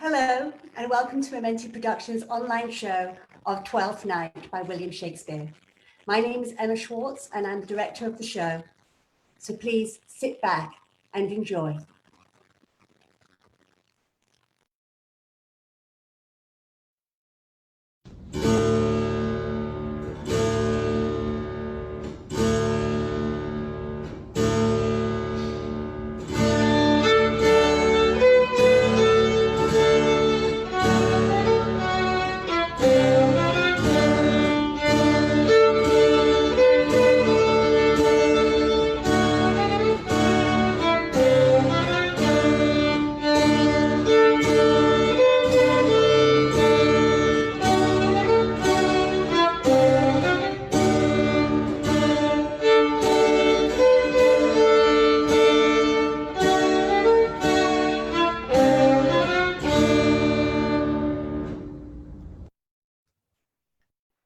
Hello, and welcome to Mementi Productions' online show of Twelfth Night by William Shakespeare. My name is Emma Schwartz, and I'm the director of the show. So please sit back and enjoy.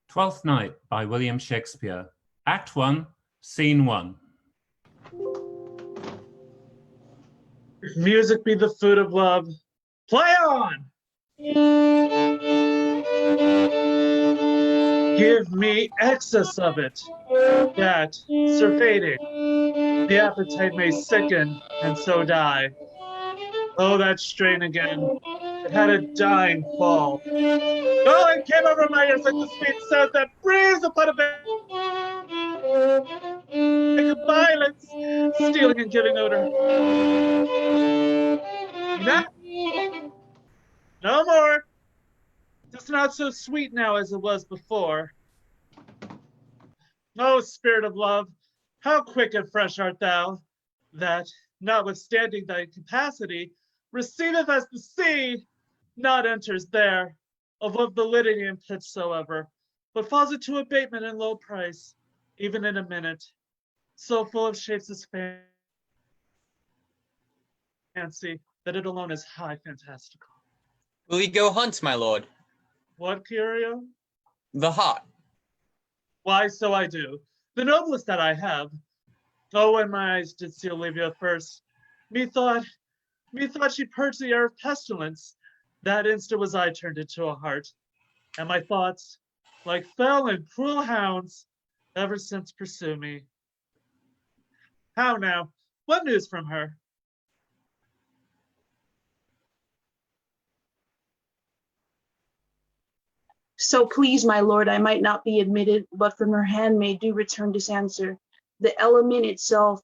Twelfth Night by William Shakespeare. Act 1, Scene 1. If music be the food of love, play on! Give me excess of it, that, surfeiting, the appetite may sicken and so die. Oh, that strain again, it had a dying fall. Oh, it came over my ears like the sweet sound that breathes upon a bag of violets, stealing and giving odor. No more. It's not so sweet now as it was before. O spirit of love, how quick and fresh art thou, that, notwithstanding thy capacity, receiveth as the sea, not enters there, of the Lydian pitch soever, but falls into abatement and low price, even in a minute, so full of shapes is fancy, that it alone is high fantastical. Will ye go hunt, my lord? What, Curio? The hart. Why, so I do. The noblest that I have. Oh, when my eyes did see Olivia first, methought she purged the air of pestilence. That instant was I turned into a hart, and my thoughts, like fell and cruel hounds, ever since pursue me. How now? What news from her? So please, my lord, I might not be admitted, but from her handmaid do return this answer. The element itself,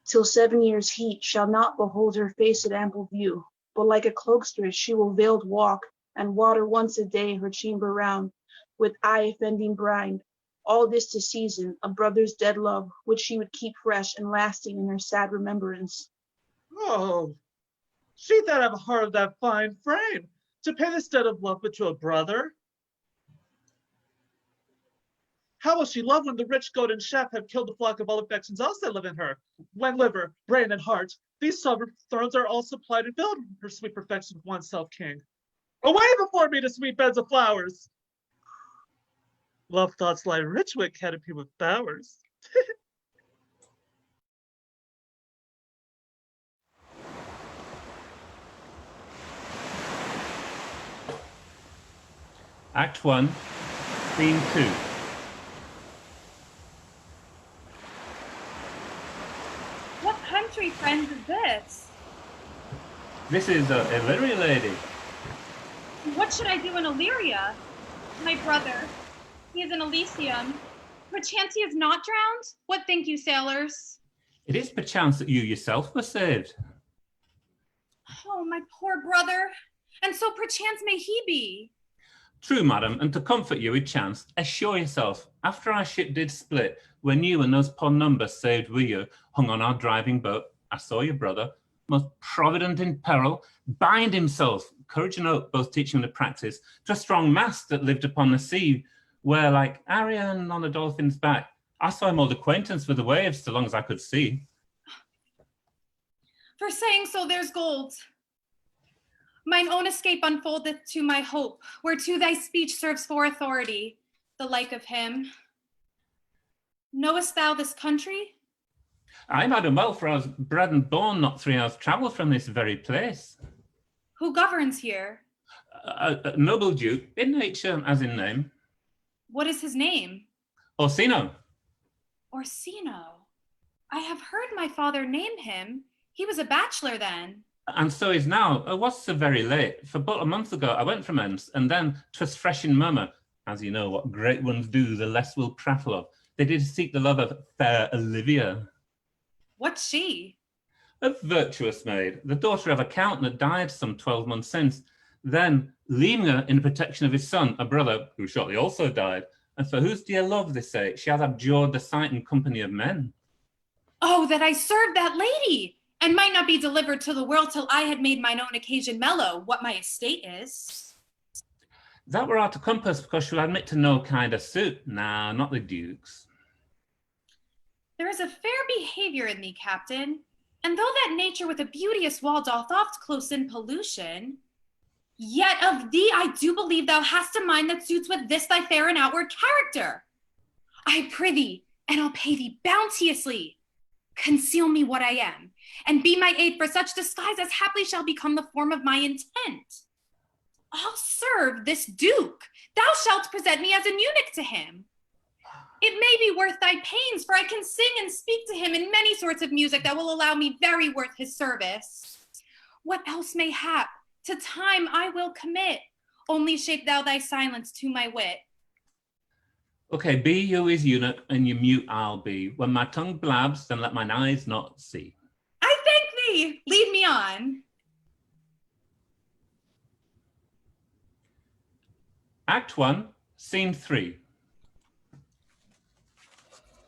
till 7 years' heat, shall not behold her face at ample view, but like a cloakstress she will veiled walk, and water once a day her chamber round, with eye offending brine. All this to season a brother's dead love, which she would keep fresh and lasting in her sad remembrance. Oh, she that have a heart of that fine frame, to pay this debt of love but to a brother? How will she love when the rich goat and chef have killed the flock of all affections else that live in her? When liver, brain, and heart, these sovereign thrones are all supplied and filled, her sweet perfection of oneself king. Away before me to sweet beds of flowers! Love thoughts lie rich with canopy with bowers. Act 1, Scene 2. What country, friends, is this? This is Illyria, lady. What should I do in Illyria? My brother, he is in Elysium. Perchance he is not drowned? What think you, sailors? It is perchance that you yourself were saved. Oh, my poor brother. And so perchance may he be. True, madam, and to comfort you, it chanced, assure yourself, after our ship did split, when you and those poor numbers saved we you, hung on our driving boat, I saw your brother, most provident in peril, bind himself, courage and hope both teaching the practice, to a strong mast that lived upon the sea, where, like Arian on a dolphin's back, I saw him hold acquaintance with the waves so long as I could see. For saying so, there's gold. Mine own escape unfoldeth to my hope, whereto thy speech serves for authority, the like of him. Knowest thou this country? Aye, madam, well, for I was bred and born not 3 hours' travel from this very place. Who governs here? A noble duke, in nature as in name. What is his name? Orsino. Orsino. I have heard my father name him. He was a bachelor then. And so is now. It was so very late. For but a month ago I went from Ents, and then 'twas fresh in murmur. As you know, what great ones do, the less will prattle of. They did seek the love of fair Olivia. What's she? A virtuous maid, the daughter of a count that died some 12 months since, then leaving her in the protection of his son, a brother, who shortly also died, and for whose dear love, they say, she hath abjured the sight and company of men. Oh, that I served that lady, and might not be delivered to the world till I had made mine own occasion mellow what my estate is. That were out to compass, because she'll admit to no kind of suit. Nah, not the duke's. There is a fair behavior in thee, captain, and though that nature with a beauteous wall doth oft close in pollution, yet of thee I do believe thou hast a mind that suits with this thy fair and outward character. I prithee, and I'll pay thee bounteously. Conceal me what I am, and be my aid for such disguise as haply shall become the form of my intent. I'll serve this duke. Thou shalt present me as an eunuch to him. It may be worth thy pains, for I can sing and speak to him in many sorts of music that will allow me very worth his service. What else may hap, to time I will commit. Only shape thou thy silence to my wit. Okay, be you his eunuch, and you mute I'll be. When my tongue blabs, then let mine eyes not see. I thank thee. Lead me on. Act 1, Scene 3.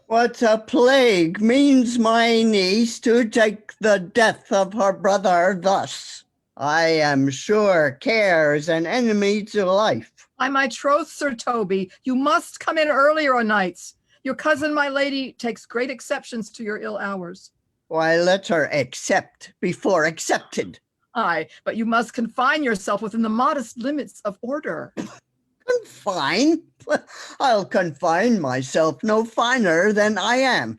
What a plague means my niece to take the death of her brother thus? I am sure care is an enemy to life. By my troth, Sir Toby, you must come in earlier o' nights. Your cousin, my lady, takes great exceptions to your ill hours. Why, let her accept before accepted. Aye, but you must confine yourself within the modest limits of order. Confine? I'll confine myself no finer than I am.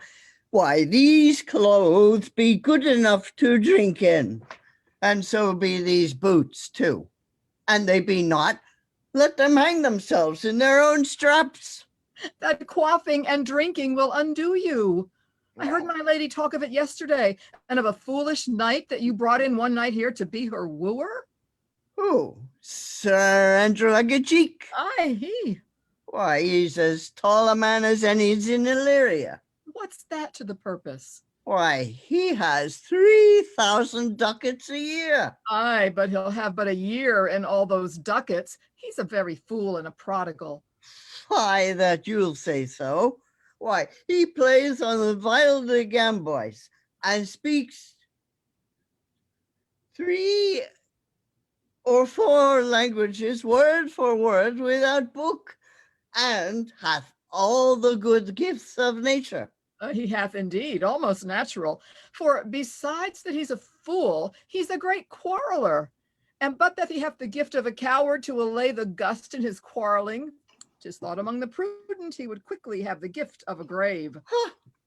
Why, these clothes be good enough to drink in, and so be these boots too. And they be not, let them hang themselves in their own straps. That quaffing and drinking will undo you. I heard my lady talk of it yesterday, and of a foolish knight that you brought in one night here to be her wooer. Who? Sir Andrew Agacheek? Aye, he. Why, he's as tall a man as any's in Illyria. What's that to the purpose? Why, he has 3,000 ducats a year. Aye, but he'll have but a year and all those ducats. He's a very fool and a prodigal. Why, that you'll say so. Why, he plays on the viol de gamboys and speaks 3 or 4 languages word for word without book, and hath all the good gifts of nature. He hath indeed, almost natural. For besides that he's a fool, he's a great quarreler. And but that he hath the gift of a coward to allay the gust in his quarreling, 'tis thought among the prudent he would quickly have the gift of a grave.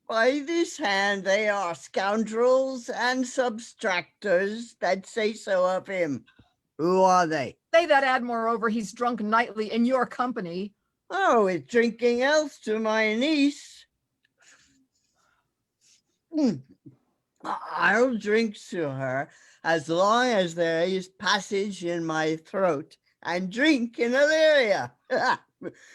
By this hand they are scoundrels and subtractors that say so of him. Who are they? They that add moreover he's drunk nightly in your company. Oh, with drinking else to my niece. I'll drink to her as long as there is passage in my throat, and drink in Illyria.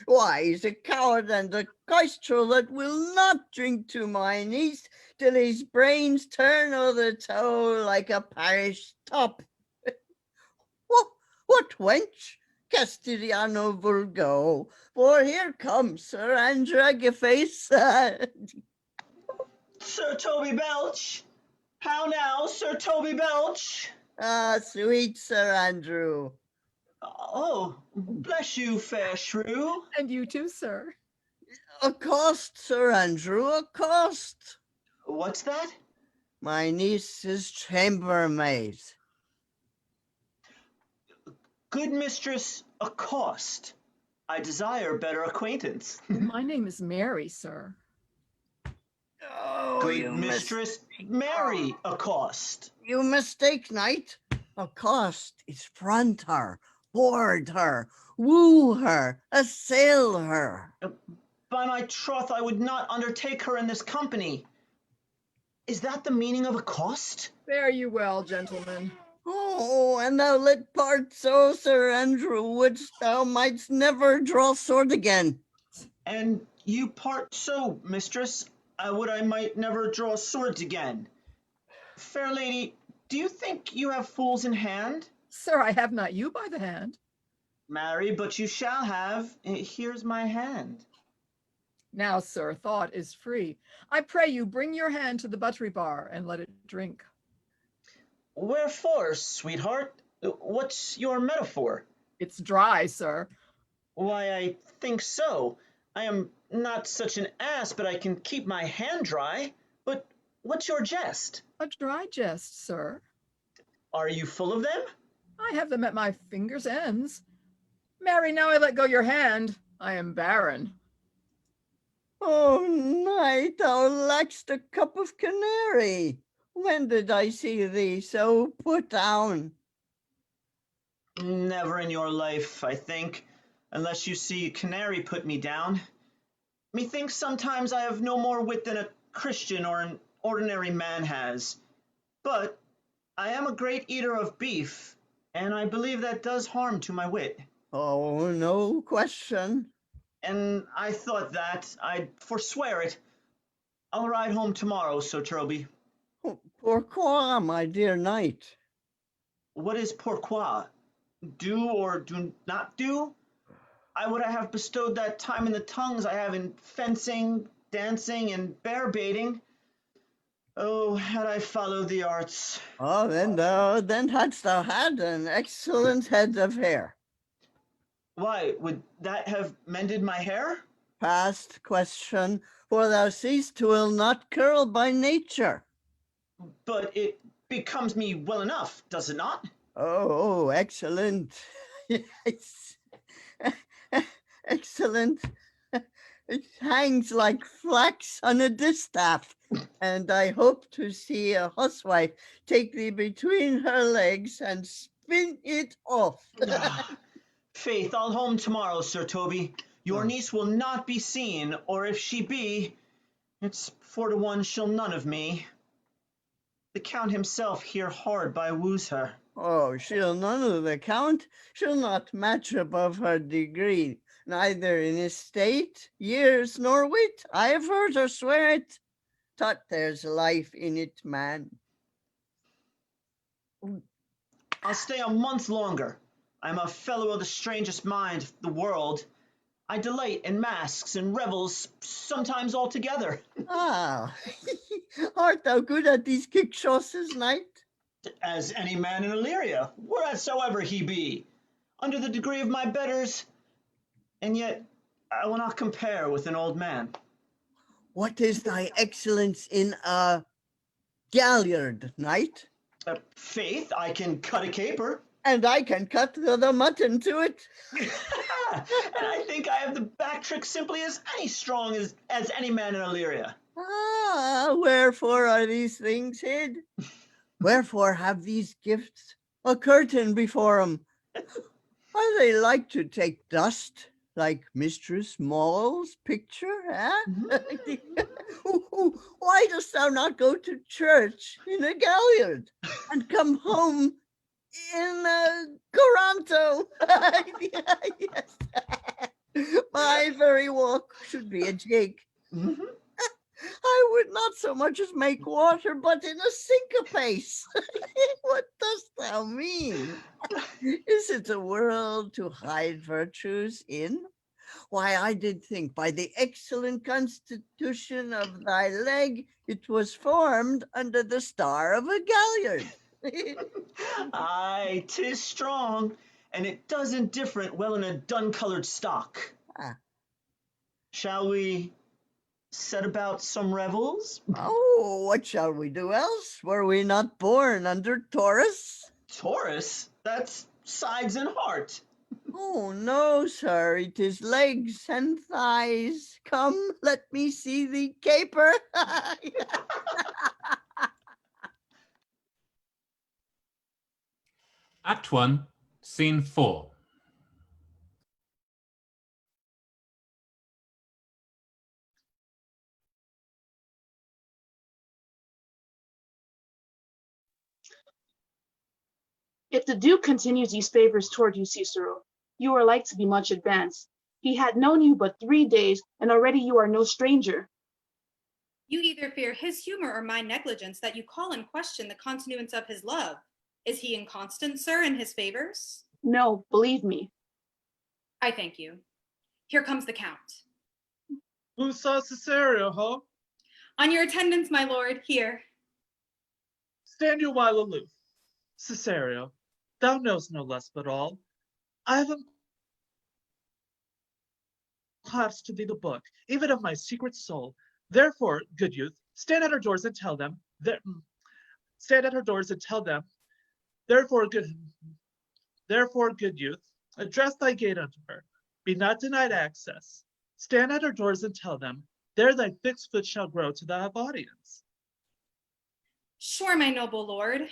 Why, he's a coward and a coistrel that will not drink to my niece till his brains turn o' the toe like a parish top. What wench? Castigliano vulgo, for here comes Sir Andrew Agaface. Sir Toby Belch! How now, Sir Toby Belch? Ah, sweet Sir Andrew. Oh, bless you, fair shrew. And you too, sir. Accost, Sir Andrew, accost. What's that? My niece's chambermaid. Good mistress, accost. I desire better acquaintance. My name is Mary, sir. Oh, Good mistress, Mary, accost. You mistake, knight. Accost is front her, board her, woo her, assail her. By my troth, I would not undertake her in this company. Is that the meaning of accost? Fare you well, gentlemen. Oh, and thou let part so, Sir Andrew, wouldst thou mightst never draw sword again. And you part so, mistress, I would I might never draw swords again. Fair lady, do you think you have fools in hand? Sir, I have not you by the hand. Marry, but you shall have. Here's my hand. Now, sir, thought is free. I pray you bring your hand to the buttery bar and let it drink. Wherefore, sweetheart? What's your metaphor? It's dry, sir. Why, I think so. I am not such an ass, but I can keep my hand dry. But what's your jest? A dry jest, sir. Are you full of them? I have them at my fingers' ends. Marry, now I let go your hand. I am barren. Oh, knight, thou lack'st a cup of canary. When did I see thee so put down? Never in your life, I think, unless you see canary put me down. Methinks sometimes I have no more wit than a Christian or an ordinary man has. But I am a great eater of beef, and I believe that does harm to my wit. Oh, no question. And I thought that I'd forswear it. I'll ride home tomorrow, Sir Toby. Pourquoi, my dear knight? What is pourquoi? Do or do not do? I would have bestowed that time in the tongues I have in fencing, dancing, and bear baiting. Oh, had I followed the arts. Oh, then hadst thou had an excellent head of hair. Why, would that have mended my hair? Past question, for thou seest 'twill not curl by nature. But it becomes me well enough, does it not? Oh, excellent. Yes. Excellent. It hangs like flax on a distaff, and I hope to see a housewife take thee between her legs and spin it off. Faith, I'll home tomorrow, Sir Toby. Your niece will not be seen, or if she be, it's 4-1 she'll none of me. The Count himself here hard by woos her. Oh, she'll none of the Count. She'll not match above her degree, neither in estate, years, nor wit. I have heard her swear it. Tut, there's life in it, man. I'll stay a month longer. I'm a fellow of the strangest mind of the world. I delight in masks and revels, sometimes all together. Ah, art thou good at these kickshosses, knight? As any man in Illyria, wheresoever he be, under the degree of my betters, and yet I will not compare with an old man. What is thy excellence in a galliard, knight? Faith, I can cut a caper. And I can cut the mutton to it. And I think I have the back trick simply as strong as any man in Illyria. Ah, wherefore are these things hid? Wherefore have these gifts a curtain before 'em? Are they like to take dust, like Mistress Maule's picture, eh? Why dost thou not go to church in a galliard and come home in a Coranto? Yes. My very walk should be a jig. I would not so much as make water, but in a syncopace. What dost thou mean? Is it a world to hide virtues in? Why, I did think by the excellent constitution of thy leg, it was formed under the star of a galliard. Aye, 'tis strong, and it doesn't different well in a dun-colored stock. Ah. Shall we set about some revels? Oh, what shall we do else? Were we not born under Taurus? Taurus? That's sides and heart. Oh, no, sir, it is legs and thighs. Come, let me see thee caper. Act 1, Scene 4. If the Duke continues these favors toward you, Cicero, you are like to be much advanced. He had known you but 3 days, and already you are no stranger. You either fear his humor or my negligence that you call in question the continuance of his love. Is he inconstant, sir, in his favors? No, believe me. I thank you. Here comes the Count. Who saw Cesario, ho? On your attendance, my lord, here. Stand you while aloof. Cesario, thou knowest no less but all. I have unclasped to thee the book, even of my secret soul. Therefore, good youth, stand at her doors and tell them. Stand at her doors and tell them. Therefore, good youth, address thy gate unto her. Be not denied access. Stand at her doors and tell them. There thy fixed foot shall grow to thy audience. Sure, my noble lord.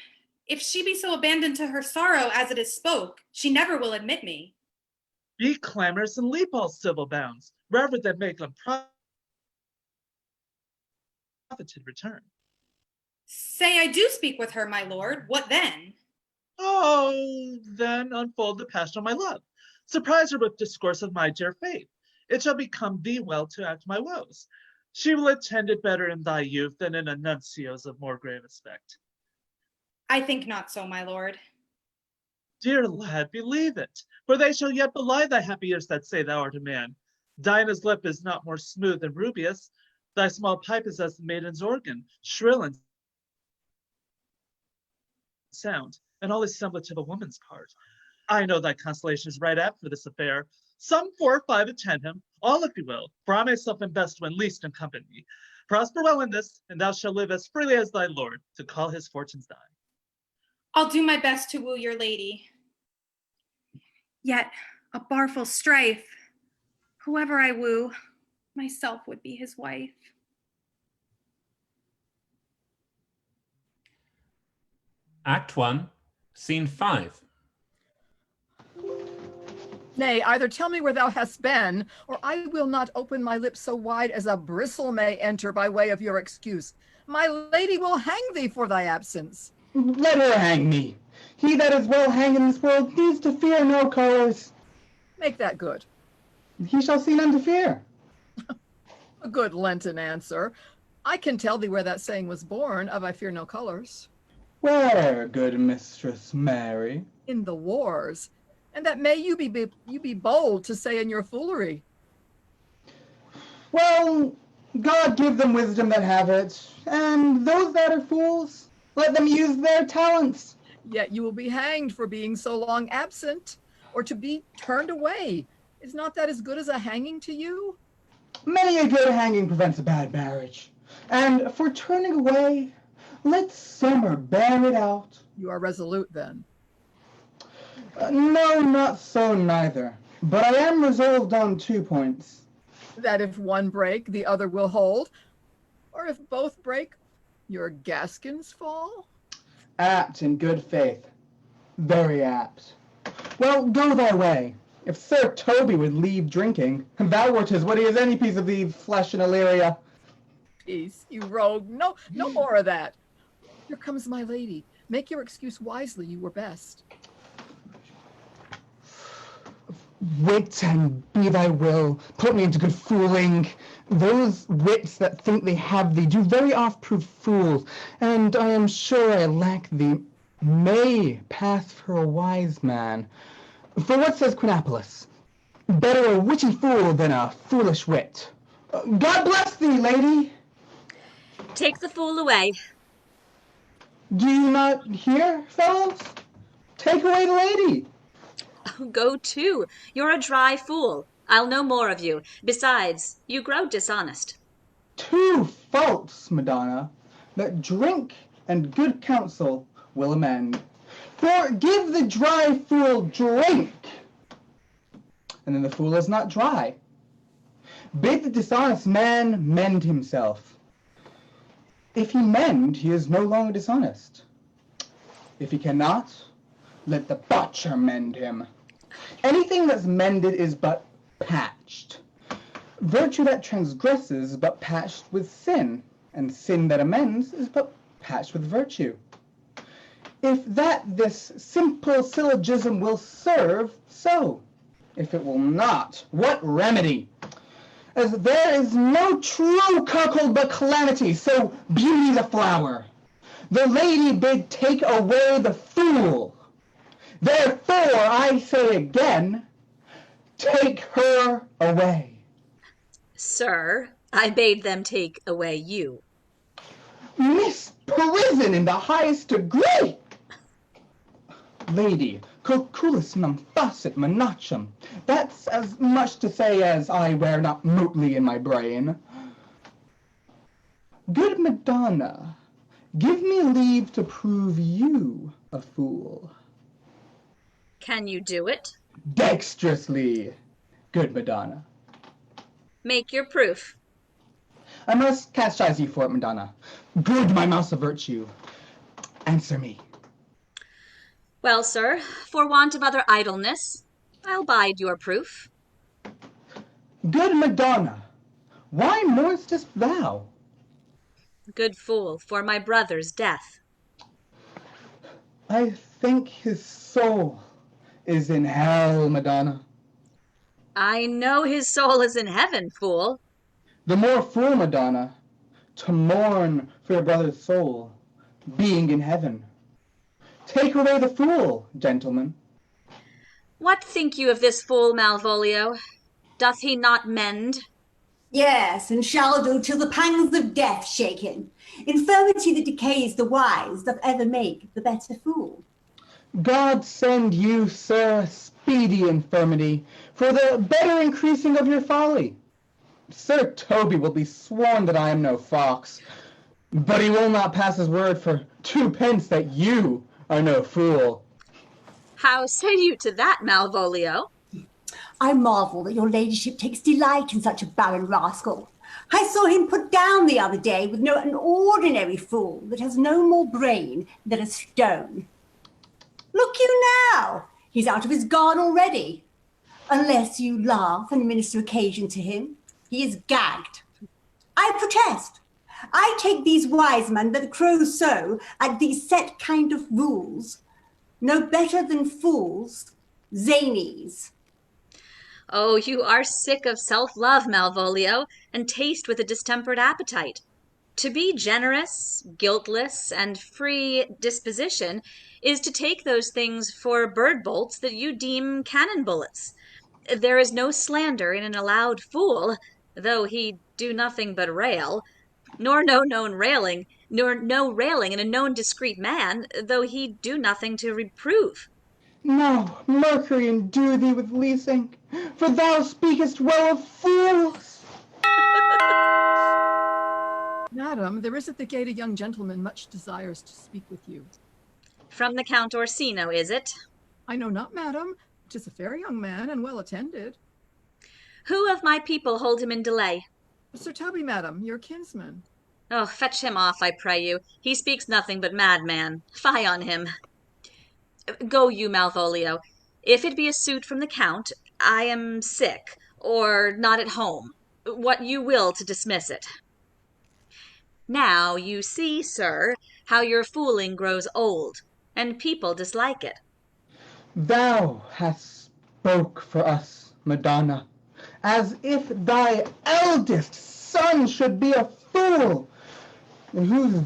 If she be so abandoned to her sorrow as it is spoke, she never will admit me. Be clamorous and leap all civil bounds, rather than make unprofited return. Say I do speak with her, my lord. What then? Oh, then unfold the passion of my love. Surprise her with discourse of my dear faith. It shall become thee well to act my woes. She will attend it better in thy youth than in a nuncio's of more grave aspect. I think not so, my lord. Dear lad, believe it, for they shall yet belie thy happy years that say thou art a man. Dinah's lip is not more smooth than Rubius. Thy small pipe is as the maiden's organ, shrill and sound, and all is semblant of a woman's part. I know thy constellation is right apt for this affair. Some 4 or 5 attend him, all if you will, for I myself am best when least in company. Prosper well in this, and thou shalt live as freely as thy lord, to call his fortunes thine. I'll do my best to woo your lady. Yet a barful strife. Whoever I woo, myself would be his wife. Act 1, Scene 5. Nay, either tell me where thou hast been, or I will not open my lips so wide as a bristle may enter by way of your excuse. My lady will hang thee for thy absence. Let her hang me. He that is well hanged in this world needs to fear no colors. Make that good. He shall see none to fear. A good Lenten answer. I can tell thee where that saying was born, of I fear no colors. Where, good Mistress Mary? In the wars. And that may you be bold to say in your foolery. Well, God give them wisdom that have it, and those that are fools, let them use their talents. Yet you will be hanged for being so long absent, or to be turned away. Is not that as good as a hanging to you? Many a good hanging prevents a bad marriage. And for turning away, let summer bear it out. You are resolute then. No, not so neither. But I am resolved on 2 points. That if one break, the other will hold, or if both break, your gaskins fall? Apt in good faith. Very apt. Well, go thy way. If Sir Toby would leave drinking, thou wert as witty as any piece of the flesh in Illyria. Peace, you rogue. No more of that. Here comes my lady. Make your excuse wisely, you were best. Wit and be thy will, put me into good fooling. Those wits that think they have thee do very oft prove fools, and I am sure I lack thee may pass for a wise man. For what says Quinapolus? Better a witty fool than a foolish wit. God bless thee, lady. Take the fool away. Do you not hear, fellows? Take away the lady. Go to. You're a dry fool. I'll no more of you. Besides, you grow dishonest. 2 faults, Madonna, that drink and good counsel will amend. For give the dry fool drink, and then the fool is not dry. Bid the dishonest man mend himself. If he mend, he is no longer dishonest. If he cannot, let the botcher mend him. Anything that's mended is but patched. Virtue that transgresses is but patched with sin, and sin that amends is but patched with virtue. If that this simple syllogism will serve, so. If it will not, what remedy? As there is no true cuckold but calamity, so beauty the flower. The lady bid take away the fool. Therefore, I say again, take her away. Sir, I bade them take away you. Misprison in the highest degree. Lady, coculus non facit menacem. That's as much to say as I wear not mootly in my brain. Good Madonna, give me leave to prove you a fool. Can you do it? Dexterously, good Madonna. Make your proof. I must chastise you for it, Madonna. Good my mouse of virtue. Answer me. Well, sir, for want of other idleness, I'll bide your proof. Good Madonna, why mourn'st thou? Good fool, for my brother's death. I think his soul is in hell, Madonna. I know his soul is in heaven, fool. The more fool, Madonna, to mourn for your brother's soul, being in heaven. Take away the fool, gentlemen. What think you of this fool, Malvolio? Doth he not mend? Yes, and shall do till the pangs of death shake him. Infirmity that decays the wise doth ever make the better fool. God send you, sir, speedy infirmity, for the better increasing of your folly. Sir Toby will be sworn that I am no fox, but he will not pass his word for 2 pence that you are no fool. How say you to that, Malvolio? I marvel that your ladyship takes delight in such a barren rascal. I saw him put down the other day with an ordinary fool that has no more brain than a stone. Look you now, he's out of his guard already. Unless you laugh and minister occasion to him, he is gagged. I protest. I take these wise men that crow so at these set kind of rules, no better than fools, zanies. Oh, you are sick of self-love, Malvolio, and taste with a distempered appetite. To be generous, guiltless, and free disposition is to take those things for bird bolts that you deem cannon bullets. There is no slander in an allowed fool, though he do nothing but rail, nor no railing in a known discreet man, though he do nothing to reprove. Now, Mercury endue thee with leasing, for thou speakest well of fools. Madam, there is at the gate a young gentleman much desires to speak with you. From the Count Orsino, is it? I know not, madam. 'Tis a fair young man and well attended. Who of my people hold him in delay? Sir Toby, madam, your kinsman. Oh, fetch him off, I pray you. He speaks nothing but madman. Fie on him. Go you, Malvolio. If it be a suit from the Count, I am sick, or not at home. What you will to dismiss it. Now you see, sir, how your fooling grows old, and people dislike it. Thou hast spoke for us, Madonna, as if thy eldest son should be a fool, in whose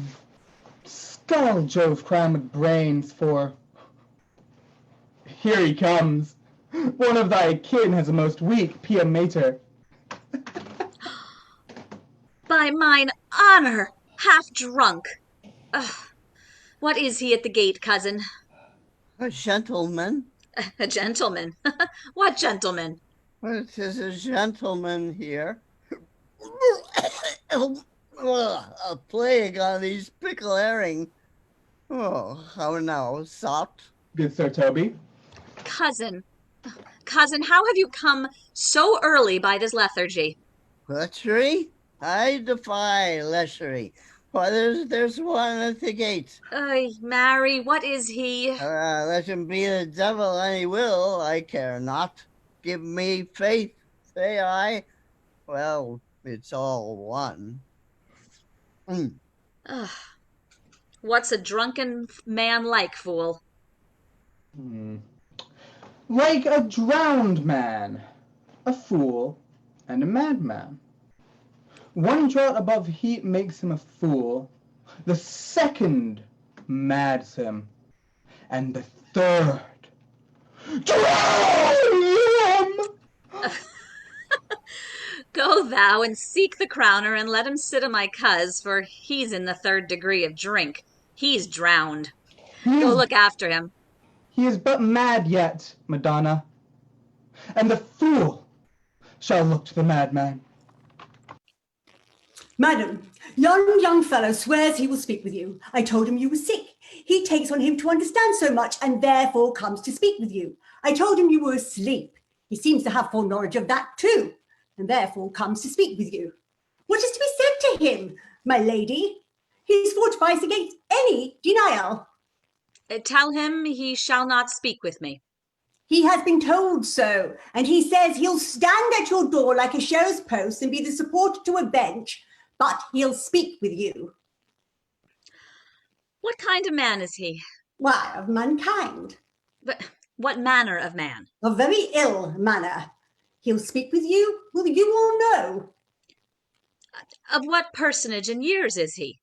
skull Jove crowned with brains, for here he comes. One of thy kin has a most weak pia mater. By mine honor, half drunk. What is he at the gate, cousin? A gentleman. A gentleman? What gentleman? Well, 'tis a gentleman here. A plague on these pickle herring. Oh, how now, sopped? Good Sir Toby. Cousin, how have you come so early by this lethargy? Lechery? I defy lechery. Why, there's one at the gate. Mary, what is he? Let him be the devil any will, I care not. Give me faith, say I. Well, it's all one. Ugh. What's a drunken man like, fool? Like a drowned man, a fool, and a madman. One draught above heat makes him a fool. The second mads him. And the third drowns him! Go thou and seek the crowner and let him sit on my cuz, for he's in the 3rd degree of drink. He's drowned. Go look after him. He is but mad yet, Madonna. And the fool shall look to the madman. Madam, young fellow swears he will speak with you. I told him you were sick. He takes on him to understand so much and therefore comes to speak with you. I told him you were asleep. He seems to have foreknowledge of that too, and therefore comes to speak with you. What is to be said to him, my lady? He fortifies against any denial. Tell him he shall not speak with me. He has been told so, and he says he'll stand at your door like a show's post and be the supporter to a bench, but he'll speak with you. What kind of man is he? Why, of mankind. But what manner of man? A very ill manner. He'll speak with you, will you all know? Of what personage and years is he?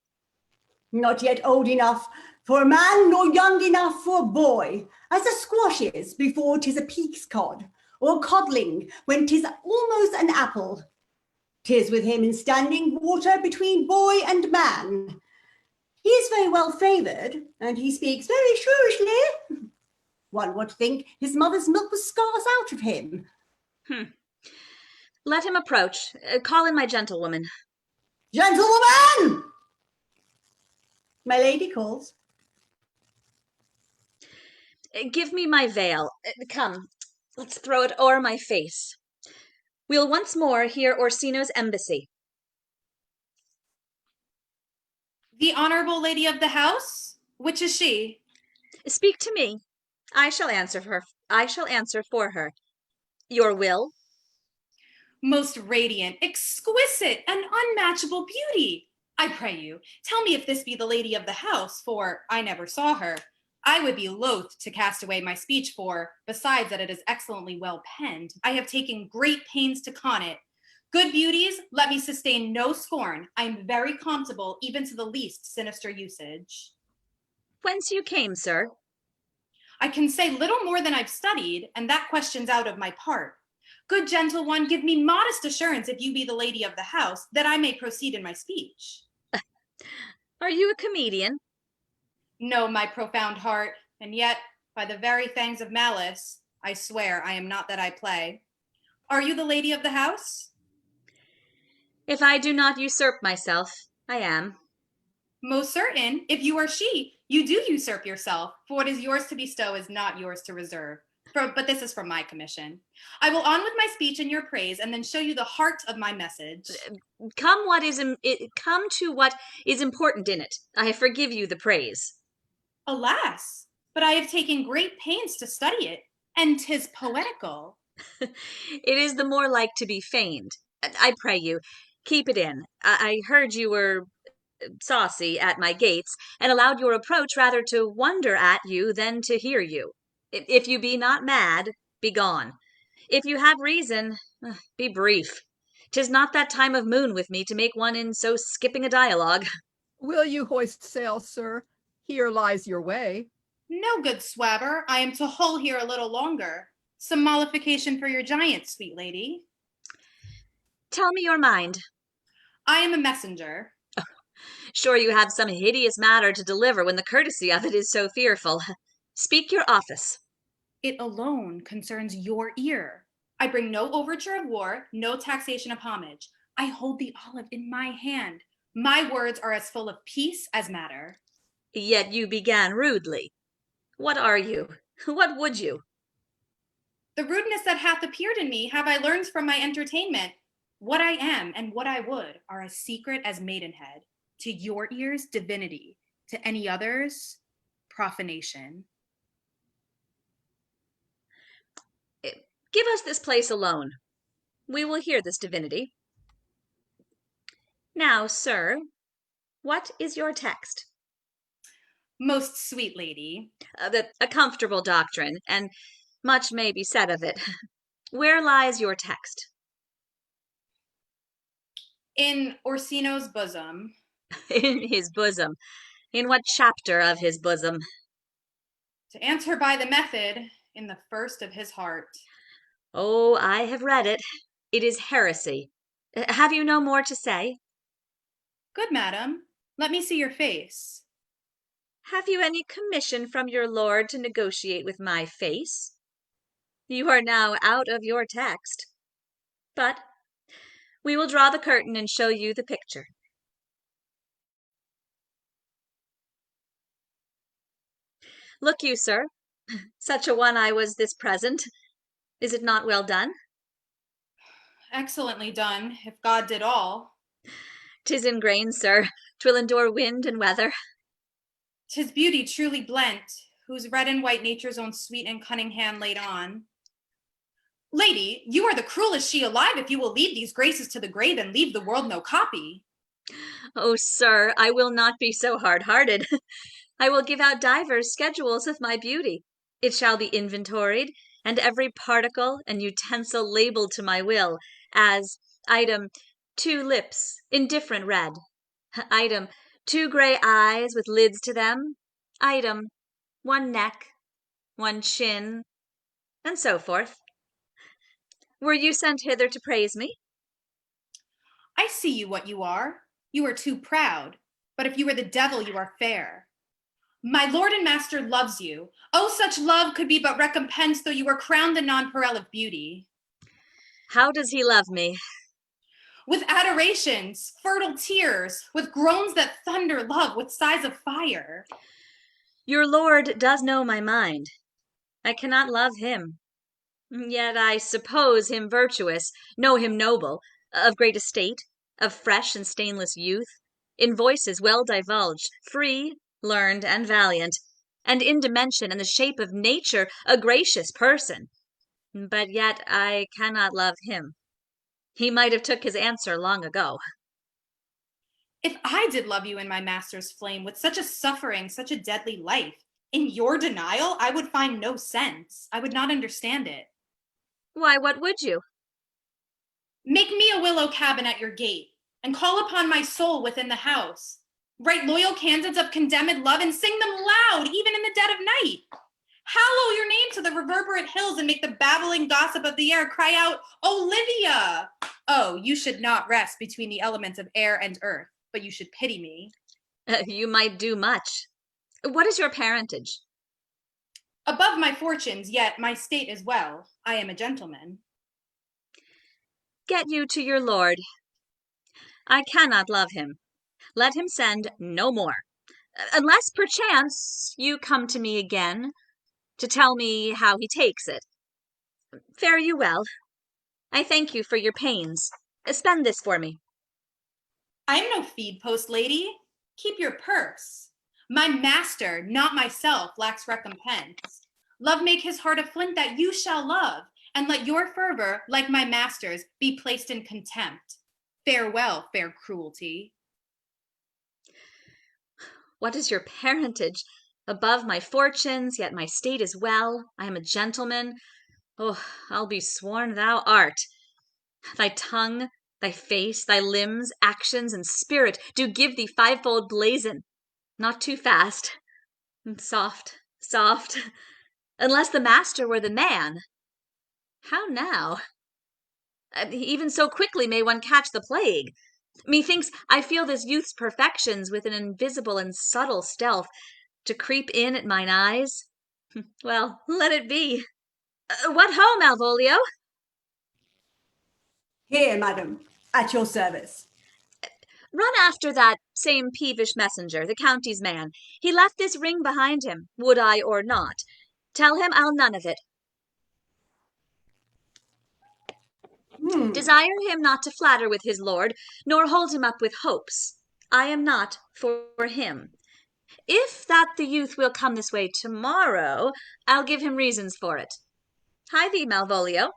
Not yet old enough for a man, nor young enough for a boy, as a squash is before 'tis a pea's cod, or a codling when 'tis almost an apple. 'Tis with him in standing water between boy and man. He is very well favoured, and he speaks very shrewishly. One would think his mother's milk was scarce out of him. Let him approach. Call in my gentlewoman. Gentlewoman! My lady calls. Give me my veil. Come, let's throw it o'er my face. We'll once more hear Orsino's embassy. The honorable lady of the house? Which is she? Speak to me. I shall answer for her. Your will? Most radiant, exquisite, and unmatchable beauty. I pray you, tell me if this be the lady of the house, for I never saw her. I would be loath to cast away my speech, for, besides that it is excellently well penned, I have taken great pains to con it. Good beauties, let me sustain no scorn. I am very comfortable even to the least sinister usage. Whence you came, sir? I can say little more than I've studied, and that question's out of my part. Good gentle one, give me modest assurance, if you be the lady of the house, that I may proceed in my speech. Are you a comedian? No, my profound heart, and yet, by the very fangs of malice, I swear I am not that I play. Are you the lady of the house? If I do not usurp myself, I am. Most certain, if you are she, you do usurp yourself, for what is yours to bestow is not yours to reserve. But this is from my commission. I will on with my speech in your praise, and then show you the heart of my message. Come to what is important in it. I forgive you the praise. Alas, but I have taken great pains to study it, and 'tis poetical. It is the more like to be feigned. I pray you, keep it in. I heard you were saucy at my gates, and allowed your approach rather to wonder at you than to hear you. If you be not mad, be gone. If you have reason, be brief. 'Tis not that time of moon with me to make one in so skipping a dialogue. Will you hoist sail, sir? Here lies your way. No, good swabber, I am to hull here a little longer. Some mollification for your giant, sweet lady. Tell me your mind. I am a messenger. Sure you have some hideous matter to deliver when the courtesy of it is so fearful. Speak your office. It alone concerns your ear. I bring no overture of war, no taxation of homage. I hold the olive in my hand. My words are as full of peace as matter. Yet you began rudely. What are you? What would you? The rudeness that hath appeared in me have I learned from my entertainment. What I am and what I would are as secret as maidenhead. To your ears, divinity. To any others, profanation. Give us this place alone. We will hear this divinity. Now, sir, what is your text? Most sweet lady. A comfortable doctrine, and much may be said of it. Where lies your text? In Orsino's bosom. In his bosom. In what chapter of his bosom? To answer by the method, in the first of his heart. Oh, I have read it. It is heresy. Have you no more to say? Good, madam. Let me see your face. Have you any commission from your lord to negotiate with my face? You are now out of your text. But we will draw the curtain and show you the picture. Look you, sir, such a one I was this present. Is it not well done? Excellently done, if God did all. 'Tis in grain, sir, 'twill endure wind and weather. 'Tis beauty truly blent, whose red and white nature's own sweet and cunning hand laid on. Lady, you are the cruelest she alive if you will leave these graces to the grave and leave the world no copy. Oh, sir, I will not be so hard-hearted. I will give out divers schedules of my beauty. It shall be inventoried, and every particle and utensil labeled to my will, as item 2 lips, indifferent red, item 2 gray eyes with lids to them, item 1 neck, 1 chin, and so forth. Were you sent hither to praise me? I see you what you are. You are too proud, but if you were the devil, you are fair. My lord and master loves you. Oh, such love could be but recompense, though you were crowned the nonpareil of beauty. How does he love me? With adorations, fertile tears, with groans that thunder love, with sighs of fire. Your lord does know my mind. I cannot love him. Yet I suppose him virtuous, know him noble, of great estate, of fresh and stainless youth, in voices well divulged, free, learned, and valiant, and in dimension and the shape of nature a gracious person. But yet I cannot love him. He might have took his answer long ago. If I did love you in my master's flame, with such a suffering, such a deadly life, in your denial, I would find no sense. I would not understand it. Why, what would you? Make me a willow cabin at your gate, and call upon my soul within the house. Write loyal canons of condemned love and sing them loud, even in the dead of night. Hallow your name to the reverberant hills and make the babbling gossip of the air cry out, Olivia! Oh, you should not rest between the elements of air and earth, but you should pity me. You might do much. What is your parentage? Above my fortunes, yet my state is well. I am a gentleman. Get you to your lord. I cannot love him. Let him send no more, unless perchance you come to me again to tell me how he takes it. Fare you well. I thank you for your pains. Spend this for me. I am no feed post, lady. Keep your purse. My master, not myself, lacks recompense. Love make his heart a flint that you shall love, and let your fervor, like my master's, be placed in contempt. Farewell, fair cruelty. What is your parentage? Above my fortunes, yet my state is well. I am a gentleman. Oh, I'll be sworn thou art. Thy tongue, thy face, thy limbs, actions, and spirit do give thee fivefold blazon. Not too fast. Soft, soft. Unless the master were the man. How now? Even so quickly may one catch the plague. Methinks I feel this youth's perfections with an invisible and subtle stealth to creep in at mine eyes. Well, let it be. What ho, Malvolio? Here, madam, at your service. Run after that same peevish messenger, the county's man. He left this ring behind him, would I or not. Tell him I'll none of it. Desire him not to flatter with his lord, nor hold him up with hopes. I am not for him. If that the youth will come this way tomorrow, I'll give him reasons for it. Hie thee, Malvolio.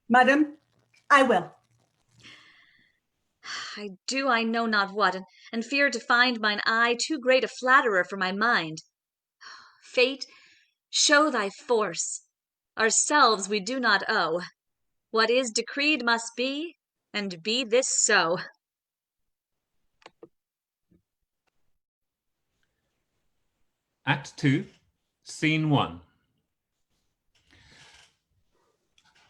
Madam, I will. I do I know not what, and fear to find mine eye too great a flatterer for my mind. Fate, show thy force. Ourselves we do not owe. What is decreed must be, and be this so. Act 2, Scene 1.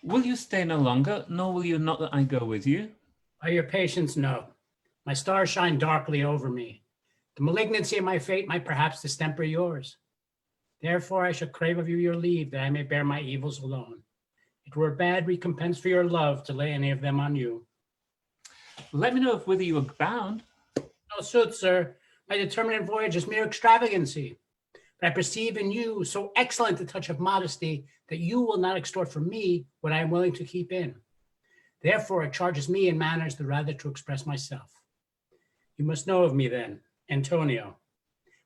Will you stay no longer, nor will you not that I go with you? By your patience, no. My stars shine darkly over me. The malignancy of my fate might perhaps distemper yours. Therefore I shall crave of you your leave, that I may bear my evils alone. It were a bad recompense for your love to lay any of them on you. Let me know if whither you are bound. No sooth, sir. My determinate voyage is mere extravagancy. But I perceive in you so excellent a touch of modesty that you will not extort from me what I am willing to keep in. Therefore it charges me in manners the rather to express myself. You must know of me then, Antonio.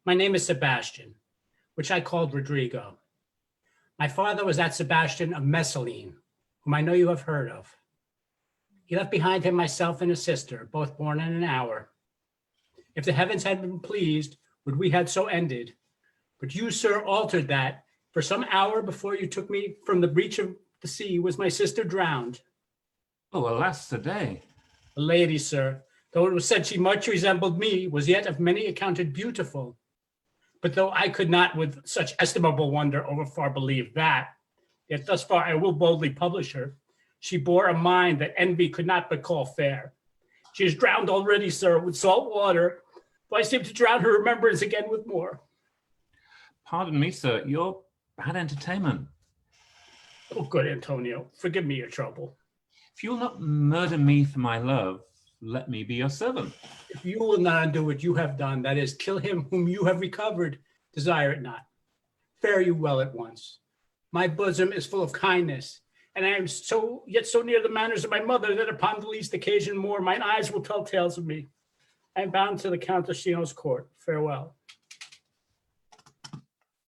My name is Sebastian, which I called Rodrigo. My father was that Sebastian of Messaline, whom I know you have heard of. He left behind him myself and a sister, both born in an hour. If the heavens had been pleased, would we had so ended. But you, sir, altered that. For some hour before you took me from the breach of the sea was my sister drowned. Oh, alas, today. The lady, sir, though it was said she much resembled me, was yet of many accounted beautiful. But though I could not with such estimable wonder overfar believe that, yet thus far I will boldly publish her. She bore a mind that envy could not but call fair. She is drowned already, sir, with salt water, but I seem to drown her remembrance again with more. Pardon me, sir, you're bad entertainment. Oh, good Antonio, forgive me your trouble. If you will not murder me for my love, let me be your servant. If you will not undo what you have done, that is, kill him whom you have recovered, desire it not. Fare you well at once. My bosom is full of kindness, and I am yet so near the manners of my mother that upon the least occasion more, mine eyes will tell tales of me. I am bound to the Count of Chino's court. Farewell.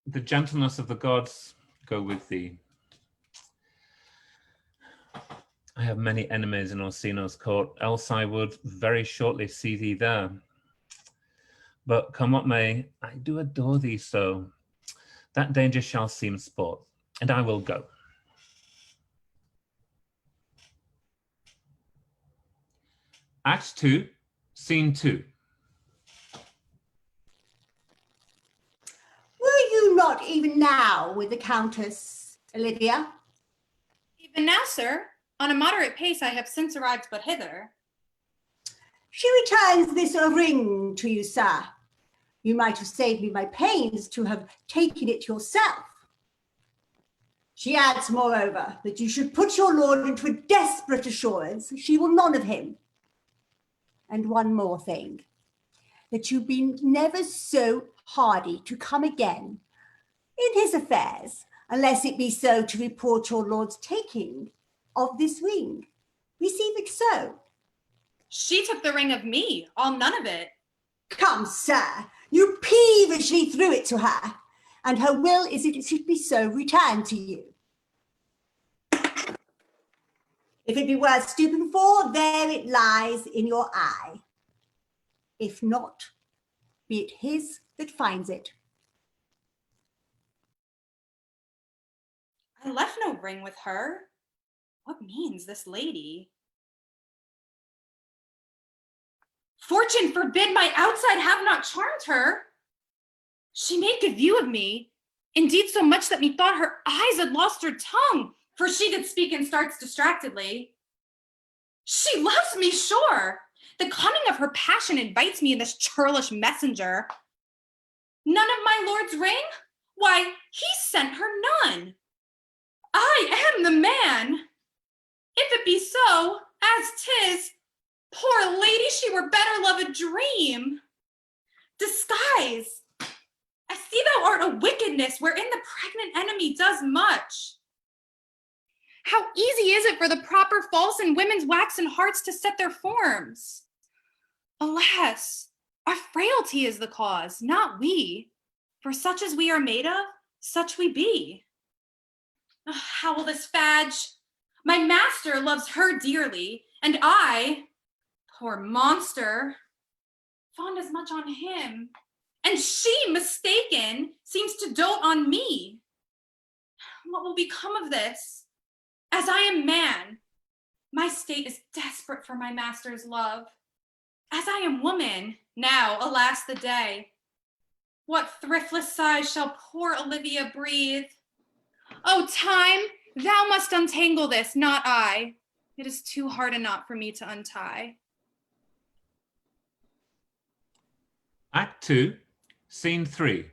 The gentleness of the gods go with thee. I have many enemies in Orsino's court, else I would very shortly see thee there. But come what may, I do adore thee so. That danger shall seem sport, and I will go. Act 2, Scene 2. Were you not even now with the Countess, Olivia? Even now, sir, on a moderate pace I have since arrived but hither. She returns this ring to you, sir. You might have saved me my pains to have taken it yourself. She adds, moreover, that you should put your lord into a desperate assurance she will none of him. And one more thing, that you be never so hardy to come again in his affairs, unless it be so to report your lord's taking of this ring. Receive it so. She took the ring of me, all none of it. Come, sir, you peevishly threw it to her, and her will is it should be so returned to you. If it be worth stooping for, there it lies in your eye. If not, be it his that finds it. I left no ring with her. What means this lady? Fortune forbid my outside have not charmed her. She made good view of me, indeed so much that methought her eyes had lost her tongue, for she did speak and starts distractedly. She loves me, sure. The cunning of her passion invites me in this churlish messenger. None of my lord's ring? Why, he sent her none. I am the man. If it be so, as 'tis, poor lady, she were better love a dream. Disguise. I see thou art a wickedness wherein the pregnant enemy does much. How easy is it for the proper false in women's waxen hearts to set their forms? Alas, Our frailty is the cause, not we. For such as we are made of, such we be. How will this fadge? My master loves her dearly, and I, poor monster, fond as much on him. And she, mistaken, seems to dote on me. What will become of this? As I am man, my state is desperate for my master's love. As I am woman, now, alas the day, what thriftless sighs shall poor Olivia breathe? Oh, time, thou must untangle this, not I. It is too hard a knot for me to untie. Act 2, Scene 3.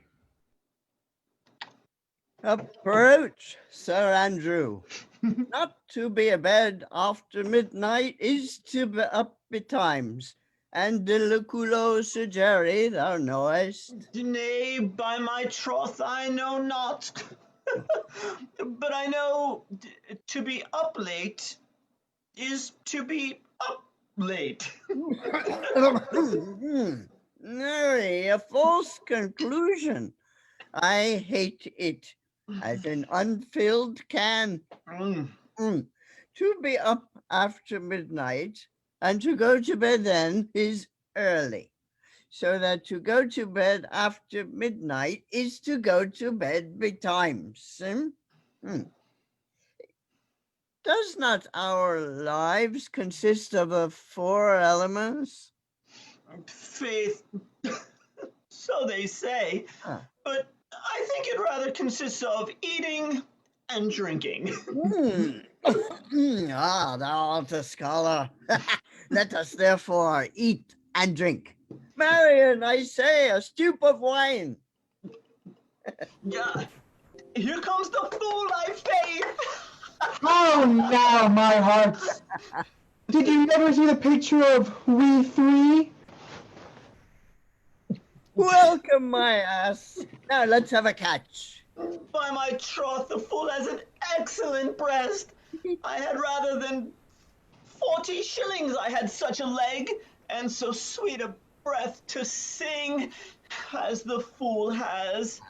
Approach, Sir Andrew. Not to be abed after midnight is to be up betimes. And deliculo, Sir Jerry, thou knowest. Nay, by my troth, I know not. But I know to be up late is to be up late. Nay, a false conclusion. I hate it as an unfilled can. To be up after midnight and to go to bed then is early. So that to go to bed after midnight is to go to bed betimes. Does not our lives consist of 4 elements? Faith, so they say, but I think it rather consists of eating and drinking. Thou art a scholar. Let us therefore eat and drink. Marion, I say, a stoup of wine. Yeah, here comes the fool, I faith. Oh, now, my hearts. Did you never see the picture of we three? Welcome, my ass. Now let's have a catch. By my troth, the fool has an excellent breast. I had rather than 40 shillings I had such a leg, and so sweet a breath to sing as the fool has.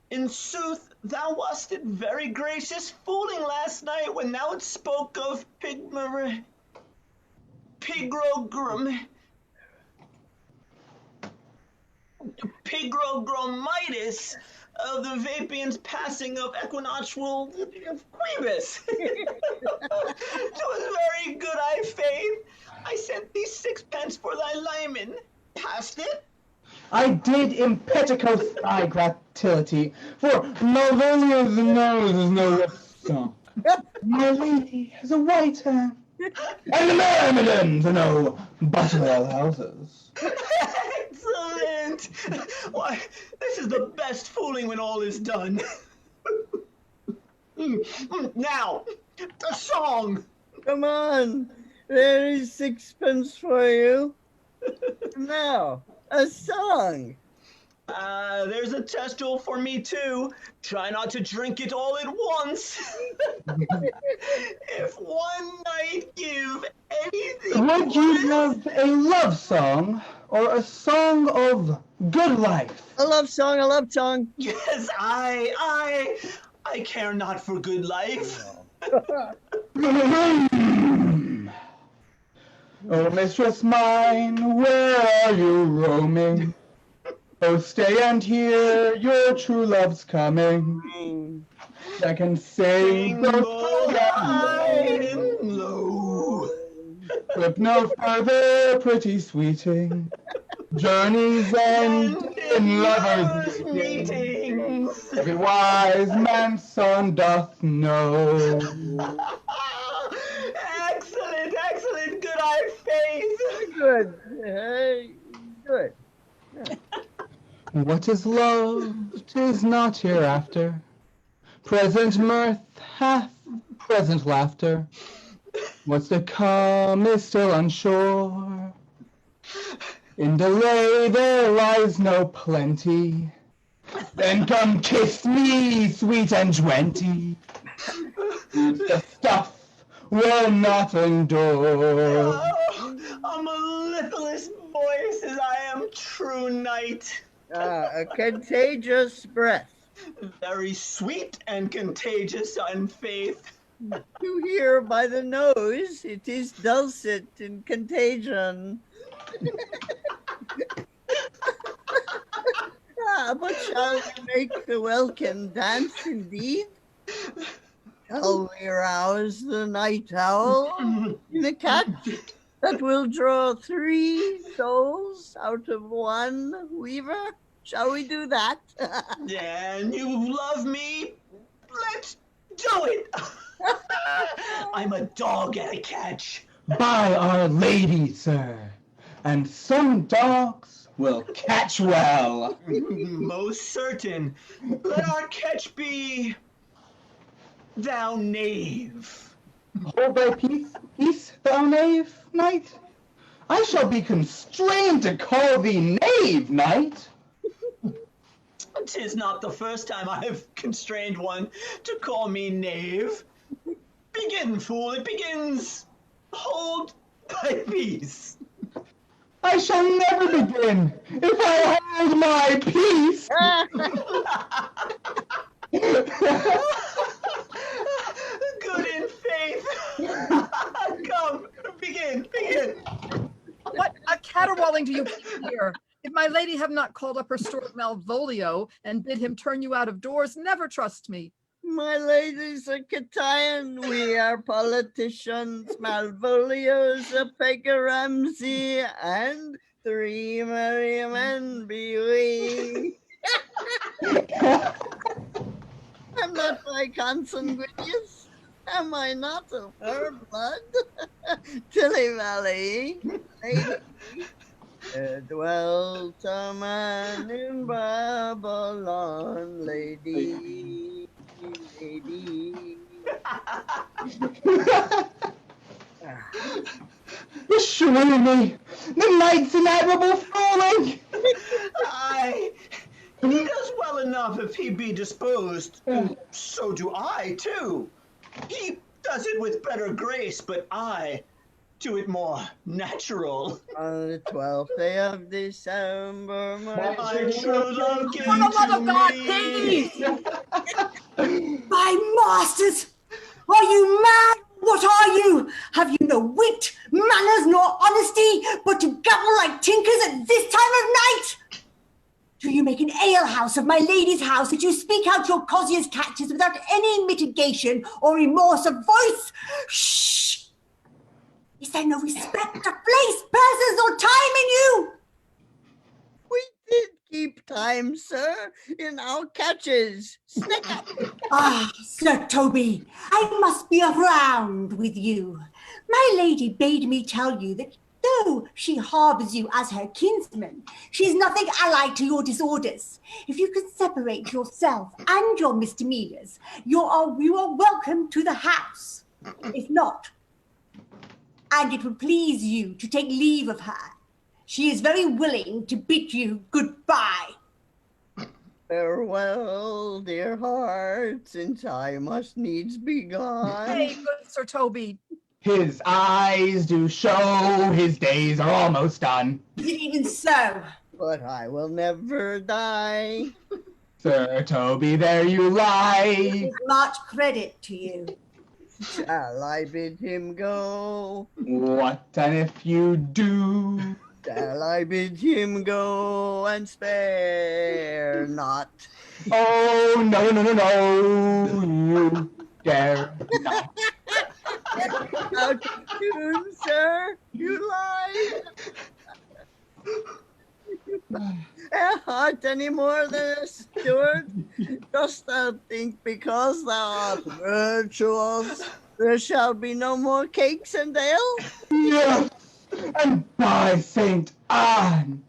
In sooth, thou wast it very gracious fooling last night when thou spoke of pigrogromitis, of the Vapian's passing of equinoctial quibus. It was very good, I faith. I sent thee 6pence for thy lyman. Passed it? I did impeticos thy gratility, for Malvolia's nose is no lip song. My lady has a white hand, and the myrmidons are no buttermilk houses. Excellent! Why, this is the best fooling when all is done. Now, a song! Come on, there is 6pence for you. Now, a song. There's a testicle for me too. Try not to drink it all at once. If one night give anything. Would you love a love song or a song of good life? A love song, a love song. Yes, I care not for good life. Oh, mistress mine, where are you roaming? Oh, stay and hear your true love's coming. I can sing both high and low. With no further pretty sweeting, journeys end in lovers' meetings. Every wise man's son doth know. Excellent, excellent, good eye faith. Good, hey, good. What is love? 'Tis not hereafter. Present mirth hath present laughter. What's to come is still unsure. In delay there lies no plenty. Then come kiss me, sweet and twenty. The stuff will not endure. A mellifluous voice as I am true knight. A contagious breath. Very sweet and contagious on faith. You hear by the nose, it is dulcet in contagion. But shall we make the welkin dance indeed? Shall we rouse the night owl in a catch that will draw 3 souls out of 1 weaver? Shall we do that? And you love me? Let's do it! I'm a dog at a catch. By Our Lady, sir, and some dogs will catch well. Most certain. Let our catch be thou knave. Hold thy peace, thou knave, knight. I shall be constrained to call thee knave, knight. 'Tis not the first time I have constrained one to call me knave. Begin, fool, it begins. Hold thy peace. I shall never begin if I hold my peace. Good in faith. Come, begin. What a caterwauling do you keep here? If my lady have not called up her steward Malvolio and bid him turn you out of doors, never trust me. My ladies are Catayan, we are politicians, Malvolio's a Pega Ramsey, and 3 merry men be we. I'm not by consanguineous, am I not of her blood? Tilly Valley, lady, there dwelt a man in Babylon, lady. Assure me, the knight's an admirable fooling. Aye, he does well enough if he be disposed. So do I, too. He does it with better grace, but I do it more natural. On the 12th day of December, my true love For the love of God, me. peace! My masters, are you mad? What are you? Have you no wit, manners, nor honesty, but to gabble like tinkers at this time of night? Do you make an alehouse of my lady's house that you speak out your cosier's catches without any mitigation or remorse of voice? Shh! Is there no respect of place, persons, or time in you? We did keep time, sir, in our catches. Snick up. Ah, Sir Toby, I must be around with you. My lady bade me tell you that though she harbours you as her kinsman, she is nothing allied to your disorders. If you can separate yourself and your misdemeanours, you are welcome to the house. If not, and it would please you to take leave of her, she is very willing to bid you goodbye. Farewell, dear heart, since I must needs be gone. Hey, good Sir Toby. His eyes do show his days are almost done. Is it even so? But I will never die. Sir Toby, there you lie. With much credit to you. Shall I bid him go? What and if you do? Shall I bid him go and spare not? Oh, no, you dare not. Out of tune, sir, you lie. A heart any more than a steward? Dost thou think because thou art virtuous, there shall be no more cakes and ale? Yes, and by Saint Anne,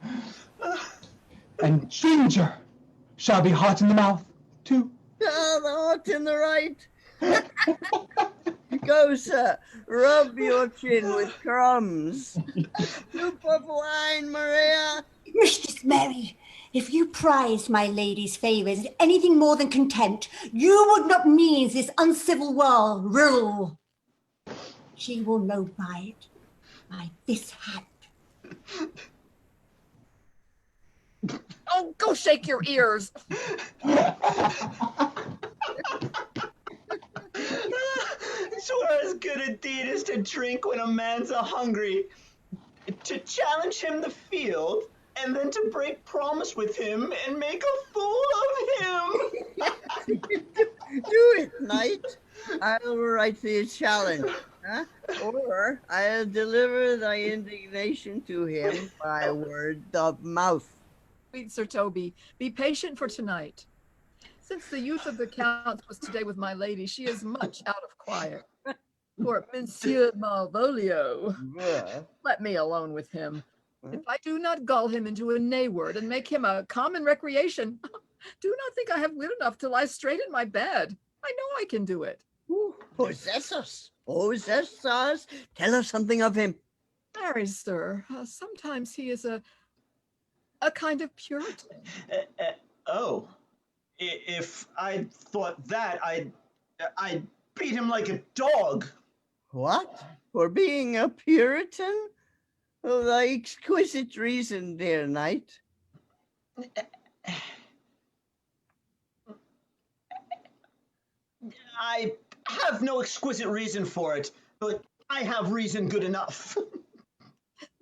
and ginger shall be hot in the mouth, too. Ah, the heart in the right. Go, sir, rub your chin with crumbs. Soup of wine, Maria. Mistress Mary, if you prized my lady's favours as anything more than contempt, you would not mean this uncivil world rule. She will know by it, by this hand. Oh, go shake your ears. Twere as good a deed as to drink when a man's a-hungry, to challenge him the field, and then to break promise with him and make a fool of him. Do it, knight. I'll write thee a challenge, huh? Or I'll deliver thy indignation to him by word of mouth. Sweet Sir Toby, be patient for tonight. Since the youth of the Count was today with my lady, she is much out of quiet. For Monsieur Malvolio, let me alone with him. If I do not gull him into a nay word and make him a common recreation, do not think I have wit enough to lie straight in my bed. I know I can do it. Possess us. Possess us. Tell us something of him. Marry, sir, sometimes he is a kind of Puritan. Oh. If I thought that, I'd beat him like a dog. What? For being a Puritan? Oh, thy exquisite reason, dear knight. I have no exquisite reason for it, but I have reason good enough.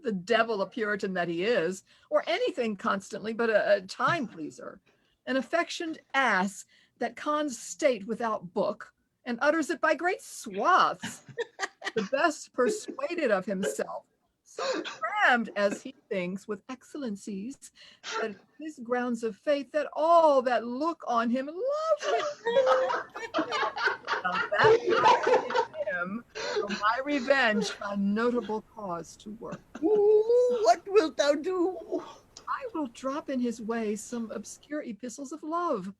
The devil a Puritan that he is, or anything constantly but a time pleaser. An affectioned ass that cons state without book and utters it by great swaths. The best persuaded of himself, so crammed as he thinks with excellencies, that his grounds of faith that all that look on him love him. Now that him, for my revenge, a notable cause to work. Ooh, what wilt thou do? I will drop in his way some obscure epistles of love,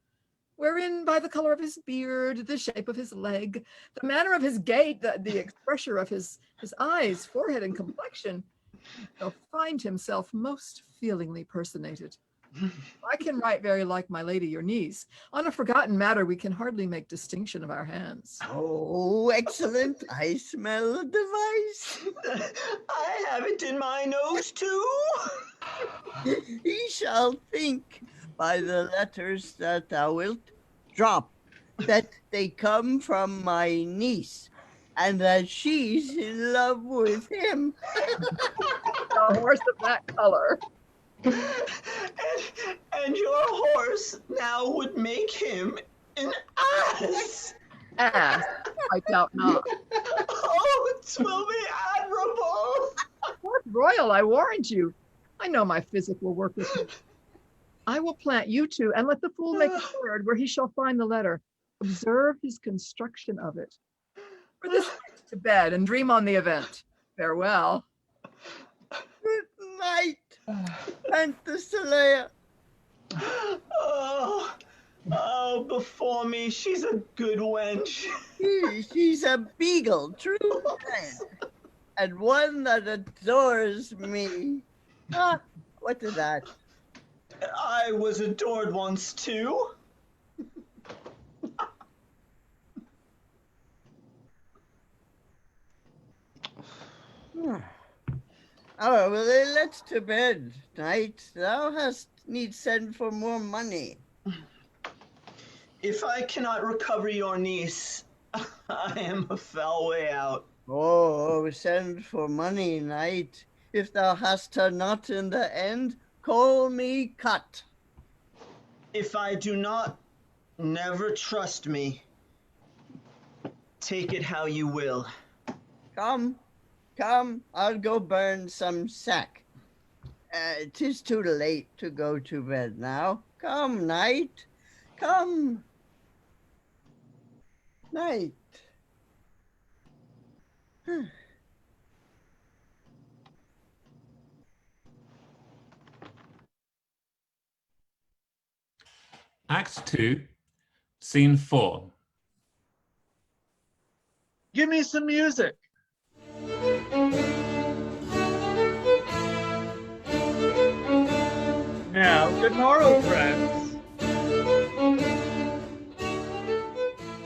wherein by the color of his beard, the shape of his leg, the manner of his gait, the expression of his eyes, forehead, and complexion, he'll find himself most feelingly personated. I can write very like my lady, your niece. On a forgotten matter, we can hardly make distinction of our hands. Oh, excellent. I smell a device. I have it in my nose, too. He shall think by the letters that thou wilt drop that they come from my niece and that she's in love with him. A horse of that color. And your horse now would make him an ass. Ass, I doubt not. Oh, 'twill be admirable. Lord Royal, I warrant you. I know my physic will work with him. I will plant you two and let the fool make a word where he shall find the letter. Observe his construction of it. For this night to bed and dream on the event. Farewell. Good night, Penthesilea. Oh, before me, she's a good wench. She's a beagle, true friend, and one that adores me. Ah, what is that? I was adored once, too. Oh, well, then let's to bed, knight. Thou hast need send for more money. If I cannot recover your niece, I am a foul way out. Oh, send for money, knight. If thou hast her not in the end, call me cut. If I do not, never trust me. Take it how you will. Come, I'll go burn some sack. 'Tis too late to go to bed now. Come, knight, come. Knight. Act 2, Scene 4. Give me some music. Now, good morrow, friends.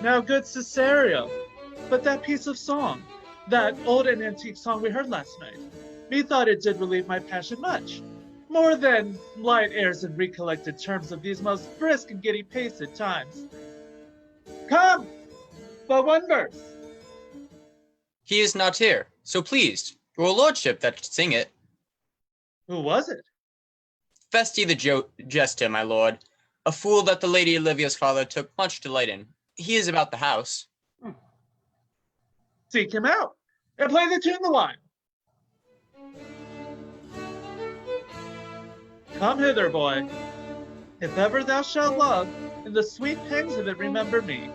Now, good Cesario, but that piece of song, that old and antique song we heard last night, methought it did relieve my passion much. more than light airs and recollected terms of these most brisk and giddy pace at times. Come, but one verse. He is not here, so pleased, your lordship that should sing it. Who was it? Festi the jester, my lord, a fool that the Lady Olivia's father took much delight in. He is about the house. Seek him out, and play the tune the while. Come hither, boy. If ever thou shalt love, in the sweet pangs of it remember me.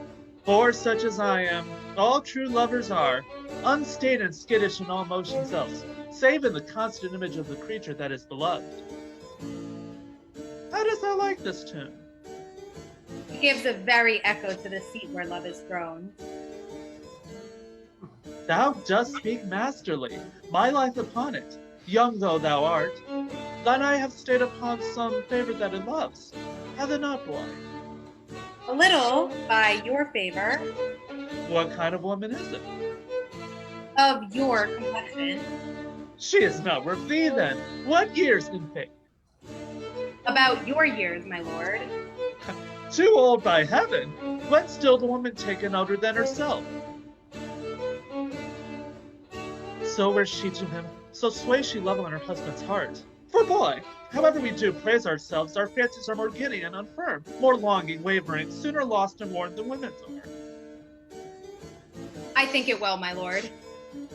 For such as I am, all true lovers are, unstained and skittish in all motions else, save in the constant image of the creature that is beloved. How dost thou like this tune? It gives a very echo to the seat where love is thrown. Thou dost speak masterly, my life upon it, young though thou art. Thine eye have stayed upon some favourite that it loves. Hath it not, boy? A little, by your favor. What kind of woman is it? Of your complexion. She is not worth thee, then. What years in faith? About your years, my lord. Too old by heaven. When still the woman taken older than herself? So wears she to him, so sways she level in her husband's heart. For boy, however we do praise ourselves, our fancies are more giddy and unfirm, more longing, wavering, sooner lost and worn than women's are. I think it well, my lord.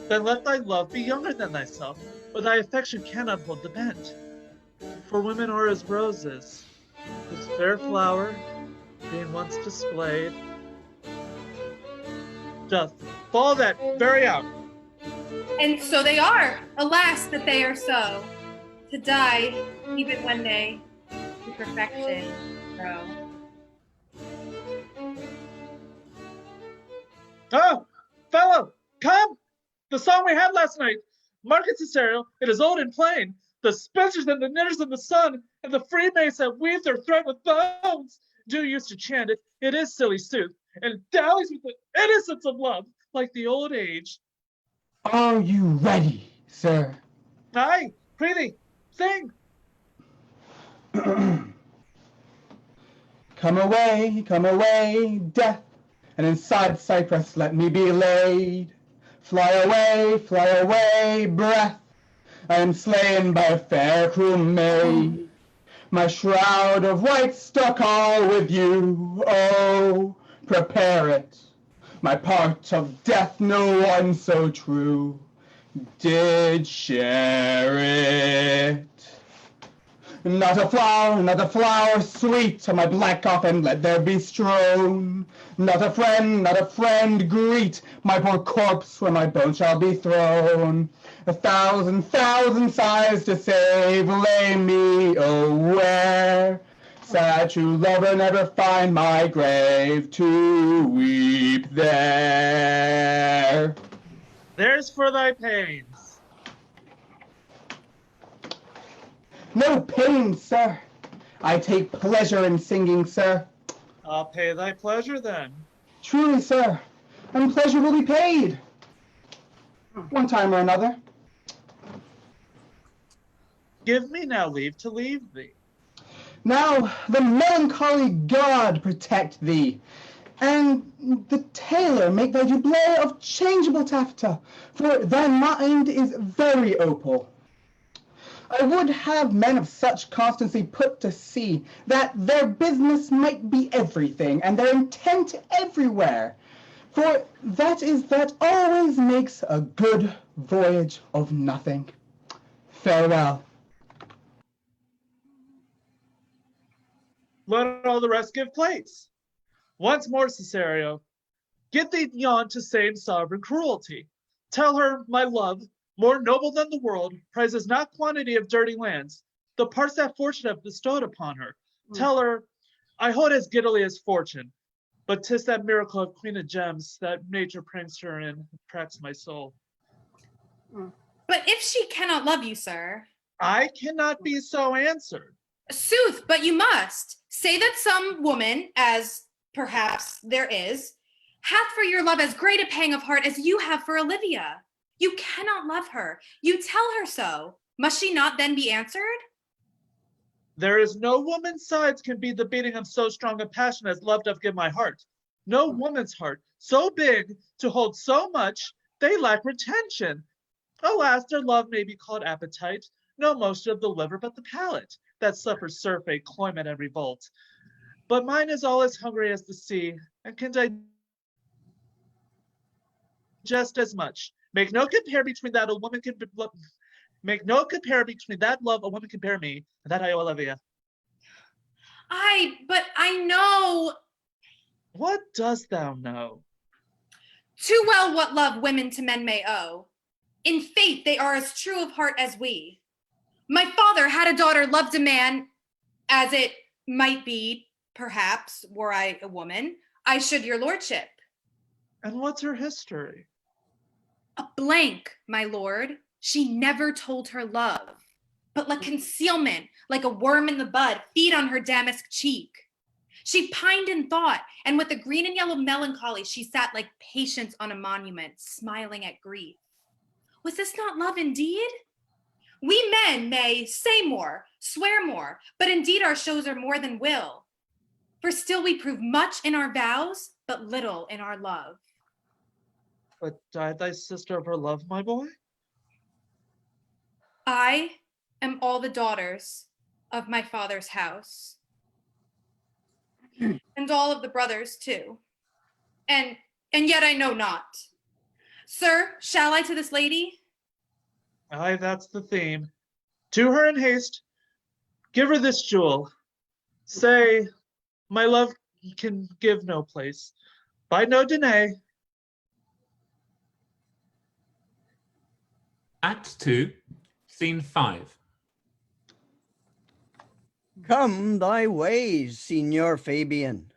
Then let thy love be younger than thyself, or thy affection cannot hold the bent. For women are as roses, whose fair flower, being once displayed, doth fall that very hour. And so they are. Alas, that they are so. To die, even when they to perfection grow. Oh, fellow, come! The song we had last night. Mark it, Cesario, it is old and plain. The spincers and the knitters in the sun, and the freemaids that weave their thread with bones, do used to chant it. It is silly sooth, and dallies with the innocence of love, like the old age. Are you ready, sir? Aye, prithee, sing. Come away, death, and inside Cyprus let me be laid. Fly away, breath, I am slain by a fair cruel maid. My shroud of white stuck all with you, oh, prepare it. My part of death no one so true did share it. Not a flower sweet on my black coffin let there be strewn. Not a friend greet my poor corpse where my bones shall be thrown. 1,000 sighs to save, lay me aware. Sad true lover, never find my grave to weep there. There's for thy pains. No pain, sir. I take pleasure in singing, sir. I'll pay thy pleasure then. Truly, sir, and pleasure will be paid. One time or another. Give me now leave to leave thee. Now the melancholy God protect thee, and the tailor make thy doublet of changeable taffeta, for thy mind is very opal. I would have men of such constancy put to sea, that their business might be everything, and their intent everywhere. For that always makes a good voyage of nothing. Farewell. Let all the rest give place. Once more, Cesario, get thee yon to same sovereign cruelty. Tell her, my love, more noble than the world, prizes not quantity of dirty lands, the parts that fortune have bestowed upon her. Tell her, I hold as giddily as fortune, but 'tis that miracle of Queen of Gems that nature pranks her in, cracks my soul. But if she cannot love you, sir. I cannot be so answered. Sooth, but you must. Say that some woman, as perhaps there is, hath for your love as great a pang of heart as you have for Olivia. You cannot love her. You tell her so. Must she not then be answered? There is no woman's sides can beat the beating of so strong a passion as love doth give my heart. No woman's heart, so big to hold so much, they lack retention. Alas, their love may be called appetite, no motion of the liver but the palate, that suffers surfeit, cloyment, and revolt. But mine is all as hungry as the sea, and can digest as much. Make no compare between that a woman can make no compare between that love a woman can bear me, and that I owe Olivia. But I know What dost thou know? too well what love women to men may owe. In faith, they are as true of heart as we. My father had a daughter, loved a man, as it might be, perhaps, were I a woman, I should your lordship. And what's her history? A blank, my lord. She never told her love, but like concealment, like a worm in the bud, feed on her damask cheek. She pined in thought, and with a green and yellow melancholy, she sat like patience on a monument, smiling at grief. Was this not love indeed? We men may say more, swear more, but indeed our shows are more than will. For still we prove much in our vows, but little in our love. But died thy sister of her love, my boy? I am all the daughters of my father's house. And all of the brothers too. And yet I know not. Sir, shall I to this lady? Aye, that's the theme. To her in haste, give her this jewel. Say, my love can give no place. By no deny. Act 2, Scene 5. Come thy ways, Signor Fabian.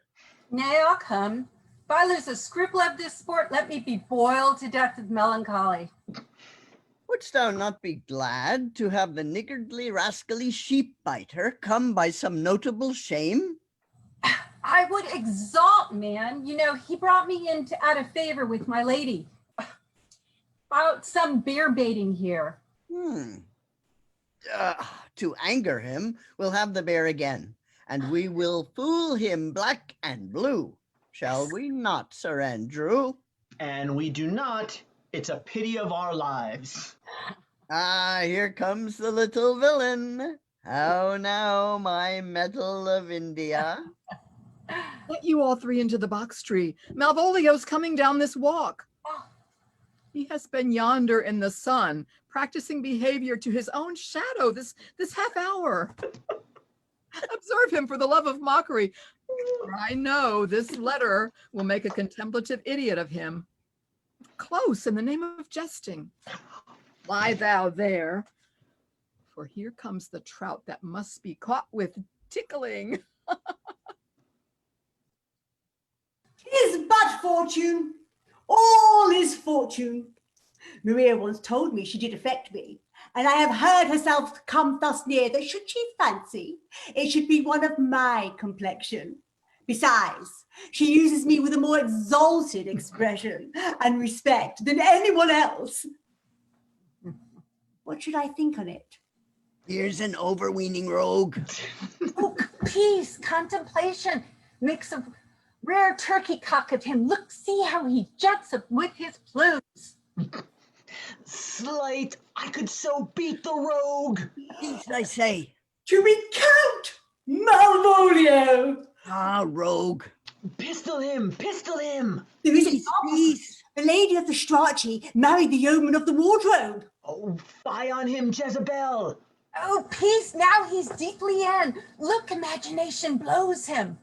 Nay, I'll come. If I lose a scruple of this sport, let me be boiled to death with melancholy. Wouldst thou not be glad to have the niggardly, rascally sheep-biter come by some notable shame? I would exalt, man. You know, he brought me in to out of favor with my lady. About some bear baiting here. To anger him, we'll have the bear again, and we will fool him black and blue. Shall we not, Sir Andrew? And we do not. It's a pity of our lives. Ah, here comes the little villain. How now, my metal of India? Let you all three into the box tree. Malvolio's coming down this walk. He has been yonder in the sun, practicing behavior to his own shadow this half hour. Observe him for the love of mockery. For I know this letter will make a contemplative idiot of him. Close in the name of jesting. Lie thou there, for here comes the trout that must be caught with tickling. 'Tis but fortune. All is fortune. Maria once told me she did affect me, and I have heard herself come thus near that should she fancy, it should be one of my complexion. Besides, she uses me with a more exalted expression and respect than anyone else. What should I think on it? Here's an overweening rogue. Oh, peace, contemplation. Makes a rare turkey cock of him. Look, see how he jets up with his plumes. Slight, I could so beat the rogue. Peace, I say. To recount Malvolio. Ah, rogue. Pistol him, pistol him. There is Peace, an peace. The lady of the Strachey married the yeoman of the wardrobe. Oh, fie on him, Jezebel. Oh, peace, now he's deeply in. Look, imagination blows him.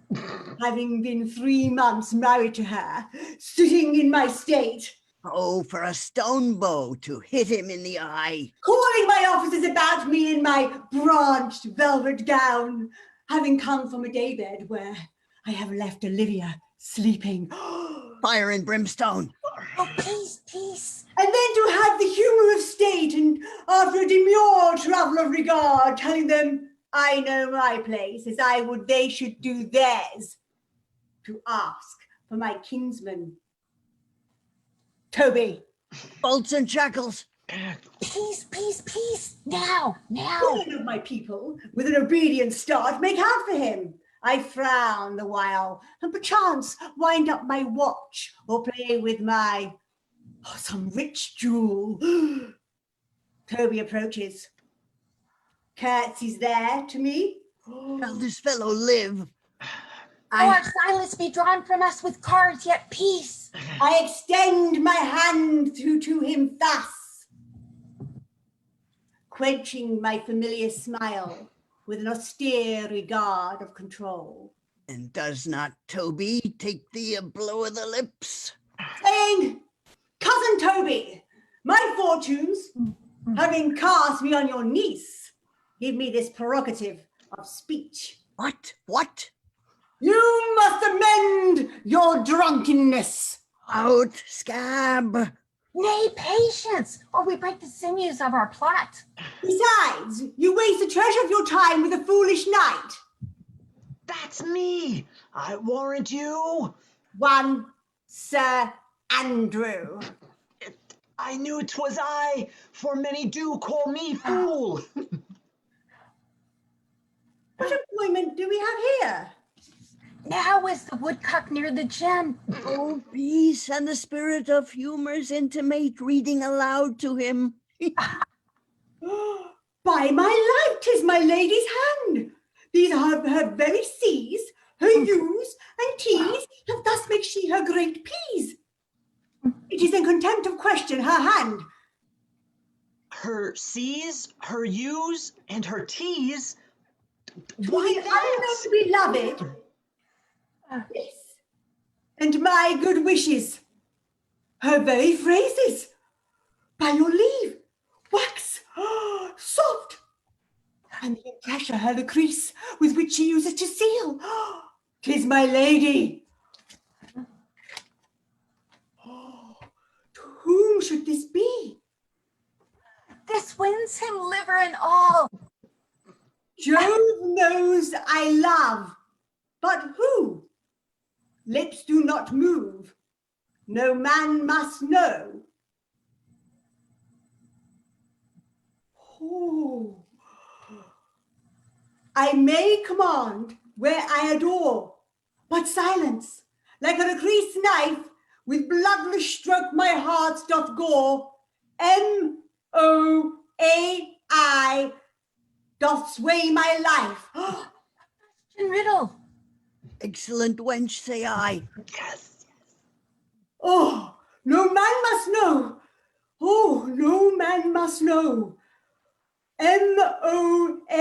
Having been 3 months married to her, sitting in my state. Oh, for a stone bow to hit him in the eye. Calling my officers about me in my branched velvet gown, having come from a daybed where I have left Olivia sleeping. Fire and brimstone. Oh, peace, peace. And then to have the humor of state, and after a demure travel of regard, telling them I know my place as I would they should do theirs, to ask for my kinsman, Toby. Bolts and shackles. Peace, peace, peace. Now, now. Children of my people, with an obedient start, make out for him. I frown the while, and perchance wind up my watch or play with my some rich jewel. Toby approaches. Curtsies there to me. Shall this fellow live? Our silence be drawn from us with cards, yet peace. I extend my hand to him thus, quenching my familiar smile with an austere regard of control. And does not Toby take thee a blow of the lips? Saying, Cousin Toby, my fortunes, having cast me on your niece, give me this prerogative of speech. What? What? You must amend your drunkenness. Out, scab. Nay, patience, or we break the sinews of our plot. Besides, you waste the treasure of your time with a foolish knight. That's me. I warrant you. One Sir Andrew. I knew 'twas I, for many do call me fool. What employment do we have here? Now is the woodcock near the gem. Oh, peace and the spirit of humor's intimate reading aloud to him. By my life, 'tis my lady's hand. These are her very C's, her U's and T's, and thus makes she her great P's. It is in contempt of question her hand. Her C's, her U's, and her T's? Why, unknown beloved. Yes. And my good wishes. Her very phrases. By your leave. Wax. Soft. And the encasher her the crease with which she uses to seal. 'Tis my lady. To whom should this be? This wins him liver and all. Jove knows I love, but who? Lips do not move. No man must know. Oh. I may command where I adore, but silence, like a creased knife, with bloodless stroke my heart doth gore. M-O-A-I doth sway my life. Question riddle. Excellent wench, say I. Yes. Oh, no man must know. Oh, no man must know. M-O-A-I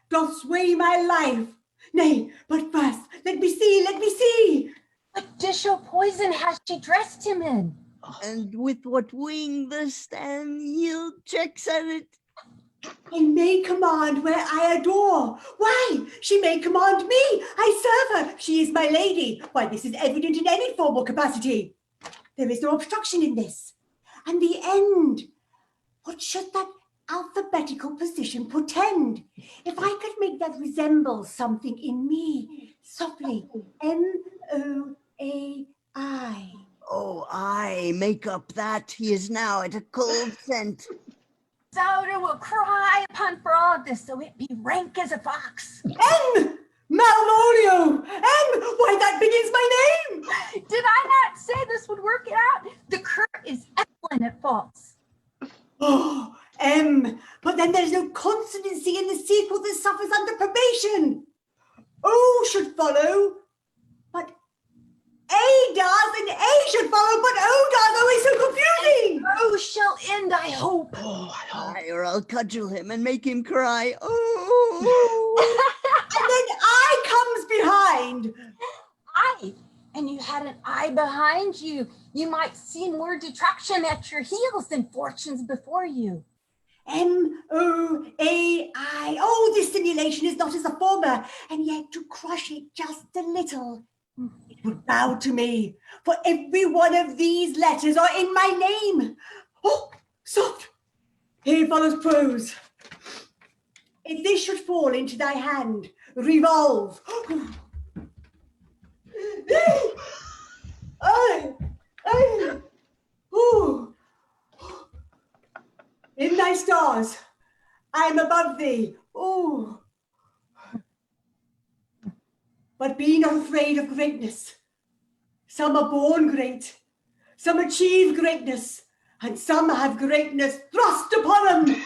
doth sway my life. Nay, but first, let me see, let me see. What dish of poison has she dressed him in? And with what wing the stand yield checks at it. I may command where I adore. Why, she may command me. I serve her. She is my lady. Why, this is evident in any formal capacity. There is no obstruction in this. And the end. What should that alphabetical position portend? If I could make that resemble something in me, softly, M-O-A-I. Oh, I make up that he is now at a cold scent. Souter will cry upon for all this, so it be rank as a fox. M! Malvolio! M! Why, that begins my name! Did I not say this would work it out? The cur is excellent at false. Oh, M! But then there's no consonancy in the sequel that suffers under probation. O should follow, but A does, and A should follow, but O does. Oh, it's so confusing! O shall end, I hope. Oh, I hope. Aye, or I'll cudgel him and make him cry. Oh. And then I comes behind. Aye, and you had an eye behind you. You might see more detraction at your heels than fortunes before you. M-O-A-I. Oh, this simulation is not as the former, and yet to crush it just a little, it would bow to me, for every one of these letters are in my name. Oh, soft. Here follows prose. If this should fall into thy hand, revolve. In thy stars, I am above thee. Oh. But be not afraid of greatness. Some are born great, some achieve greatness, and some have greatness thrust upon them.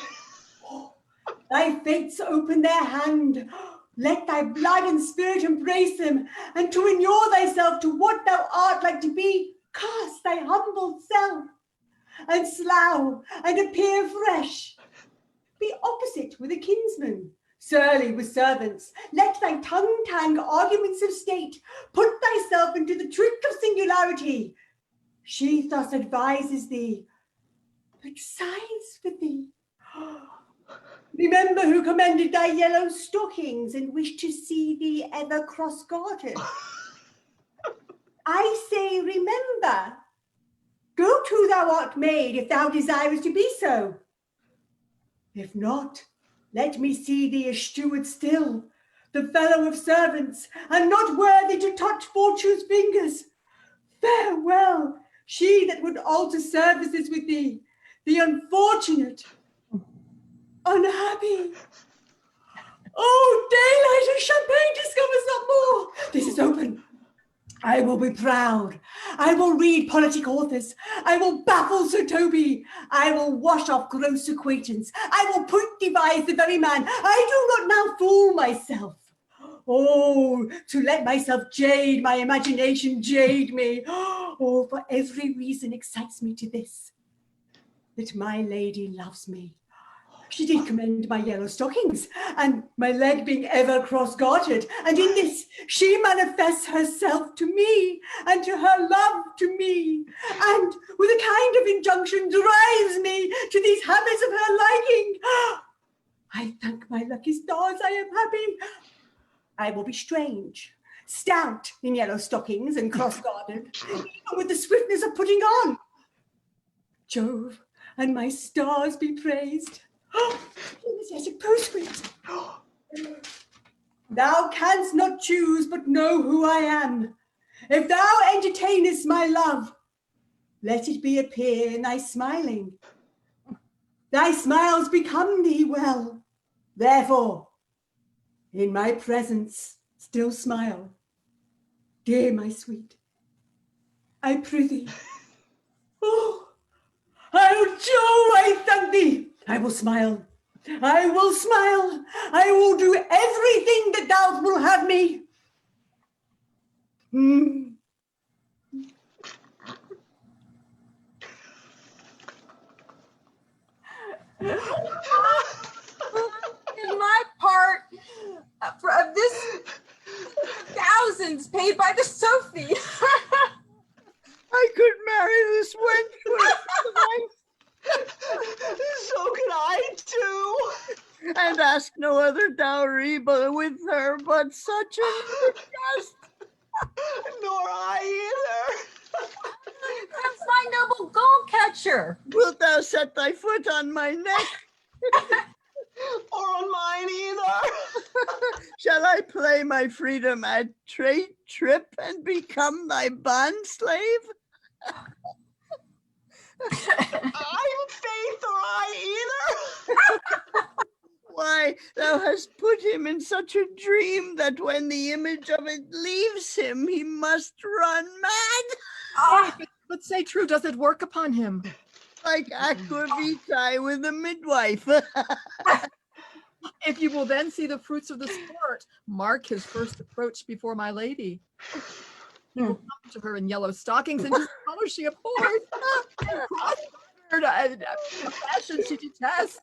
Thy fates open their hand. Let thy blood and spirit embrace them, and to inure thyself to what thou art like to be, cast thy humble self, and slough, and appear fresh. Be opposite with a kinsman, surly with servants. Let thy tongue-tang arguments of state put thyself into the trick of singularity. She thus advises thee, but sighs for thee. Remember who commended thy yellow stockings and wished to see thee ever cross-gartered. I say remember. Go to thou art made, if thou desirest to be so. If not, let me see thee a steward still, the fellow of servants, and not worthy to touch fortune's fingers. Farewell, she that would alter services with thee, the unfortunate, unhappy. Oh, daylight and champagne discovers not more. This is open. I will be proud. I will read politic authors. I will baffle Sir Toby. I will wash off gross acquaintance. I will point devise the very man. I do not now fool myself. Oh, to let myself jade, my imagination jade me. Oh, for every reason excites me to this, that my lady loves me. She did commend my yellow stockings, and my leg being ever cross-gartered, and in this she manifests herself to me, and to her love to me, and with a kind of injunction drives me to these habits of her liking. I thank my lucky stars I am happy. I will be strange, stout in yellow stockings and cross-gartered, even with the swiftness of putting on. Jove and my stars be praised. Energetic postscript. Thou canst not choose but know who I am. If thou entertainest my love, let it be appear in thy smiling. Thy smiles become thee well. Therefore, in my presence still smile. Dear my sweet, I prithee. Oh, Joe, I thank thee. I will smile. I will smile. I will do everything that thou wilt have me. In my part of this thousands paid by the Sophie. I could marry this wench for So could I too. and ask no other dowry but with her but such a just. Nor I either. That's my noble gold catcher. Wilt thou set thy foot on my neck? Or on mine either. Shall I play my freedom at trip and become thy bond slave? I'm faith or I either. Why, thou hast put him in such a dream that when the image of it leaves him, he must run mad. But say true, does it work upon him? Like aqua vitae with a midwife. If you will then see the fruits of the sport, mark his first approach before my lady. He will come to her in yellow stockings and just color she abhors, a fashion she detests,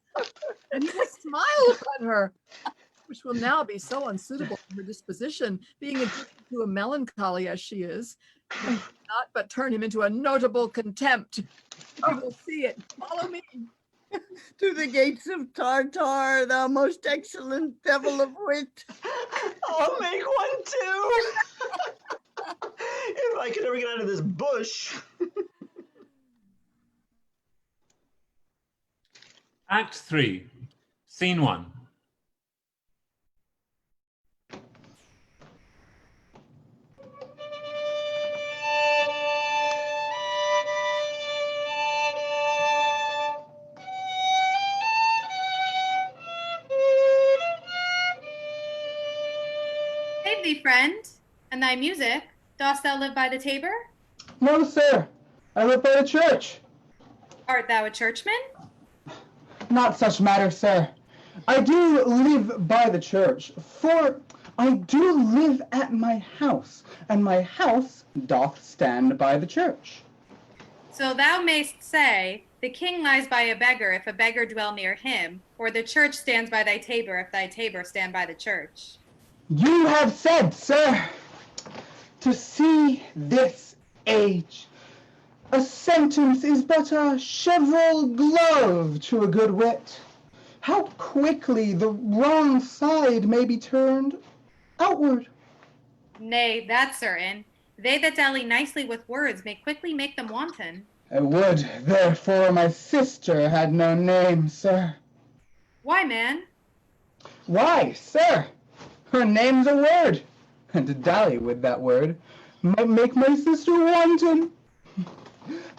and he will smile upon her, which will now be so unsuitable to her disposition, being addicted to a melancholy as she is, not but turn him into a notable contempt. You will see it. Follow me. To the gates of Tartar, thou most excellent devil of wit. I'll make one too. If I could ever get out of this bush. Act 3, Scene 1. save thee, friend, and thy music. Dost thou live by the tabor? No, sir. I live by the church. Art thou a churchman? Not such matter, sir. I do live by the church, for I do live at my house, and my house doth stand by the church. So thou mayst say, the king lies by a beggar if a beggar dwell near him, or the church stands by thy tabor if thy tabor stand by the church. You have said, sir, to see this age, a sentence is but a cheval glove to a good wit. How quickly the wrong side may be turned outward. Nay, that's certain. They that dally nicely with words may quickly make them wanton. I would, therefore, my sister had no name, sir. Why, man? Why, sir, her name's a word, and to dally with that word might make my sister wanton.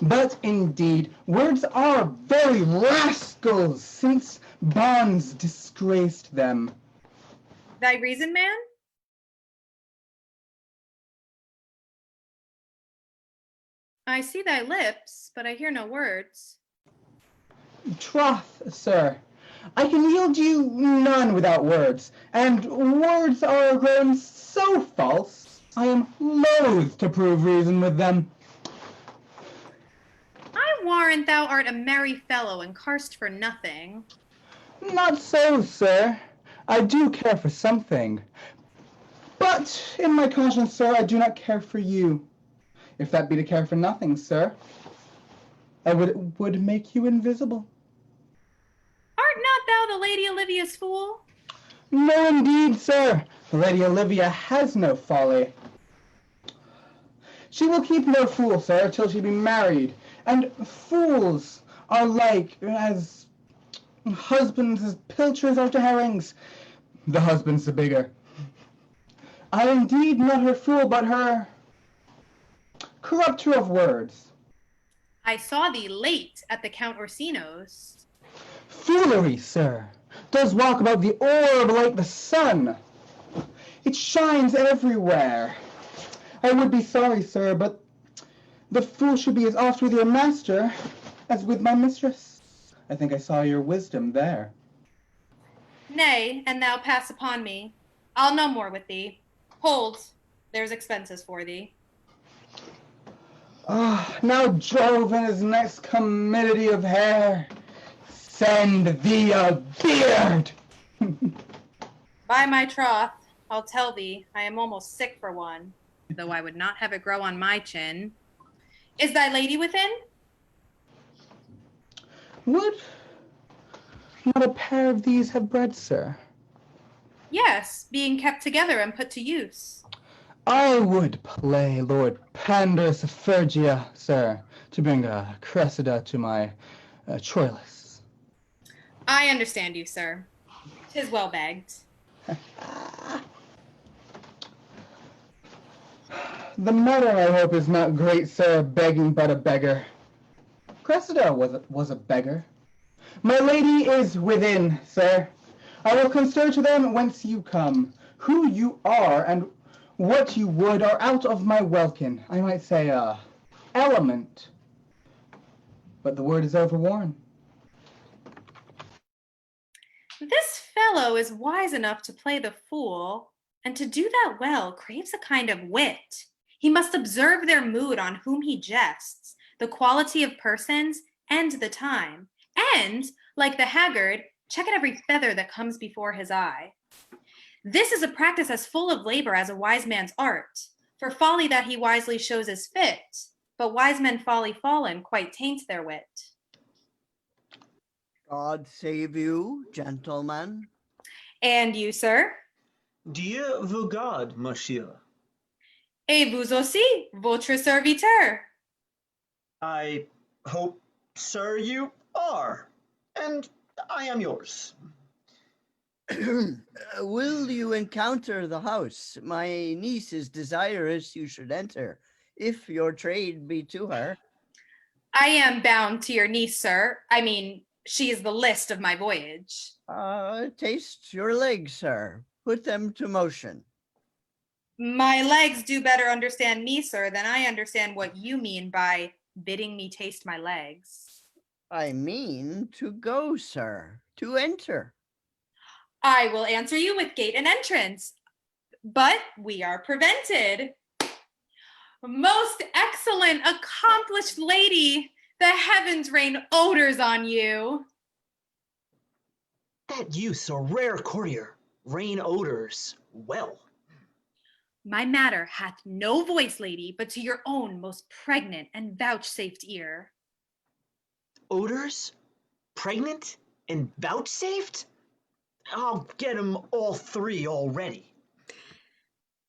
But indeed, words are very rascals, since bonds disgraced them. Thy reason, man? I see thy lips, but I hear no words. Troth, sir, I can yield you none without words, and words are grown so false, I am loath to prove reason with them. I warrant thou art a merry fellow and carst for nothing. Not so, sir. I do care for something. But in my conscience, sir, I do not care for you. If that be to care for nothing, sir, I would make you invisible. Art not thou the Lady Olivia's fool? No, indeed, sir. The Lady Olivia has no folly. She will keep no fool, sir, till she be married. And fools are like as husbands as pilchers are to herrings. The husband's the bigger. I am indeed not her fool, but her corrupter of words. I saw thee late at the Count Orsino's. Foolery, sir, does walk about the orb like the sun. It shines everywhere. I would be sorry, sir, but the fool should be as oft with your master as with my mistress. I think I saw your wisdom there. Nay, and thou pass upon me. I'll no more with thee. Hold, there's expenses for thee. Ah, now Jove and his next commodity of hair send thee a beard. By my troth, I'll tell thee, I am almost sick for one, though I would not have it grow on my chin. Is thy lady within? Would not a pair of these have bred, sir? Yes, being kept together and put to use. I would play Lord Pandarus of Phrygia, sir, to bring a Cressida to my Troilus. I understand you, sir. 'Tis well begged. The matter, I hope, is not great, sir, begging but a beggar. Cressida was a beggar. My lady is within, sir. I will consider to them whence you come, who you are, and what you would are out of my welkin. I might say, element. But the word is overworn. This fellow is wise enough to play the fool, and to do that well craves a kind of wit. He must observe their mood on whom he jests, the quality of persons, and the time, and, like the haggard, check at every feather that comes before his eye. This is a practice as full of labor as a wise man's art, for folly that he wisely shows is fit, but wise men folly fallen quite taint their wit. God save you, gentlemen. And you, sir? Dieu vous garde, monsieur. Et vous aussi, votre serviteur. I hope, sir, you are, and I am yours. Will you encounter the house? My niece is desirous you should enter, if your trade be to her. I am bound to your niece, sir. I mean, she is the list of my voyage. Taste your legs, sir. Put them to motion. My legs do better understand me, sir, than I understand what you mean by bidding me taste my legs. I mean to go, sir, to enter. I will answer you with gate and entrance, but we are prevented. Most excellent, accomplished lady, the heavens rain odors on you. That youth's a rare courtier, rain odors well. My matter hath no voice, lady, but to your own most pregnant and vouchsafed ear. Odors? Pregnant? And vouchsafed? I'll get 'em all three already.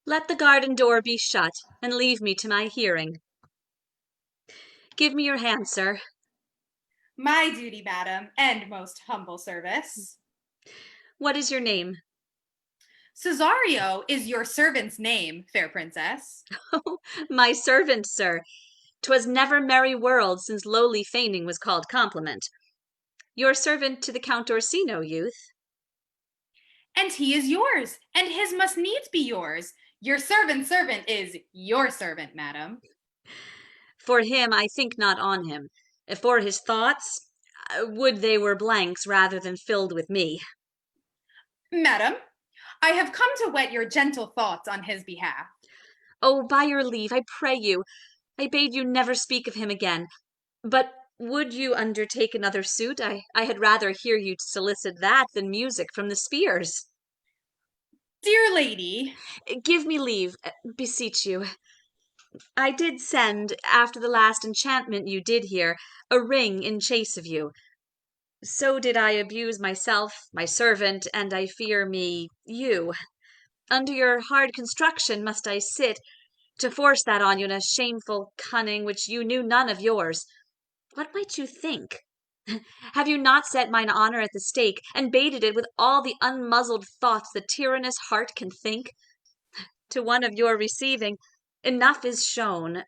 Let the garden door be shut, and leave me to my hearing. Give me your hand, sir. My duty, madam, and most humble service. What is your name? Cesario is your servant's name, fair princess. Oh, my servant, sir. 'Twas never merry world since lowly feigning was called compliment. Your servant to the Count Orsino, youth. And he is yours, and his must needs be yours. Your servant's servant is your servant, madam. For him I think not on him. For his thoughts, would they were blanks rather than filled with me. Madam, I have come to whet your gentle thoughts on his behalf. Oh, by your leave, I pray you, I bade you never speak of him again. But would you undertake another suit? I had rather hear you solicit that than music from the spears. Dear lady. Give me leave, beseech you. I did send, after the last enchantment you did here, a ring in chase of you. So did I abuse myself, my servant, and I fear me, you. Under your hard construction must I sit, to force that on you in a shameful cunning which you knew none of yours. What might you think? Have you not set mine honor at the stake, and baited it with all the unmuzzled thoughts the tyrannous heart can think? To one of your receiving, enough is shown.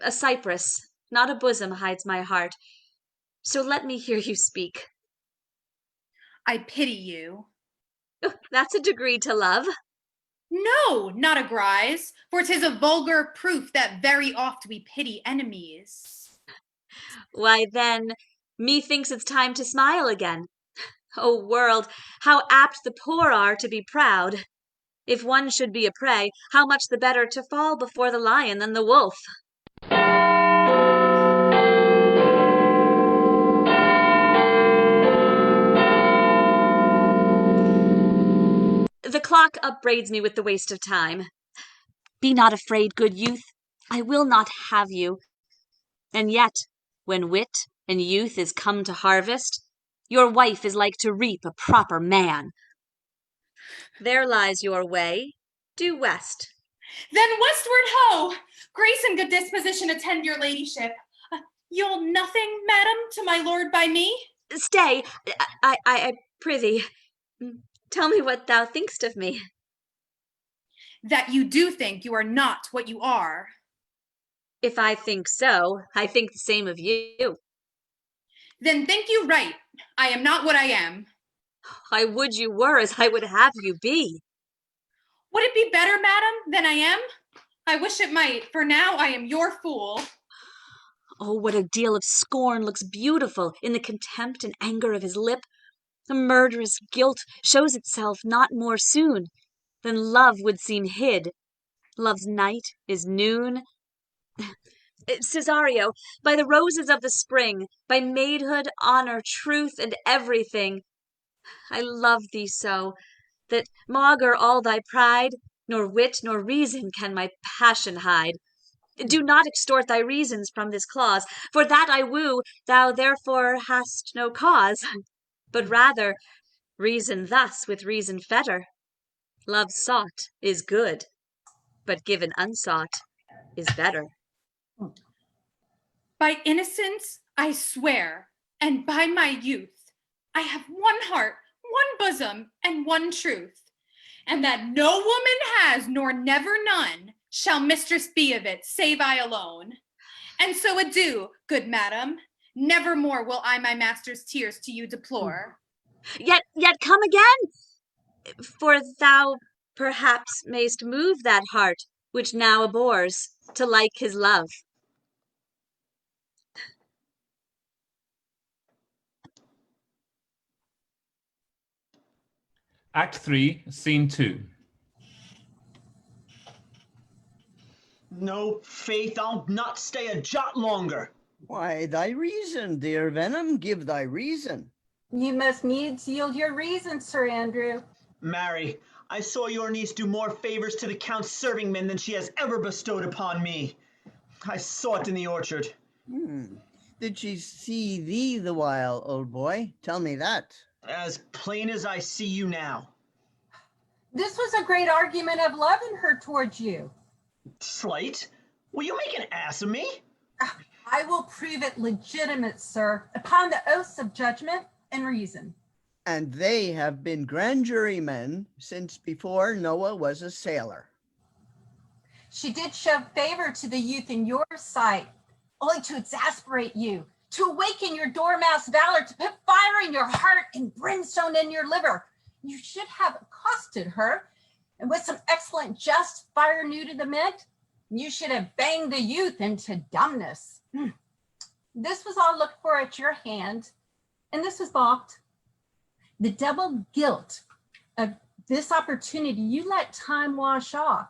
A cypress, not a bosom, hides my heart. So let me hear you speak. I pity you. That's a degree to love. No, not a grise, for 'tis a vulgar proof that very oft we pity enemies. Why then, methinks it's time to smile again. O world, how apt the poor are to be proud. If one should be a prey, how much the better to fall before the lion than the wolf. The clock upbraids me with the waste of time. Be not afraid, good youth, I will not have you. And yet, when wit and youth is come to harvest, your wife is like to reap a proper man. There lies your way, due west. Then westward ho! Grace and good disposition attend your ladyship. You'll nothing, madam, to my lord by me? Stay, I prithee, tell me what thou think'st of me. That you do think you are not what you are. If I think so, I think the same of you. Then think you right. I am not what I am. I would you were as I would have you be. Would it be better, madam, than I am? I wish it might, for now I am your fool. Oh, what a deal of scorn looks beautiful in the contempt and anger of his lip. The murderous guilt shows itself not more soon than love would seem hid. Love's night is noon. Cesario, by the roses of the spring, by maidhood, honor, truth, and everything, I love thee so, that maugre all thy pride, nor wit nor reason can my passion hide. Do not extort thy reasons from this clause, for that I woo, thou therefore hast no cause, but rather reason thus with reason fetter. Love sought is good, but given unsought is better. By innocence, I swear, and by my youth, I have one heart, one bosom, and one truth, and that no woman has, nor never none, shall mistress be of it, save I alone. And so adieu, good madam. Never more will I my master's tears to you deplore. Yet come again, for thou perhaps mayst move that heart which now abhors to like his love. Act 3, Scene 2. No, Faith, I'll not stay a jot longer. Why, thy reason, dear Venom, give thy reason. You must needs yield your reason, Sir Andrew. Mary, I saw your niece do more favors to the Count's servingmen than she has ever bestowed upon me. I saw it in the orchard. Did she see thee the while, old boy? Tell me that. As plain as I see you now. This was a great argument of love in her towards you. Slight? Will you make an ass of me? I will prove it legitimate, sir, upon the oaths of judgment and reason. And they have been grand jurymen since before Noah was a sailor. She did show favor to the youth in your sight, only to exasperate you, to awaken your dormouse valor, to put fire in your heart and brimstone in your liver. You should have accosted her, and with some excellent jest fire new to the mint, you should have banged the youth into dumbness. This was all looked for at your hand, and this was balked. The double guilt of this opportunity you let time wash off,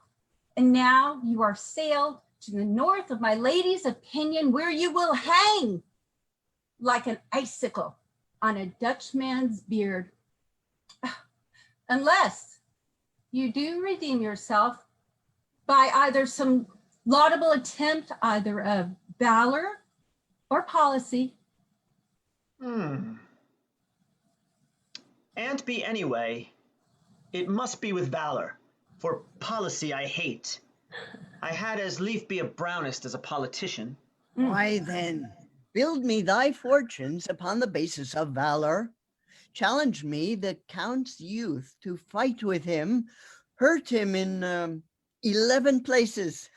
and now you are sailed to the north of my lady's opinion, where you will hang like an icicle on a Dutchman's beard. Unless you do redeem yourself by either some laudable attempt, either of valor or policy. An't be anyway. It must be with valor, for policy I hate. I had as lief be a brownist as a politician. Why then, build me thy fortunes upon the basis of valor. Challenge me, the Count's youth, to fight with him, hurt him in 11 places.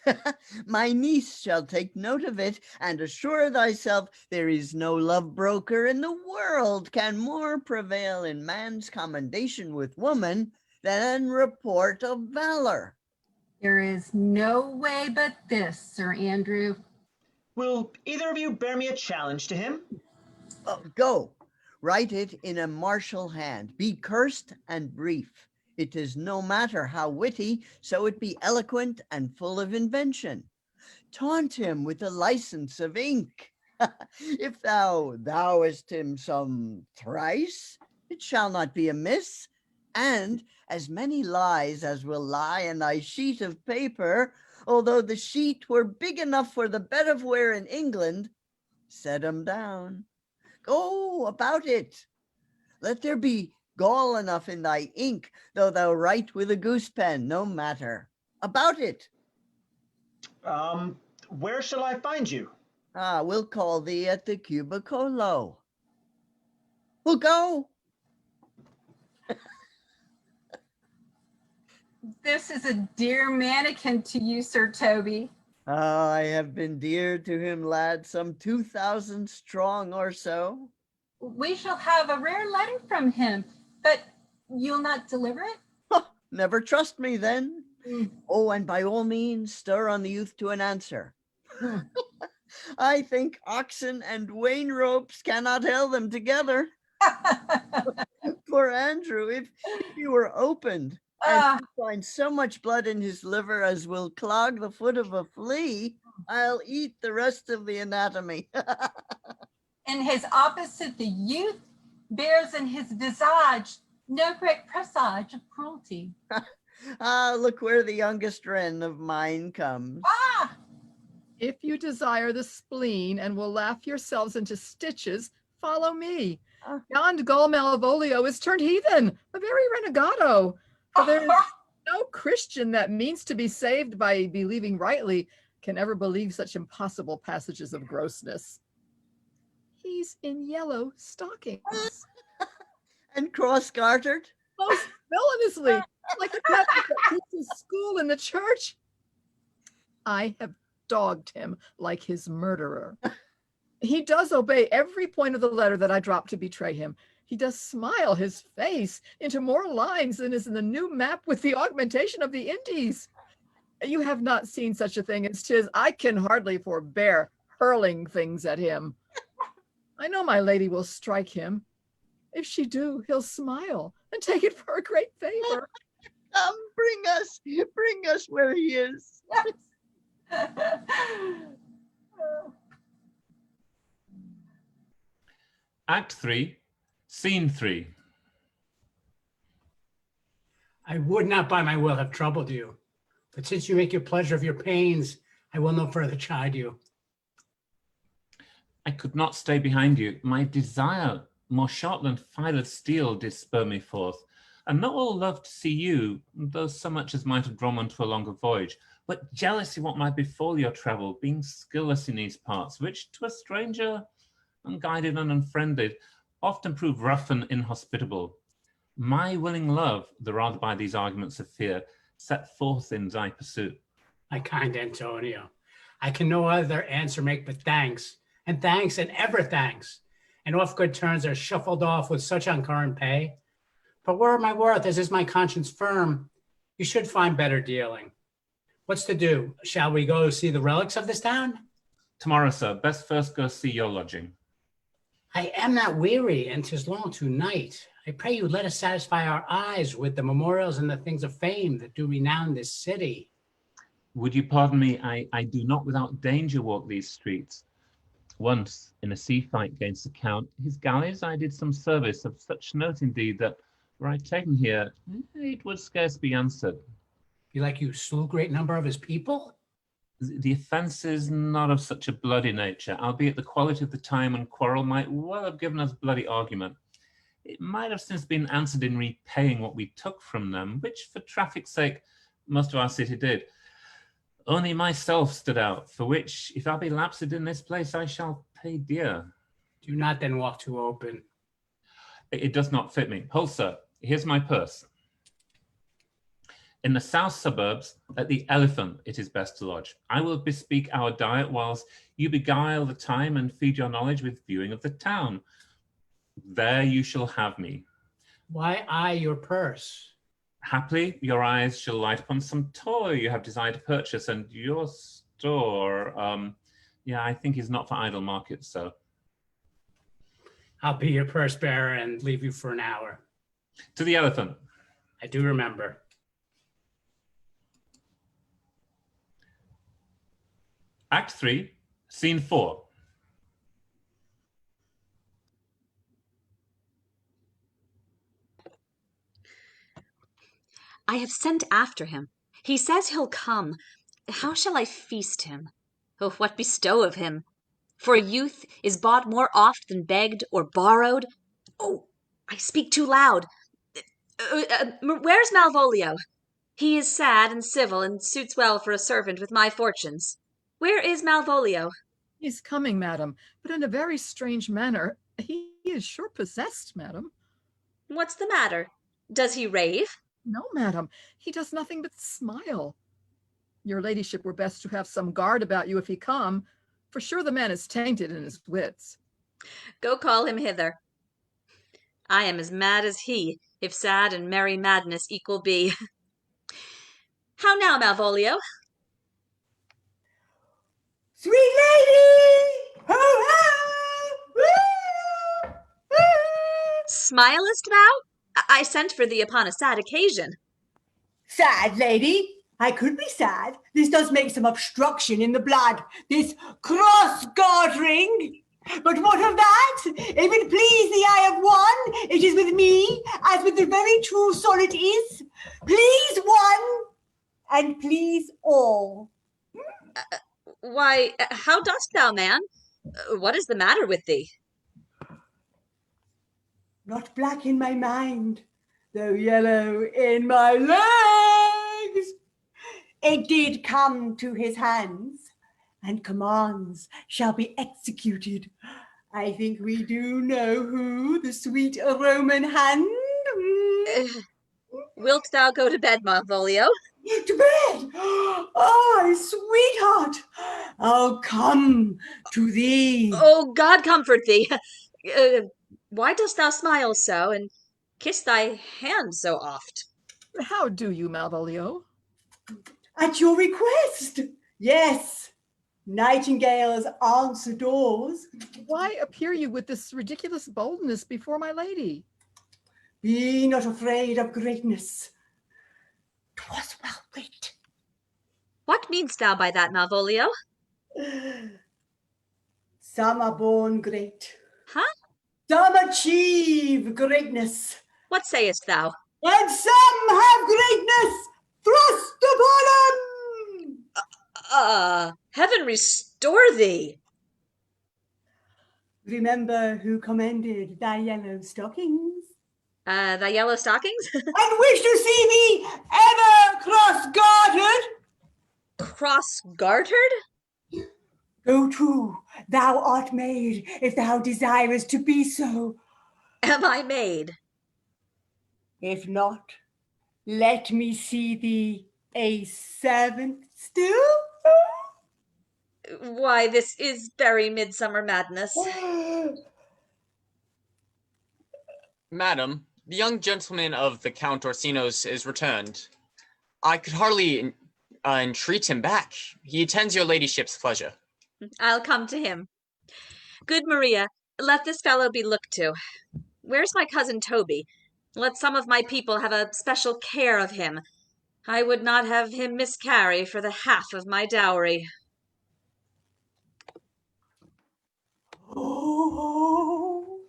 My niece shall take note of it, and assure thyself there is no love broker in the world can more prevail in man's commendation with woman than report of valor. There is no way but this, Sir Andrew. Will either of you bear me a challenge to him? Go, write it in a martial hand. Be cursed and brief. It is no matter how witty, so it be eloquent and full of invention. Taunt him with a license of ink. If thouest him some thrice, it shall not be amiss. And as many lies as will lie in thy sheet of paper, although the sheet were big enough for the bed of ware in England, set 'em down. Go about it. Let there be gall enough in thy ink, though thou write with a goose pen, no matter. About it. Where shall I find you? We'll call thee at the cubicolo. We'll go. This is a dear mannequin to you, Sir Toby. I have been dear to him, lad, some 2,000 strong or so. We shall have a rare letter from him, but you'll not deliver it? Never trust me then. Oh, and by all means, stir on the youth to an answer. I think oxen and wain ropes cannot held them together. Poor Andrew, if he were opened, and find so much blood in his liver as will clog the foot of a flea, I'll eat the rest of the anatomy. And his opposite, the youth, bears in his visage no great presage of cruelty. Look where the youngest wren of mine comes. If you desire the spleen and will laugh yourselves into stitches, follow me. Yond Gull Malvolio is turned heathen, a very renegado. For there is no Christian that means to be saved by believing rightly can ever believe such impossible passages of grossness. He's in yellow stockings. And cross-gartered? Most villainously, like a cat that keeps his school in the church. I have dogged him like his murderer. He does obey every point of the letter that I dropped to betray him. He does smile his face into more lines than is in the new map with the augmentation of the Indies. You have not seen such a thing as 'tis. I can hardly forbear hurling things at him. I know my lady will strike him. If she do, he'll smile and take it for a great favor. Bring us where he is. Act 3, Scene 3. I would not by my will have troubled you, but since you make your pleasure of your pains, I will no further chide you. I could not stay behind you. My desire, more sharp than filed steel, did spur me forth. And not all love to see you, though so much as might have drawn one to a longer voyage, but jealousy what might befall your travel, being skilless in these parts, which to a stranger, unguided and unfriended, often prove rough and inhospitable. My willing love, the rather by these arguments of fear, set forth in thy pursuit. My kind Antonio, I can no other answer make but thanks, and thanks and ever thanks. And off good turns are shuffled off with such uncurrent pay. But were my worth, as is my conscience firm, you should find better dealing. What's to do? Shall we go see the relics of this town? Tomorrow, sir, best first go see your lodging. I am not weary, and 'tis long tonight. I pray you let us satisfy our eyes with the memorials and the things of fame that do renown this city. Would you pardon me, I do not without danger walk these streets. Once, in a sea fight against the Count, his galleys I did some service of such note indeed that, were I taken here, it would scarce be answered. You like you slew a great number of his people? The offence is not of such a bloody nature, albeit the quality of the time and quarrel might well have given us bloody argument. It might have since been answered in repaying what we took from them, which for traffic's sake most of our city did. Only myself stood out, for which, if I be lapsed in this place, I shall pay dear. Do not then walk too open. It does not fit me. Hold, sir, here's my purse. In the south suburbs, at the Elephant, it is best to lodge. I will bespeak our diet whilst you beguile the time and feed your knowledge with viewing of the town. There you shall have me. Why I your purse? Haply your eyes shall light upon some toy you have desired to purchase, and your store, I think is not for idle markets, so. I'll be your purse bearer and leave you for an hour. To the Elephant. I do remember. Act 3, Scene 4. I have sent after him. He says he'll come. How shall I feast him? Oh, what bestow of him? For youth is bought more oft than begged or borrowed. Oh, I speak too loud. Where's Malvolio? He is sad and civil and suits well for a servant with my fortunes. Where is Malvolio? He's coming, madam, but in a very strange manner. He is sure possessed, madam. What's the matter? Does he rave? No, madam, he does nothing but smile. Your ladyship were best to have some guard about you if he come, for sure the man is tainted in his wits. Go call him hither. I am as mad as he, if sad and merry madness equal be. How now, Malvolio? Sweet lady! Ho, ho! Smilest thou? I sent for thee upon a sad occasion. Sad lady? I could be sad. This does make some obstruction in the blood, this cross-gartering. But what of that? If it please the eye of one, it is with me, as with the very true soul it is. Please one, and please all. Why, how dost thou, man? What is the matter with thee? Not black in my mind, though yellow in my legs. It did come to his hands, and commands shall be executed. I think we do know who, the sweet Roman hand. Wilt thou go to bed, Malvolio? To bed? Oh, sweetheart, I'll come to thee. Oh, God comfort thee. Why dost thou smile so, and kiss thy hand so oft? How do you, Malvolio? At your request. Yes. Nightingales answer doors. Why appear you with this ridiculous boldness before my lady? Be not afraid of greatness. 'Twas well writ. What mean'st thou by that, Malvolio? Some are born great. Huh? Some achieve greatness. What sayest thou? And some have greatness thrust upon them. Heaven restore thee. Remember who commended thy yellow stockings? Thy yellow stockings? And wish to see thee ever cross-gartered. Cross-gartered? Go to, thou art made, if thou desirest to be so. Am I made? If not, let me see thee a servant still. Why, this is very midsummer madness. Madam, the young gentleman of the Count Orsino's is returned. I could hardly entreat him back. He attends your ladyship's pleasure. I'll come to him. Good Maria, let this fellow be looked to. Where's my cousin Toby? Let some of my people have a special care of him. I would not have him miscarry for the half of my dowry. Oh,